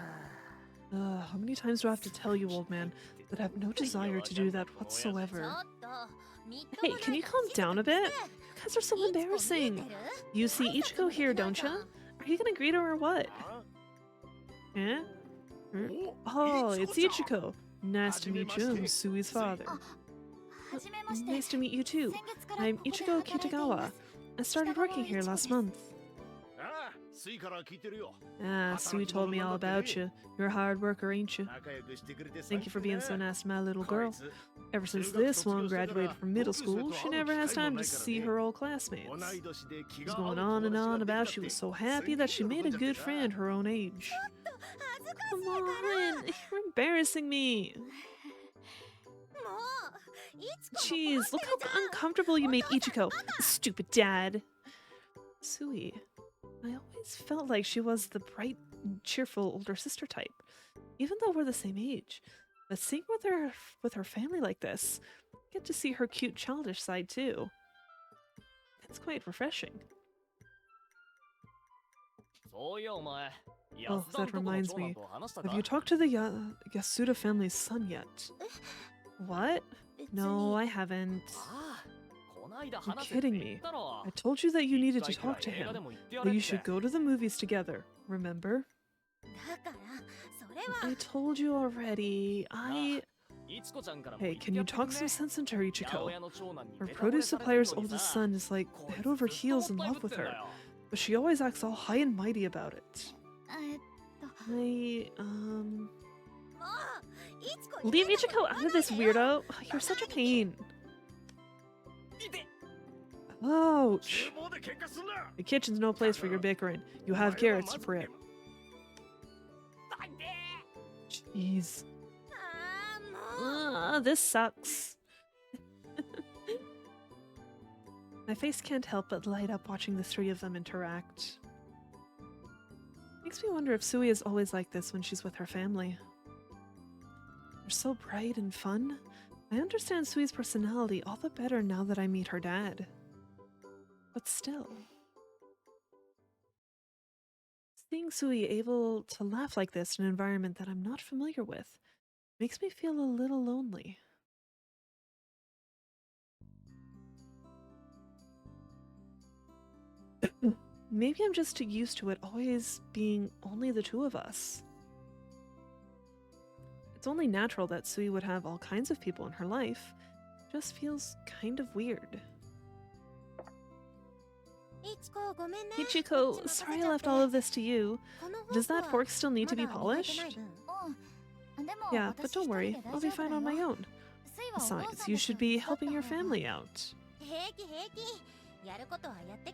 [SPEAKER 1] How many times do I have to tell you, old man, that I have no desire to do that
[SPEAKER 2] ちょ
[SPEAKER 1] whatsoever?
[SPEAKER 2] っと、みっと
[SPEAKER 1] Hey,
[SPEAKER 2] もない
[SPEAKER 1] can you
[SPEAKER 2] と
[SPEAKER 1] calm
[SPEAKER 2] 静か
[SPEAKER 1] down a
[SPEAKER 2] に
[SPEAKER 1] bit?
[SPEAKER 2] して。
[SPEAKER 1] You guys are so
[SPEAKER 2] いちこ見え
[SPEAKER 1] embarrassing.
[SPEAKER 2] てる？
[SPEAKER 1] You see Ichiko here, don't ya? Are you gonna greet her or what?
[SPEAKER 4] あ
[SPEAKER 1] Eh?
[SPEAKER 4] お、
[SPEAKER 1] Oh,
[SPEAKER 4] い
[SPEAKER 1] it's
[SPEAKER 4] ちこちゃん。
[SPEAKER 1] Ichiko. Nice to meet you. I'm Sui's father.
[SPEAKER 2] あ、はじめまして。
[SPEAKER 1] Nice to meet you too.
[SPEAKER 2] 先月から
[SPEAKER 1] I'm
[SPEAKER 2] ここで
[SPEAKER 1] Ichiko
[SPEAKER 2] 働いてい
[SPEAKER 1] Kitagawa.
[SPEAKER 2] ます。
[SPEAKER 1] I started working here last month.
[SPEAKER 4] ああ、
[SPEAKER 1] Ah, Sui told me all about you. You're a hard worker, ain't you? Thank you for being so nice to my little girl. Ever since this one graduated from middle school, she never has time to see her old classmates. She was going on and on about she was so happy that she made a good friend her own age. Come on, you're embarrassing me. Jeez, look how uncomfortable you made Ichiko. Stupid dad. Sui, I always felt like she was the bright and cheerful older sister type, even though we're the same age. But seeing with her family like this, I get to see her cute childish side too. It's quite refreshing. Oh, that reminds me. Have you talked to the Yasuda family's son yet? What? No, I haven't. You're kidding me. I told you that you needed to talk to him. That you should go to the movies together, remember? I told you already. Hey, can you talk some sense into her, Ichiko? Her produce supplier's oldest son is like head over heels in love with her, but she always acts all high and mighty about it. Leave Ichiko out of this, weirdo! You're such a pain. Ouch! The kitchen's no place for your bickering. You have carrots to prep. Jeez. This sucks. My face can't help but light up watching the three of them interact. Makes me wonder if Sui is always like this when she's with her family. They're so bright and fun. I understand Sui's personality all the better now that I meet her dad. But still. Seeing Sui able to laugh like this in an environment that I'm not familiar with makes me feel a little lonely. Maybe I'm just too used to it always being only the two of us. It's only natural that Sui would have all kinds of people in her life. It just feels kind of weird. Ichiko, sorry I left all of this to you. Does that fork still need to be polished? Yeah, but don't worry, I'll be fine on my own. Besides, you should be helping your family out.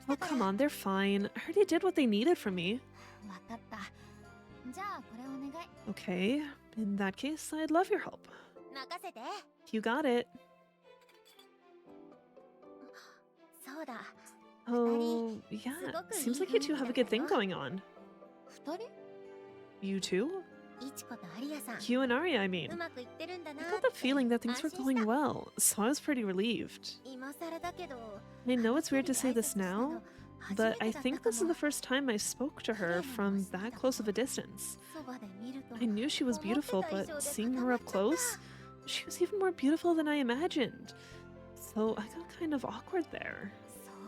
[SPEAKER 1] Oh, come on, they're fine. I already did what they needed from me. Okay, in that case, I'd love your help. You got it. Oh, yeah, seems like you two have a good thing going on. You two? You and Aria, I mean. I got the feeling that things were going well, so I was pretty relieved. I know it's weird to say this now, but I think this is the first time I spoke to her from that close of a distance. I knew she was beautiful, but seeing her up close, she was even more beautiful than I imagined. So I got kind of awkward there.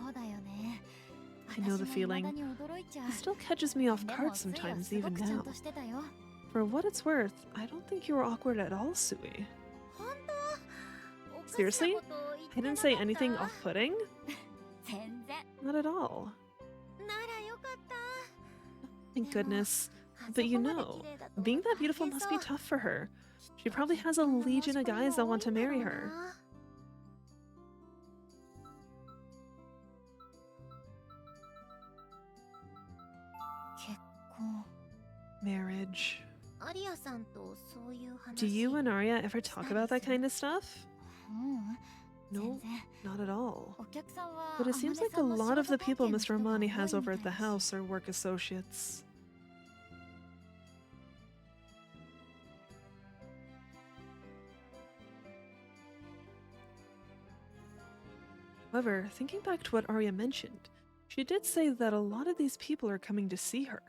[SPEAKER 1] I know the feeling. It still catches me off guard sometimes, even now. For what it's worth, I don't think you were awkward at all, Sui. Seriously? I didn't say anything off-putting? Not at all. Thank goodness. But you know, being that beautiful must be tough for her. She probably has a legion of guys that want to marry her. Marriage. Do you and Aria ever talk about that kind of stuff? No, not at all. But it seems like a lot of the people Mr. Romani has over at the house are work associates. However, thinking back to what Aria mentioned, she did say that a lot of these people are coming to see her.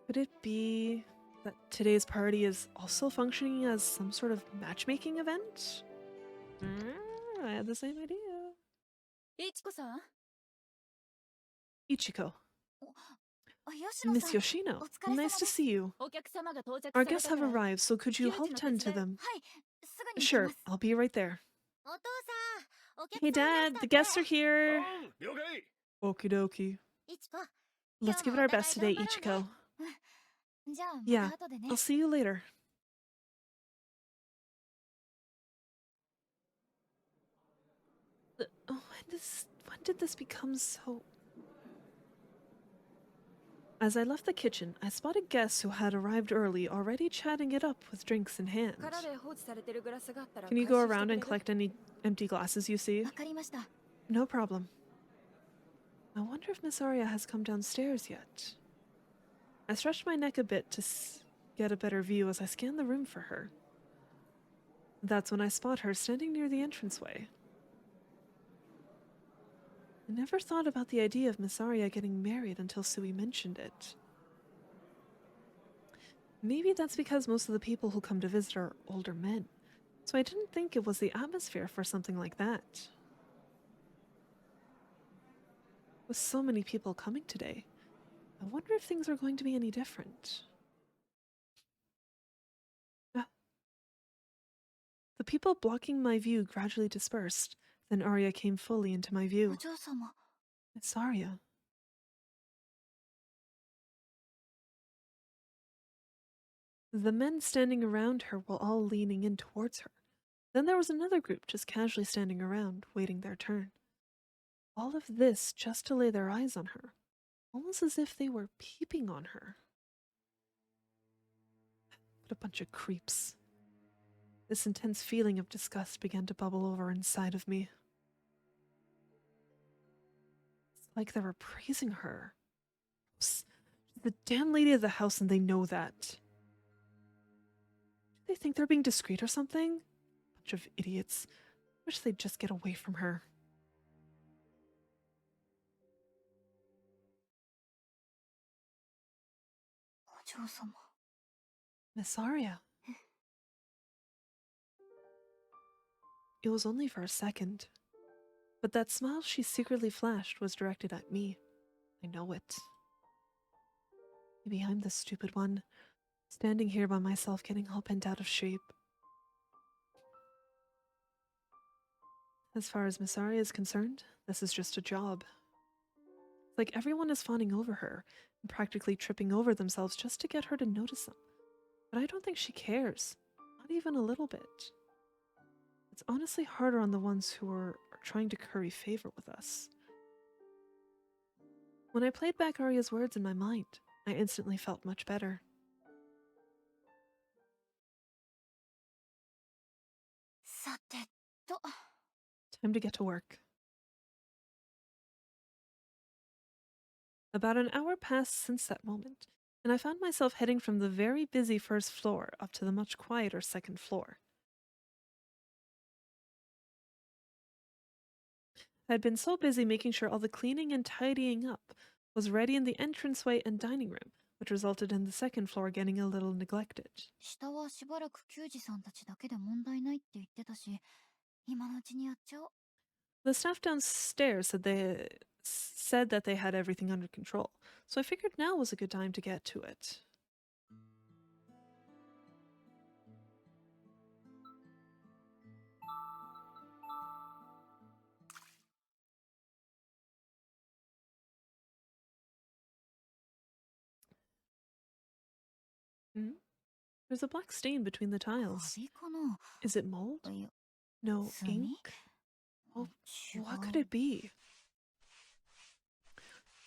[SPEAKER 1] Could it be that today's party is also functioning as some sort of matchmaking event? I had the same idea. Ichiko. Miss Yoshino, nice to see you. Our guests have arrived, so could you help tend to them? Sure, I'll be right there. Hey Dad, the guests are here. Okie dokie.
[SPEAKER 2] いちこ、
[SPEAKER 1] Let's
[SPEAKER 2] 今日
[SPEAKER 1] give it
[SPEAKER 2] もお
[SPEAKER 1] our
[SPEAKER 2] 互い
[SPEAKER 1] best
[SPEAKER 2] 頑
[SPEAKER 1] today,
[SPEAKER 2] 張ろう
[SPEAKER 1] Ichiko.
[SPEAKER 2] ね。うん。じゃあま
[SPEAKER 1] Yeah,
[SPEAKER 2] た後でね。
[SPEAKER 1] I'll see you later. When did this become so... As I left the kitchen, I spotted guests who had arrived early, already chatting it up with drinks in hand.
[SPEAKER 6] 空で放置されてるグラスがあったら
[SPEAKER 1] Can you
[SPEAKER 6] 回
[SPEAKER 1] go
[SPEAKER 6] 収して
[SPEAKER 1] around
[SPEAKER 6] くれ
[SPEAKER 1] and
[SPEAKER 6] る？
[SPEAKER 1] collect any empty glasses you see?
[SPEAKER 2] わかりました。
[SPEAKER 1] No problem. I wonder if Miss Aria has come downstairs yet. I stretched my neck a bit to get a better view as I scanned the room for her. That's when I spot her standing near the entranceway. I never thought about the idea of Miss Aria getting married until Sui mentioned it. Maybe that's because most of the people who come to visit are older men, so I didn't think it was the atmosphere for something like that. With so many people coming today, I wonder if things are going to be any different. The people blocking my view gradually dispersed, then Aria came fully into my
[SPEAKER 2] お
[SPEAKER 1] view.
[SPEAKER 2] 嬢様。
[SPEAKER 1] It's Aria. The men standing around her were all leaning in towards her. Then there was another group just casually standing around, waiting their turn. All of this just to lay their eyes on her, almost as if they were peeping on her. What a bunch of creeps. This intense feeling of disgust began to bubble over inside of me. It's like they were praising her. She's the damn lady of the house and they know that. Do they think they're being discreet or something? Bunch of idiots. Wish they'd just get away from her. Miss Aria. It was only for a second. But that smile she secretly flashed was directed at me. I know it. Maybe I'm the stupid one, standing here by myself getting all bent out of shape. As far as Miss Aria is concerned, this is just a job. It's like everyone is fawning over her and practically tripping over themselves just to get her to notice them. But I don't think she cares. Not even a little bit. It's honestly harder on the ones who are trying to curry favor with us. When I played back Aria's words in my mind, I instantly felt much better.
[SPEAKER 2] さてと。
[SPEAKER 1] Time to get to work. About an hour passed since that moment, and I found myself heading from the very busy first floor up to the much quieter second floor. I had been so busy making sure all the cleaning and tidying up was ready in the entranceway and dining room, which resulted in the second floor getting a little neglected.
[SPEAKER 2] 下はしばらく球児さんたちだけで問題ないって言ってたし、今のうちにやっちゃおう。
[SPEAKER 1] The staff downstairs said that they had everything under control, so I figured now was a good time to get to it. There's a black stain between the tiles.
[SPEAKER 2] カビかな。
[SPEAKER 1] Is it mold?
[SPEAKER 2] いや、
[SPEAKER 1] No,
[SPEAKER 2] 炭？
[SPEAKER 1] ink? Oh,
[SPEAKER 2] 違う。
[SPEAKER 1] what could it be?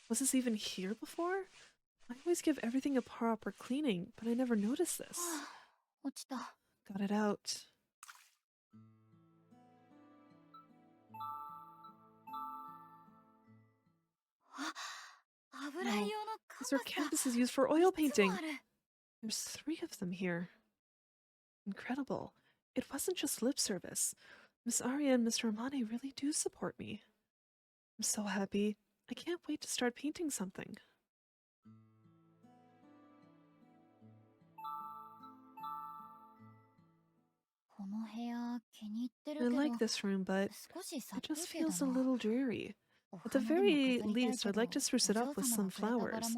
[SPEAKER 1] Was this even here before? I always give everything a proper cleaning, but I never noticed this.
[SPEAKER 2] 落ちた。
[SPEAKER 1] Got it out.
[SPEAKER 2] No, 油用の
[SPEAKER 1] These are
[SPEAKER 2] カバス
[SPEAKER 1] canvases used for oil
[SPEAKER 2] がいつ
[SPEAKER 1] painting.
[SPEAKER 2] もある。
[SPEAKER 1] There's 3 of them here. Incredible. It wasn't just lip service. Miss Aria and Mr. Amane really do support me. I'm so happy. I can't wait to start painting something. I like this room, but it just feels a little dreary. At the very least, I'd like to spruce it up with some flowers.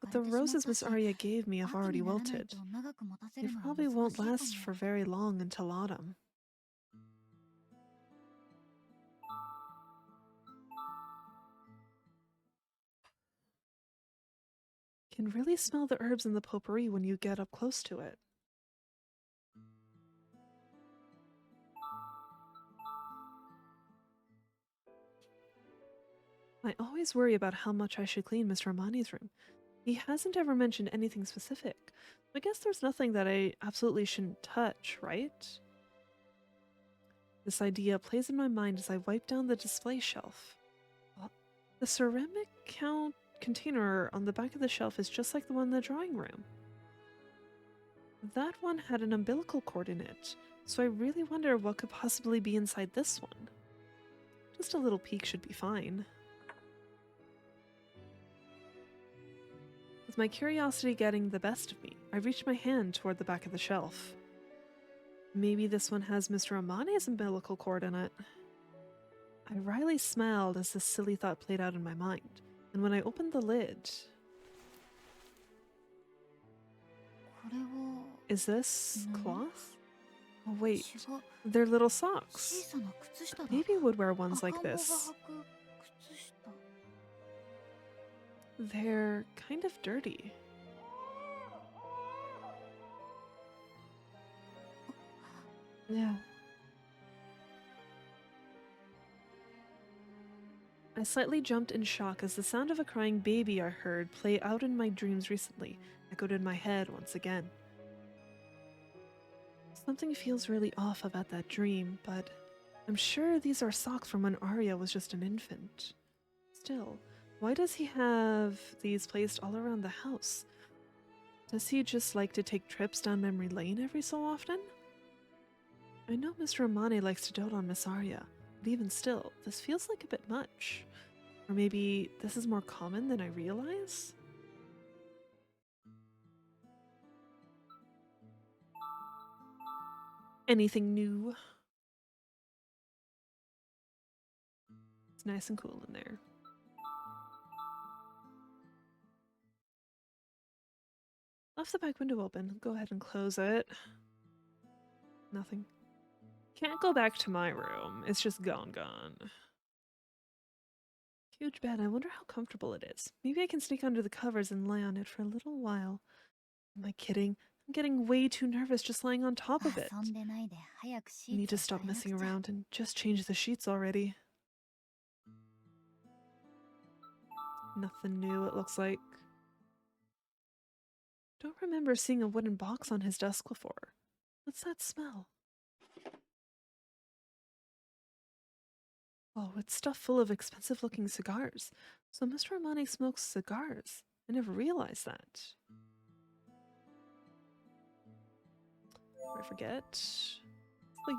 [SPEAKER 1] But the roses Miss Aria gave me have already wilted. They probably won't last for very long until autumn. Can really smell the herbs in the potpourri when you get up close to it. I always worry about how much I should clean Mr. Amani's room. He hasn't ever mentioned anything specific. I guess there's nothing that I absolutely shouldn't touch, right? This idea plays in my mind as I wipe down the display shelf. The ceramic container on the back of the shelf is just like the one in the drawing room. That one had an umbilical cord in it, so I really wonder what could possibly be inside this one. Just a little peek should be fine. With my curiosity getting the best of me, I reached my hand toward the back of the shelf. Maybe this one has Mr. Amani's umbilical cord in it. I wryly smiled as this silly thought played out in my mind, and when I opened the lid... Is this cloth? Oh wait, they're little socks. A baby would wear ones like this. They're kind of dirty. Yeah. I slightly jumped in shock as the sound of a crying baby I heard play out in my dreams recently echoed in my head once again. Something feels really off about that dream, but I'm sure these are socks from when Aria was just an infant. Still, why does he have these placed all around the house? Does he just like to take trips down memory lane every so often? I know Mr. Amani likes to dote on Miss Aria, but even still, this feels like a bit much. Or maybe this is more common than I realize? Anything new? It's nice and cool in there. Left the back window open. Go ahead and close it. Nothing. Can't go back to my room. It's just gone. Huge bed. I wonder how comfortable it is. Maybe I can sneak under the covers and lie on it for a little while. Am I kidding? I'm getting way too nervous just lying on top of it. I need to stop messing around and just change the sheets already. Nothing new, it looks like. Don't remember seeing a wooden box on his desk before. What's that smell? Oh, it's stuffed full of expensive-looking cigars. So Mr. Amani smokes cigars. I never realized that. I forget. Sleeve.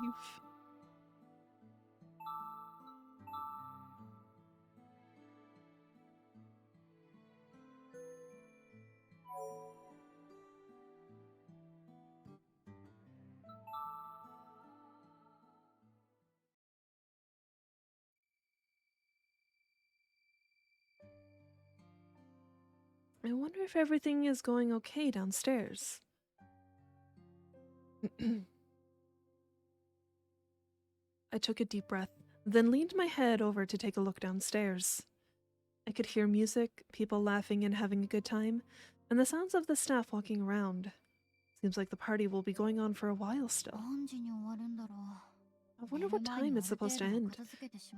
[SPEAKER 1] I wonder if everything is going okay downstairs. I took a deep breath, then leaned my head over to take a look downstairs. I could hear music, people laughing and having a good time, and the sounds of the staff walking around. Seems like the party will be going on for a while still. I wonder what time it's supposed to end.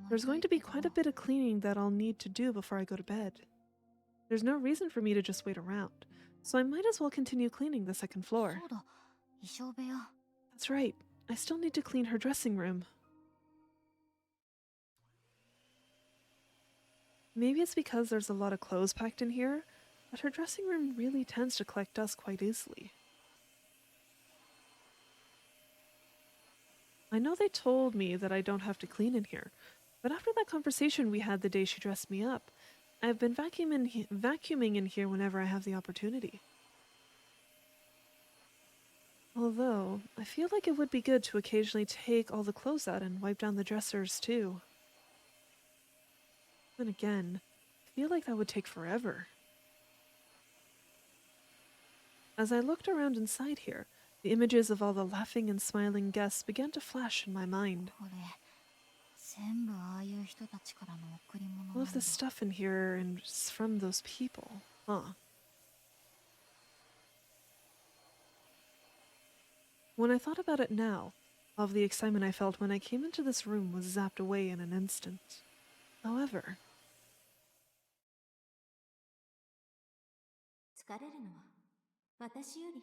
[SPEAKER 1] There's going to be quite a bit of cleaning that I'll need to do before I go to bed. There's no reason for me to just wait around, so I might as well continue cleaning the second floor. That's right, I still need to clean her dressing room. Maybe it's because there's a lot of clothes packed in here, but her dressing room really tends to collect dust quite easily. I know they told me that I don't have to clean in here, but after that conversation we had the day she dressed me up, I've been vacuuming in here whenever I have the opportunity. Although, I feel like it would be good to occasionally take all the clothes out and wipe down the dressers too. Then again, I feel like that would take forever. As I looked around inside here, the images of all the laughing and smiling guests began to flash in my mind. All of this stuff in here and it's from those people, huh? When I thought about it now, all of the excitement I felt when I came into this room was zapped away in an instant. However,
[SPEAKER 2] 疲れるのは私より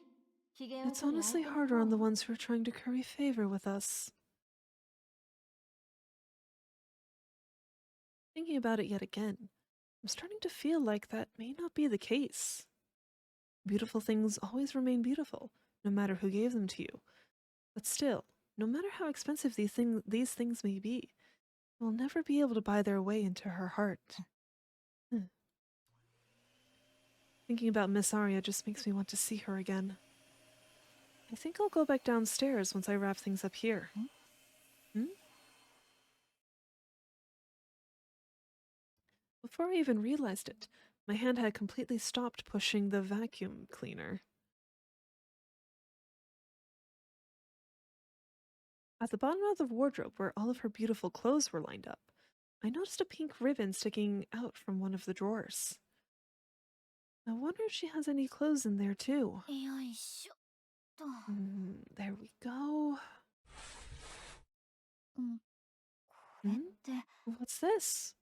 [SPEAKER 2] 機嫌を
[SPEAKER 1] it's
[SPEAKER 2] 取る
[SPEAKER 1] honestly
[SPEAKER 2] 相手の
[SPEAKER 1] harder on the
[SPEAKER 2] 方
[SPEAKER 1] ones who are trying to curry favor with us. Thinking about it yet again, I'm starting to feel like that may not be the case. Beautiful things always remain beautiful, no matter who gave them to you. But still, no matter how expensive these things may be, we'll never be able to buy their way into her heart. Thinking about Miss Aria just makes me want to see her again. I think I'll go back downstairs once I wrap things up here. Before I even realized it, my hand had completely stopped pushing the vacuum cleaner. At the bottom of the wardrobe, where all of her beautiful clothes were lined up, I noticed a pink ribbon sticking out from one of the drawers. I wonder if she has any clothes in there too.
[SPEAKER 2] よいしょっと
[SPEAKER 1] There we go.
[SPEAKER 2] これって
[SPEAKER 1] What's this?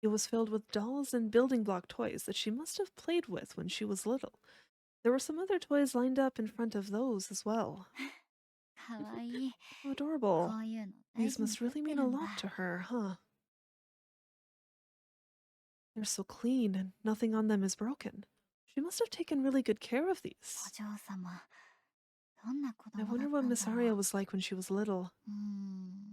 [SPEAKER 1] It was filled with dolls and building block toys that she must have played with when she was little. There were some other toys lined up in front of those as well.
[SPEAKER 2] かわいい
[SPEAKER 1] How adorable.
[SPEAKER 2] こういうの大
[SPEAKER 1] These
[SPEAKER 2] 事に
[SPEAKER 1] must
[SPEAKER 2] 取っ
[SPEAKER 1] really
[SPEAKER 2] て
[SPEAKER 1] mean
[SPEAKER 2] る
[SPEAKER 1] a
[SPEAKER 2] んだ
[SPEAKER 1] lot to her, huh? They're so clean and nothing on them is broken. She must have taken really good care of
[SPEAKER 2] お
[SPEAKER 1] these.
[SPEAKER 2] 嬢様どんな子
[SPEAKER 1] I
[SPEAKER 2] 供だ
[SPEAKER 1] wonder
[SPEAKER 2] った
[SPEAKER 1] what
[SPEAKER 2] ん
[SPEAKER 1] Miss
[SPEAKER 2] だろ
[SPEAKER 1] Aria
[SPEAKER 2] う
[SPEAKER 1] was like when she was little.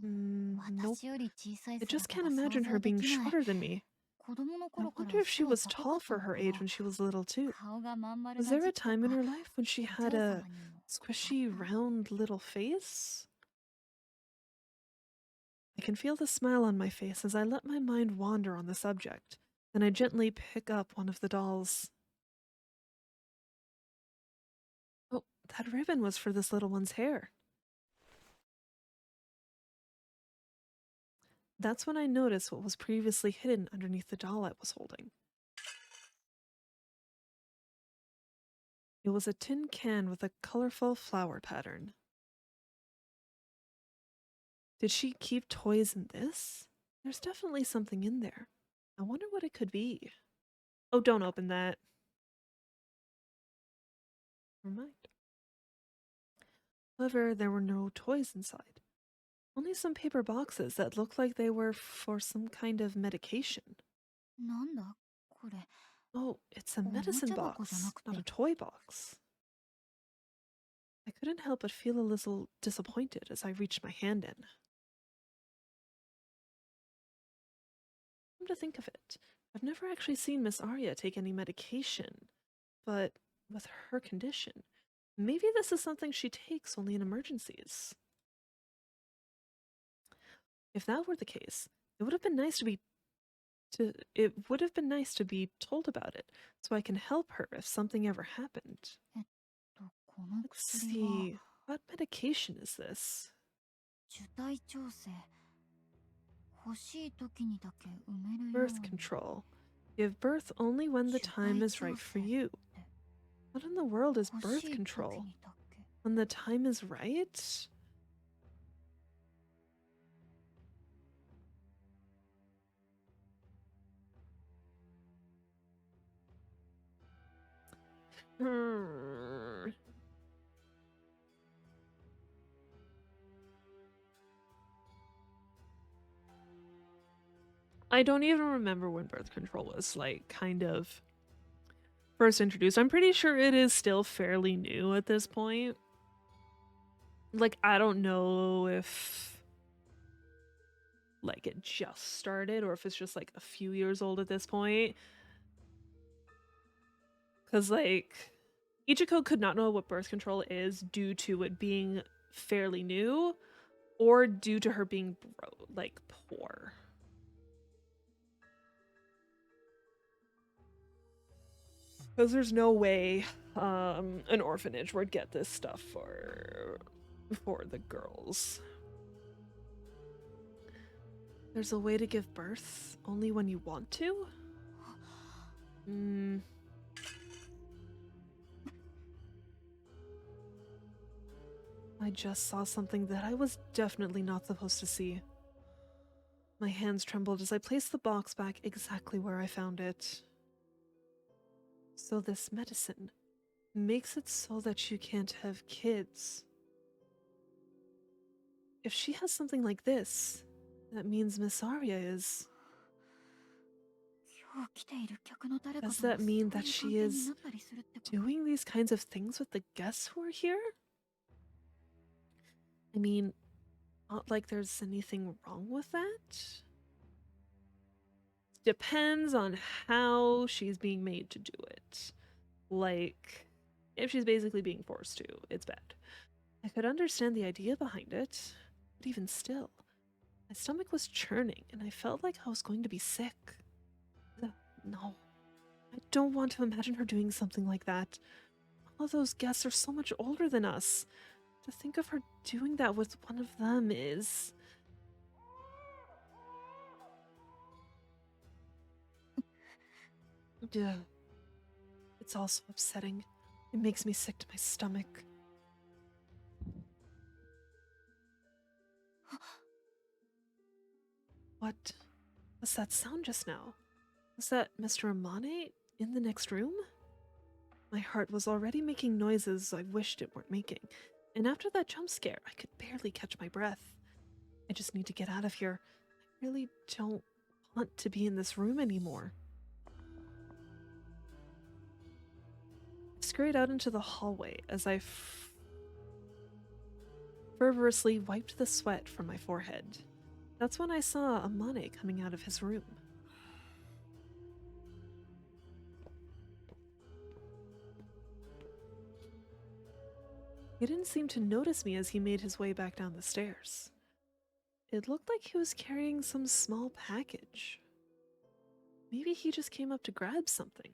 [SPEAKER 1] Nope.
[SPEAKER 2] 私より小さい
[SPEAKER 1] I just
[SPEAKER 2] 姿
[SPEAKER 1] can't
[SPEAKER 2] が想
[SPEAKER 1] imagine
[SPEAKER 2] 像
[SPEAKER 1] her
[SPEAKER 2] で
[SPEAKER 1] being
[SPEAKER 2] きない
[SPEAKER 1] shorter than me.
[SPEAKER 2] 子供の
[SPEAKER 1] I
[SPEAKER 2] 頃から
[SPEAKER 1] wonder if she
[SPEAKER 2] 背は
[SPEAKER 1] was
[SPEAKER 2] 高か
[SPEAKER 1] tall
[SPEAKER 2] った
[SPEAKER 1] for
[SPEAKER 2] の
[SPEAKER 1] her
[SPEAKER 2] か
[SPEAKER 1] age
[SPEAKER 2] な
[SPEAKER 1] when she was little too.
[SPEAKER 2] 顔がまん丸
[SPEAKER 1] Was
[SPEAKER 2] な
[SPEAKER 1] there
[SPEAKER 2] 時
[SPEAKER 1] a
[SPEAKER 2] 期と
[SPEAKER 1] time in
[SPEAKER 2] か
[SPEAKER 1] her life when she
[SPEAKER 2] お
[SPEAKER 1] had
[SPEAKER 2] 嬢
[SPEAKER 1] a
[SPEAKER 2] 様にも
[SPEAKER 1] squishy, round little face? I can feel the smile on my face as I let my mind wander on the subject. Then I gently pick up one of the dolls. Oh, that ribbon was for this little one's hair. That's when I noticed what was previously hidden underneath the doll I was holding. It was a tin can with a colorful flower pattern. Did she keep toys in this? There's definitely something in there. I wonder what it could be. Oh, don't open that. Never mind. However, there were no toys inside. Only some paper boxes that looked like they were for some kind of medication.
[SPEAKER 2] なんだこれ
[SPEAKER 1] Oh, it's a medicine box, not a toy box. I couldn't help but feel a little disappointed as I reached my hand in. Come to think of it, I've never actually seen Miss Aria take any medication, but with her condition, maybe this is something she takes only in emergencies. If that were the case, it would have been nice to be told about it, so I can help her if something ever happened.
[SPEAKER 2] この
[SPEAKER 1] Let's
[SPEAKER 2] 薬は
[SPEAKER 1] see, what medication is this?
[SPEAKER 2] 受胎調整欲しい時にだけ埋めるよう
[SPEAKER 1] Birth
[SPEAKER 2] に
[SPEAKER 1] control. Give birth only when the time is right for you. What in the world is
[SPEAKER 2] 欲
[SPEAKER 1] birth
[SPEAKER 2] しい時
[SPEAKER 1] control?
[SPEAKER 2] にだけ
[SPEAKER 1] When the time is right? Hmm. I don't even remember when birth control was, like, kind of first introduced. I'm pretty sure it is still fairly new at this point. Like, I don't know if, like, it just started or if it's just, like, a few years old at this point. Because, like, Ichiko could not know what birth control is due to it being fairly new or due to her being, like, poor. Because there's no way an orphanage would get this stuff for the girls. There's a way to give birth only when you want to? I just saw something that I was definitely not supposed to see. My hands trembled as I placed the box back exactly where I found it. So this medicine makes it so that you can't have kids. If she has something like this, that means Miss Aria is...
[SPEAKER 2] 今日来ている客の誰か
[SPEAKER 1] Does
[SPEAKER 2] とも
[SPEAKER 1] that
[SPEAKER 2] そう
[SPEAKER 1] mean
[SPEAKER 2] いう
[SPEAKER 1] that
[SPEAKER 2] 関
[SPEAKER 1] she
[SPEAKER 2] 係に
[SPEAKER 1] is
[SPEAKER 2] なったりするってこと？
[SPEAKER 1] doing these kinds of things with the guests who are here? I mean, not like there's anything wrong with that. Depends on how she's being made to do it. Like, if she's basically being forced to, it's bad. I could understand the idea behind it, but even still, my stomach was churning and I felt like I was going to be sick. No, I don't want to imagine her doing something like that. All of those guests are so much older than us. To think of her doing that with one of them is... Yeah. It's also upsetting. It makes me sick to my stomach. What was that sound just now? Was that Mr. Amane in the next room? My heart was already making noises I wished it weren't making, and after that jump scare, I could barely catch my breath. I just need to get out of here. I really don't want to be in this room anymore. I scurried out into the hallway as I fervorously wiped the sweat from my forehead. That's when I saw Amane coming out of his room. He didn't seem to notice me as he made his way back down the stairs. It looked like he was carrying some small package. Maybe he just came up to grab something.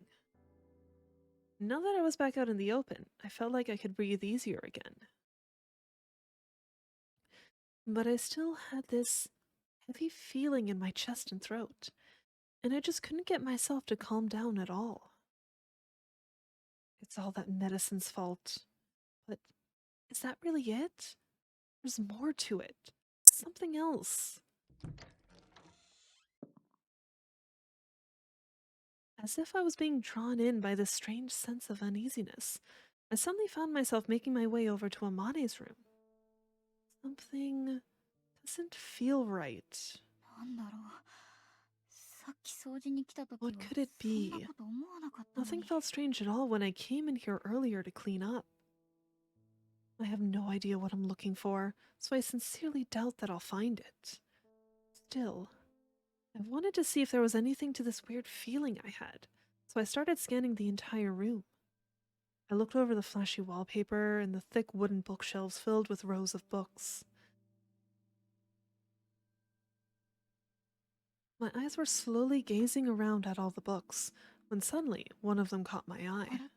[SPEAKER 1] Now that I was back out in the open, I felt like I could breathe easier again. But I still had this heavy feeling in my chest and throat, and I just couldn't get myself to calm down at all. It's all that medicine's fault. But is that really it? There's more to it. Something else. As if I was being drawn in by this strange sense of uneasiness, I suddenly found myself making my way over to Amane's room. Something doesn't feel right.
[SPEAKER 2] なんだろう。さっき掃除に来た時は
[SPEAKER 1] What could it
[SPEAKER 2] そんな
[SPEAKER 1] be?
[SPEAKER 2] こと思わなかったの
[SPEAKER 1] Nothing
[SPEAKER 2] に。
[SPEAKER 1] felt strange at all when I came in here earlier to clean up. I have no idea what I'm looking for, so I sincerely doubt that I'll find it. Still, I wanted to see if there was anything to this weird feeling I had, so I started scanning the entire room. I looked over the flashy wallpaper and the thick wooden bookshelves filled with rows of books. My eyes were slowly gazing around at all the books, when suddenly one of them caught my eye.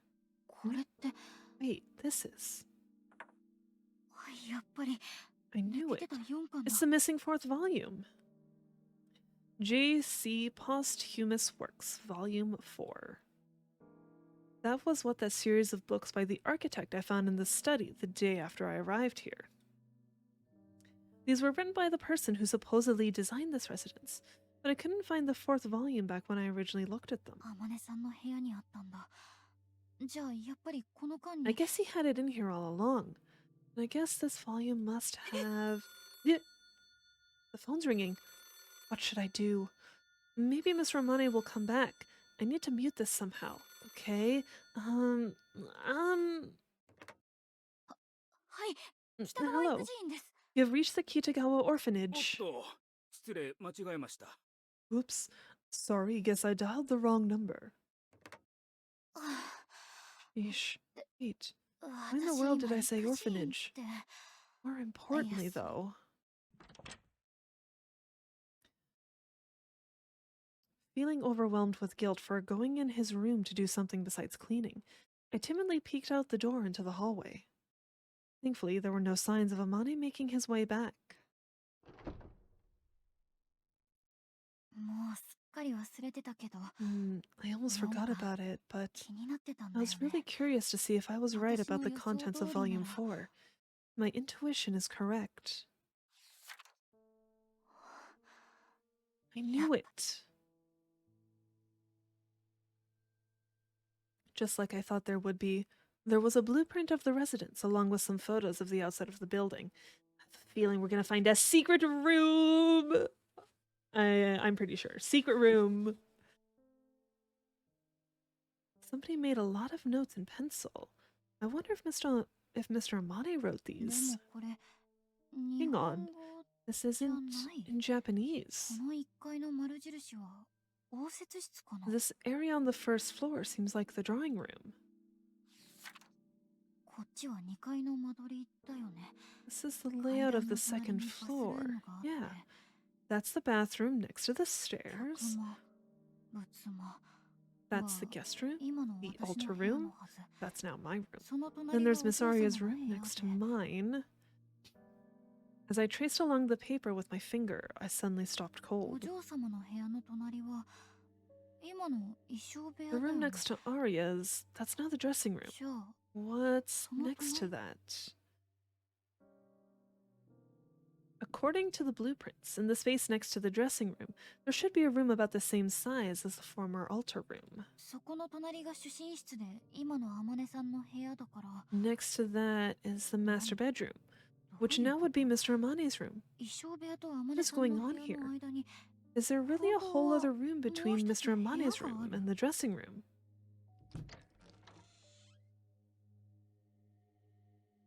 [SPEAKER 2] これって、
[SPEAKER 1] Wait, this is...
[SPEAKER 2] やっぱり
[SPEAKER 1] I
[SPEAKER 2] 寝
[SPEAKER 1] knew
[SPEAKER 2] て
[SPEAKER 1] it.
[SPEAKER 2] た4かな。
[SPEAKER 1] It's the missing fourth volume. J.C. Posthumous Works, Volume 4. That was what that series of books by the architect I found in the study the day after I arrived here. These were written by the person who supposedly designed this residence, but I couldn't find the fourth volume back when I originally looked at them.
[SPEAKER 2] 天音さんの部屋にあったんだ。じゃあやっぱりこの間
[SPEAKER 1] I
[SPEAKER 2] に。
[SPEAKER 1] guess he had it in here all along. And I guess this volume must have... Yeah. The phone's ringing. What should I do? Maybe Miss Romani will come back. I need to mute this somehow. Okay.
[SPEAKER 2] はい、北川育
[SPEAKER 1] Hello.
[SPEAKER 2] 児院です。
[SPEAKER 1] You've reached the Kitagawa
[SPEAKER 5] おっ
[SPEAKER 1] orphanage.
[SPEAKER 5] と失礼間違えました
[SPEAKER 1] Oops. Sorry, guess I dialed the wrong number.
[SPEAKER 2] あ
[SPEAKER 1] Yeesh. Wait.
[SPEAKER 2] あ
[SPEAKER 1] Why in the
[SPEAKER 2] 私
[SPEAKER 1] world did
[SPEAKER 2] 今
[SPEAKER 1] I say
[SPEAKER 2] 育児院
[SPEAKER 1] orphanage?
[SPEAKER 2] って。
[SPEAKER 1] More importantly,
[SPEAKER 2] Yes.
[SPEAKER 1] though... Feeling overwhelmed with guilt for going in his room to do something besides cleaning, I timidly peeked out the door into the hallway. Thankfully, there were no signs of Amane making his way back.
[SPEAKER 2] もうすっかり忘れてたけど、
[SPEAKER 1] I almost forgot about it, but
[SPEAKER 2] 気になってたん
[SPEAKER 1] I
[SPEAKER 2] だよ
[SPEAKER 1] was
[SPEAKER 2] ね。
[SPEAKER 1] really curious to see if I was right about the
[SPEAKER 2] 私の予想
[SPEAKER 1] contents of
[SPEAKER 2] 通りなら。
[SPEAKER 1] Volume 4. My intuition is correct. I knew it. Just like I thought there would be, there was a blueprint of the residence along with some photos of the outside of the building. I have a feeling we're gonna find a secret room. I'm pretty sure. Secret room. Somebody made a lot of notes in pencil. I wonder if Mr. Amane wrote
[SPEAKER 2] で
[SPEAKER 1] these.
[SPEAKER 2] もこれ日
[SPEAKER 1] Hang
[SPEAKER 2] 本
[SPEAKER 1] on.
[SPEAKER 2] 語
[SPEAKER 1] This
[SPEAKER 2] じゃ
[SPEAKER 1] isn't
[SPEAKER 2] ない
[SPEAKER 1] in Japanese.
[SPEAKER 2] この1階の丸印は応接室かな
[SPEAKER 1] This area on the first floor seems like the drawing room.
[SPEAKER 2] こっちは2階の間取りだよね
[SPEAKER 1] This is the layout of the second floor. Yeah, that's the bathroom next to the
[SPEAKER 2] 客
[SPEAKER 1] stairs.
[SPEAKER 2] 間仏間
[SPEAKER 1] That's the guest room.
[SPEAKER 2] 今の
[SPEAKER 1] The
[SPEAKER 2] 私
[SPEAKER 1] altar
[SPEAKER 2] の部屋
[SPEAKER 1] room.
[SPEAKER 2] のはず
[SPEAKER 1] That's now my room.
[SPEAKER 2] その
[SPEAKER 1] Then
[SPEAKER 2] 隣が
[SPEAKER 1] there's
[SPEAKER 2] お
[SPEAKER 1] Miss
[SPEAKER 2] 嬢様
[SPEAKER 1] Aria's
[SPEAKER 2] の
[SPEAKER 1] room
[SPEAKER 2] 部屋
[SPEAKER 1] next
[SPEAKER 2] で
[SPEAKER 1] to mine. As I traced along the paper with my finger, I suddenly stopped
[SPEAKER 2] お
[SPEAKER 1] cold.
[SPEAKER 2] 嬢様の部屋の隣は今の衣装部屋
[SPEAKER 1] The
[SPEAKER 2] だよ
[SPEAKER 1] room
[SPEAKER 2] ね
[SPEAKER 1] next to Aria's, that's now the dressing room.
[SPEAKER 2] じゃあ
[SPEAKER 1] What's next to that? According to the blueprints, in the space next to the dressing room, there should be a room about the same size as the former altar room.
[SPEAKER 2] そこの隣が主寝室で今の天音さんの部屋だから
[SPEAKER 1] Next to that is the master bedroom,
[SPEAKER 2] どう
[SPEAKER 1] which
[SPEAKER 2] いう
[SPEAKER 1] now
[SPEAKER 2] こ
[SPEAKER 1] would
[SPEAKER 2] と
[SPEAKER 1] be Mr. Amane's room.
[SPEAKER 2] 衣装部屋と天音
[SPEAKER 1] is
[SPEAKER 2] さんの
[SPEAKER 1] going on
[SPEAKER 2] 部屋
[SPEAKER 1] here?
[SPEAKER 2] の間に
[SPEAKER 1] Is there really a whole other room between
[SPEAKER 2] More
[SPEAKER 1] Mr. Amane's
[SPEAKER 2] stuff
[SPEAKER 1] room
[SPEAKER 2] here.
[SPEAKER 1] and the dressing room?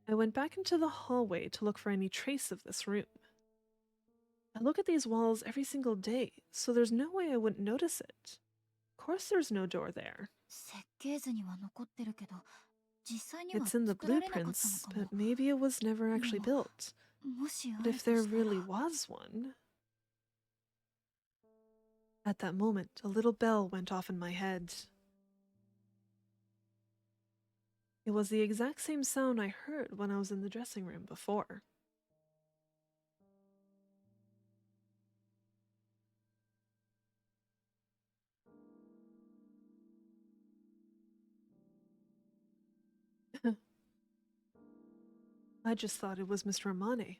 [SPEAKER 1] I went back into the hallway to look for any trace of this room. I look at these walls every single day, so there's no way I wouldn't notice it. Of course there's no door there.
[SPEAKER 2] 設計図には残ってるけど実際には
[SPEAKER 1] It's in the
[SPEAKER 2] 作られなかったの
[SPEAKER 1] blueprints,
[SPEAKER 2] かも
[SPEAKER 1] but maybe it was never actually
[SPEAKER 2] No.
[SPEAKER 1] built.
[SPEAKER 2] もしあ
[SPEAKER 1] But
[SPEAKER 2] る
[SPEAKER 1] if
[SPEAKER 2] と
[SPEAKER 1] there
[SPEAKER 2] した
[SPEAKER 1] really
[SPEAKER 2] ら
[SPEAKER 1] was one... At that moment, a little bell went off in my head. It was the exact same sound I heard when I was in the dressing room before. I just thought it was Mr. Amane,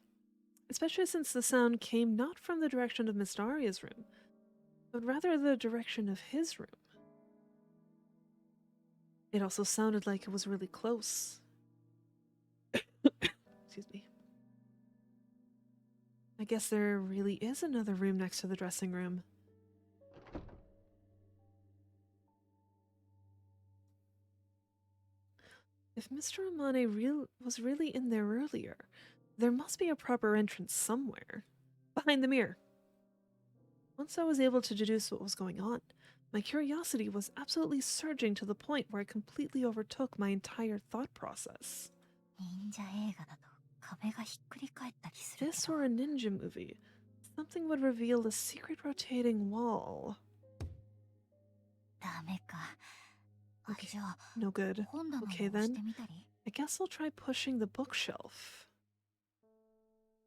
[SPEAKER 1] especially since the sound came not from the direction of Miss Aria's room, but rather the direction of his room. It also sounded like it was really close. Excuse me. I guess there really is another room next to the dressing room. If Mr. Amane was really in there earlier, there must be a proper entrance somewhere. Behind the mirror. Once I was able to deduce what was going on, my curiosity was absolutely surging to the point where it completely overtook my entire thought process.
[SPEAKER 2] 忍者映画だと壁がひっくり返ったりするけ
[SPEAKER 1] This
[SPEAKER 2] ど
[SPEAKER 1] were a ninja movie. Something would reveal a secret rotating wall.
[SPEAKER 2] ダメか
[SPEAKER 1] Okay.
[SPEAKER 2] じゃあ
[SPEAKER 1] No good.
[SPEAKER 2] 本棚も
[SPEAKER 1] Okay
[SPEAKER 2] 押し
[SPEAKER 1] then.
[SPEAKER 2] てみたり
[SPEAKER 1] I guess I'll try pushing the bookshelf.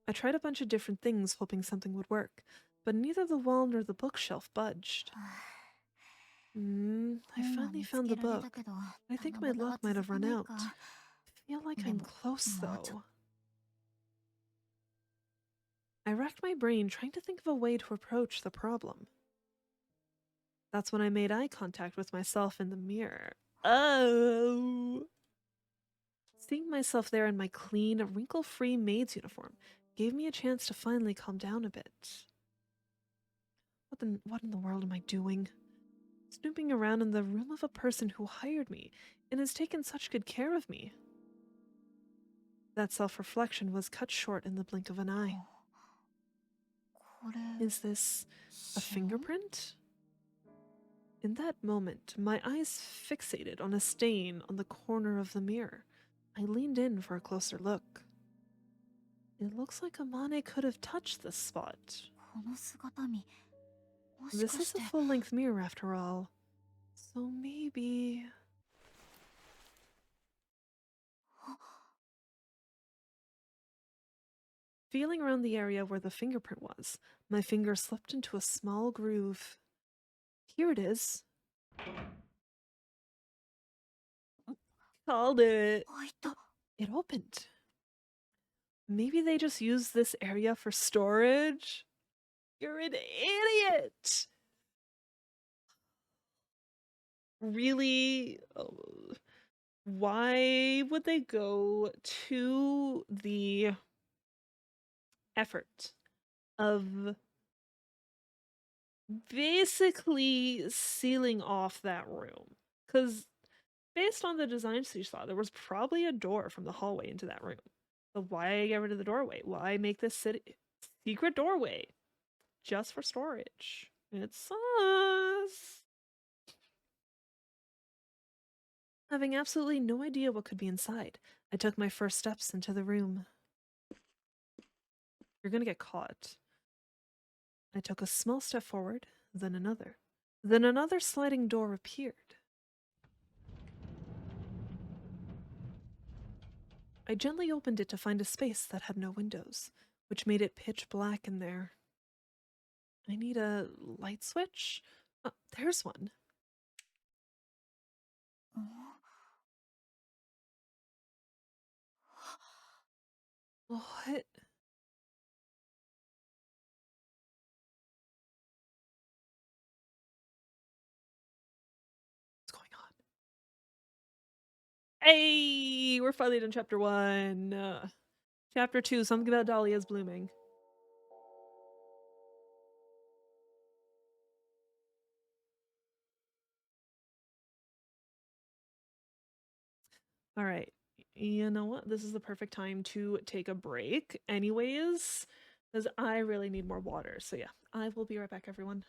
[SPEAKER 1] I tried a bunch of different things hoping something would work, but neither the wall nor the bookshelf budged. I
[SPEAKER 2] 本は
[SPEAKER 1] finally
[SPEAKER 2] 見つ
[SPEAKER 1] found
[SPEAKER 2] け
[SPEAKER 1] the
[SPEAKER 2] られ
[SPEAKER 1] book.
[SPEAKER 2] たけど
[SPEAKER 1] I think
[SPEAKER 2] 棚
[SPEAKER 1] my
[SPEAKER 2] ぼたは
[SPEAKER 1] luck might
[SPEAKER 2] 続
[SPEAKER 1] have
[SPEAKER 2] か
[SPEAKER 1] run
[SPEAKER 2] ない
[SPEAKER 1] out.
[SPEAKER 2] か
[SPEAKER 1] I feel like
[SPEAKER 2] De
[SPEAKER 1] I'm
[SPEAKER 2] mo,
[SPEAKER 1] close
[SPEAKER 2] もうちょ
[SPEAKER 1] though. I racked my brain trying to think of a way to approach the problem. That's when I made eye contact with myself in the mirror. Oh! Seeing myself there in my clean, wrinkle-free maid's uniform gave me a chance to finally calm down a bit. What in the world am I doing? Snooping around in the room of a person who hired me and has taken such good care of me. That self-reflection was cut short in the blink of an eye.
[SPEAKER 2] これ
[SPEAKER 1] Is this a
[SPEAKER 2] 指紋
[SPEAKER 1] fingerprint? In that moment, my eyes fixated on a stain on the corner of the mirror. I leaned in for a closer look. It looks like Amane could have touched this spot.
[SPEAKER 2] この姿見もし
[SPEAKER 1] This
[SPEAKER 2] か
[SPEAKER 1] is
[SPEAKER 2] して
[SPEAKER 1] a full-length mirror after all. So maybe... Feeling around the area where the fingerprint was, my finger slipped into a small groove. Here it is. Called it.
[SPEAKER 2] 開いた
[SPEAKER 1] It opened. Maybe they just use this area for storage? You're an idiot! Really? Oh, why would they go to the effort of basically sealing off that room? Because based on the designs you saw, there was probably a door from the hallway into that room. So why get rid of the doorway? Why make this secret doorway just for storage? It's sus. Having absolutely no idea what could be inside, I took my first steps into the room. You're gonna get caught. I took a small step forward, then another. Then another sliding door appeared. I gently opened it to find a space that had no windows, which made it pitch black in there. I need a light switch? Oh, there's one. What? What's going on? Hey, we're finally done chapter 1. Chapter 2, something about dahlias blooming. All right. You know what? This is the perfect time to take a break anyways, because I really need more water. So yeah, I will be right back, everyone.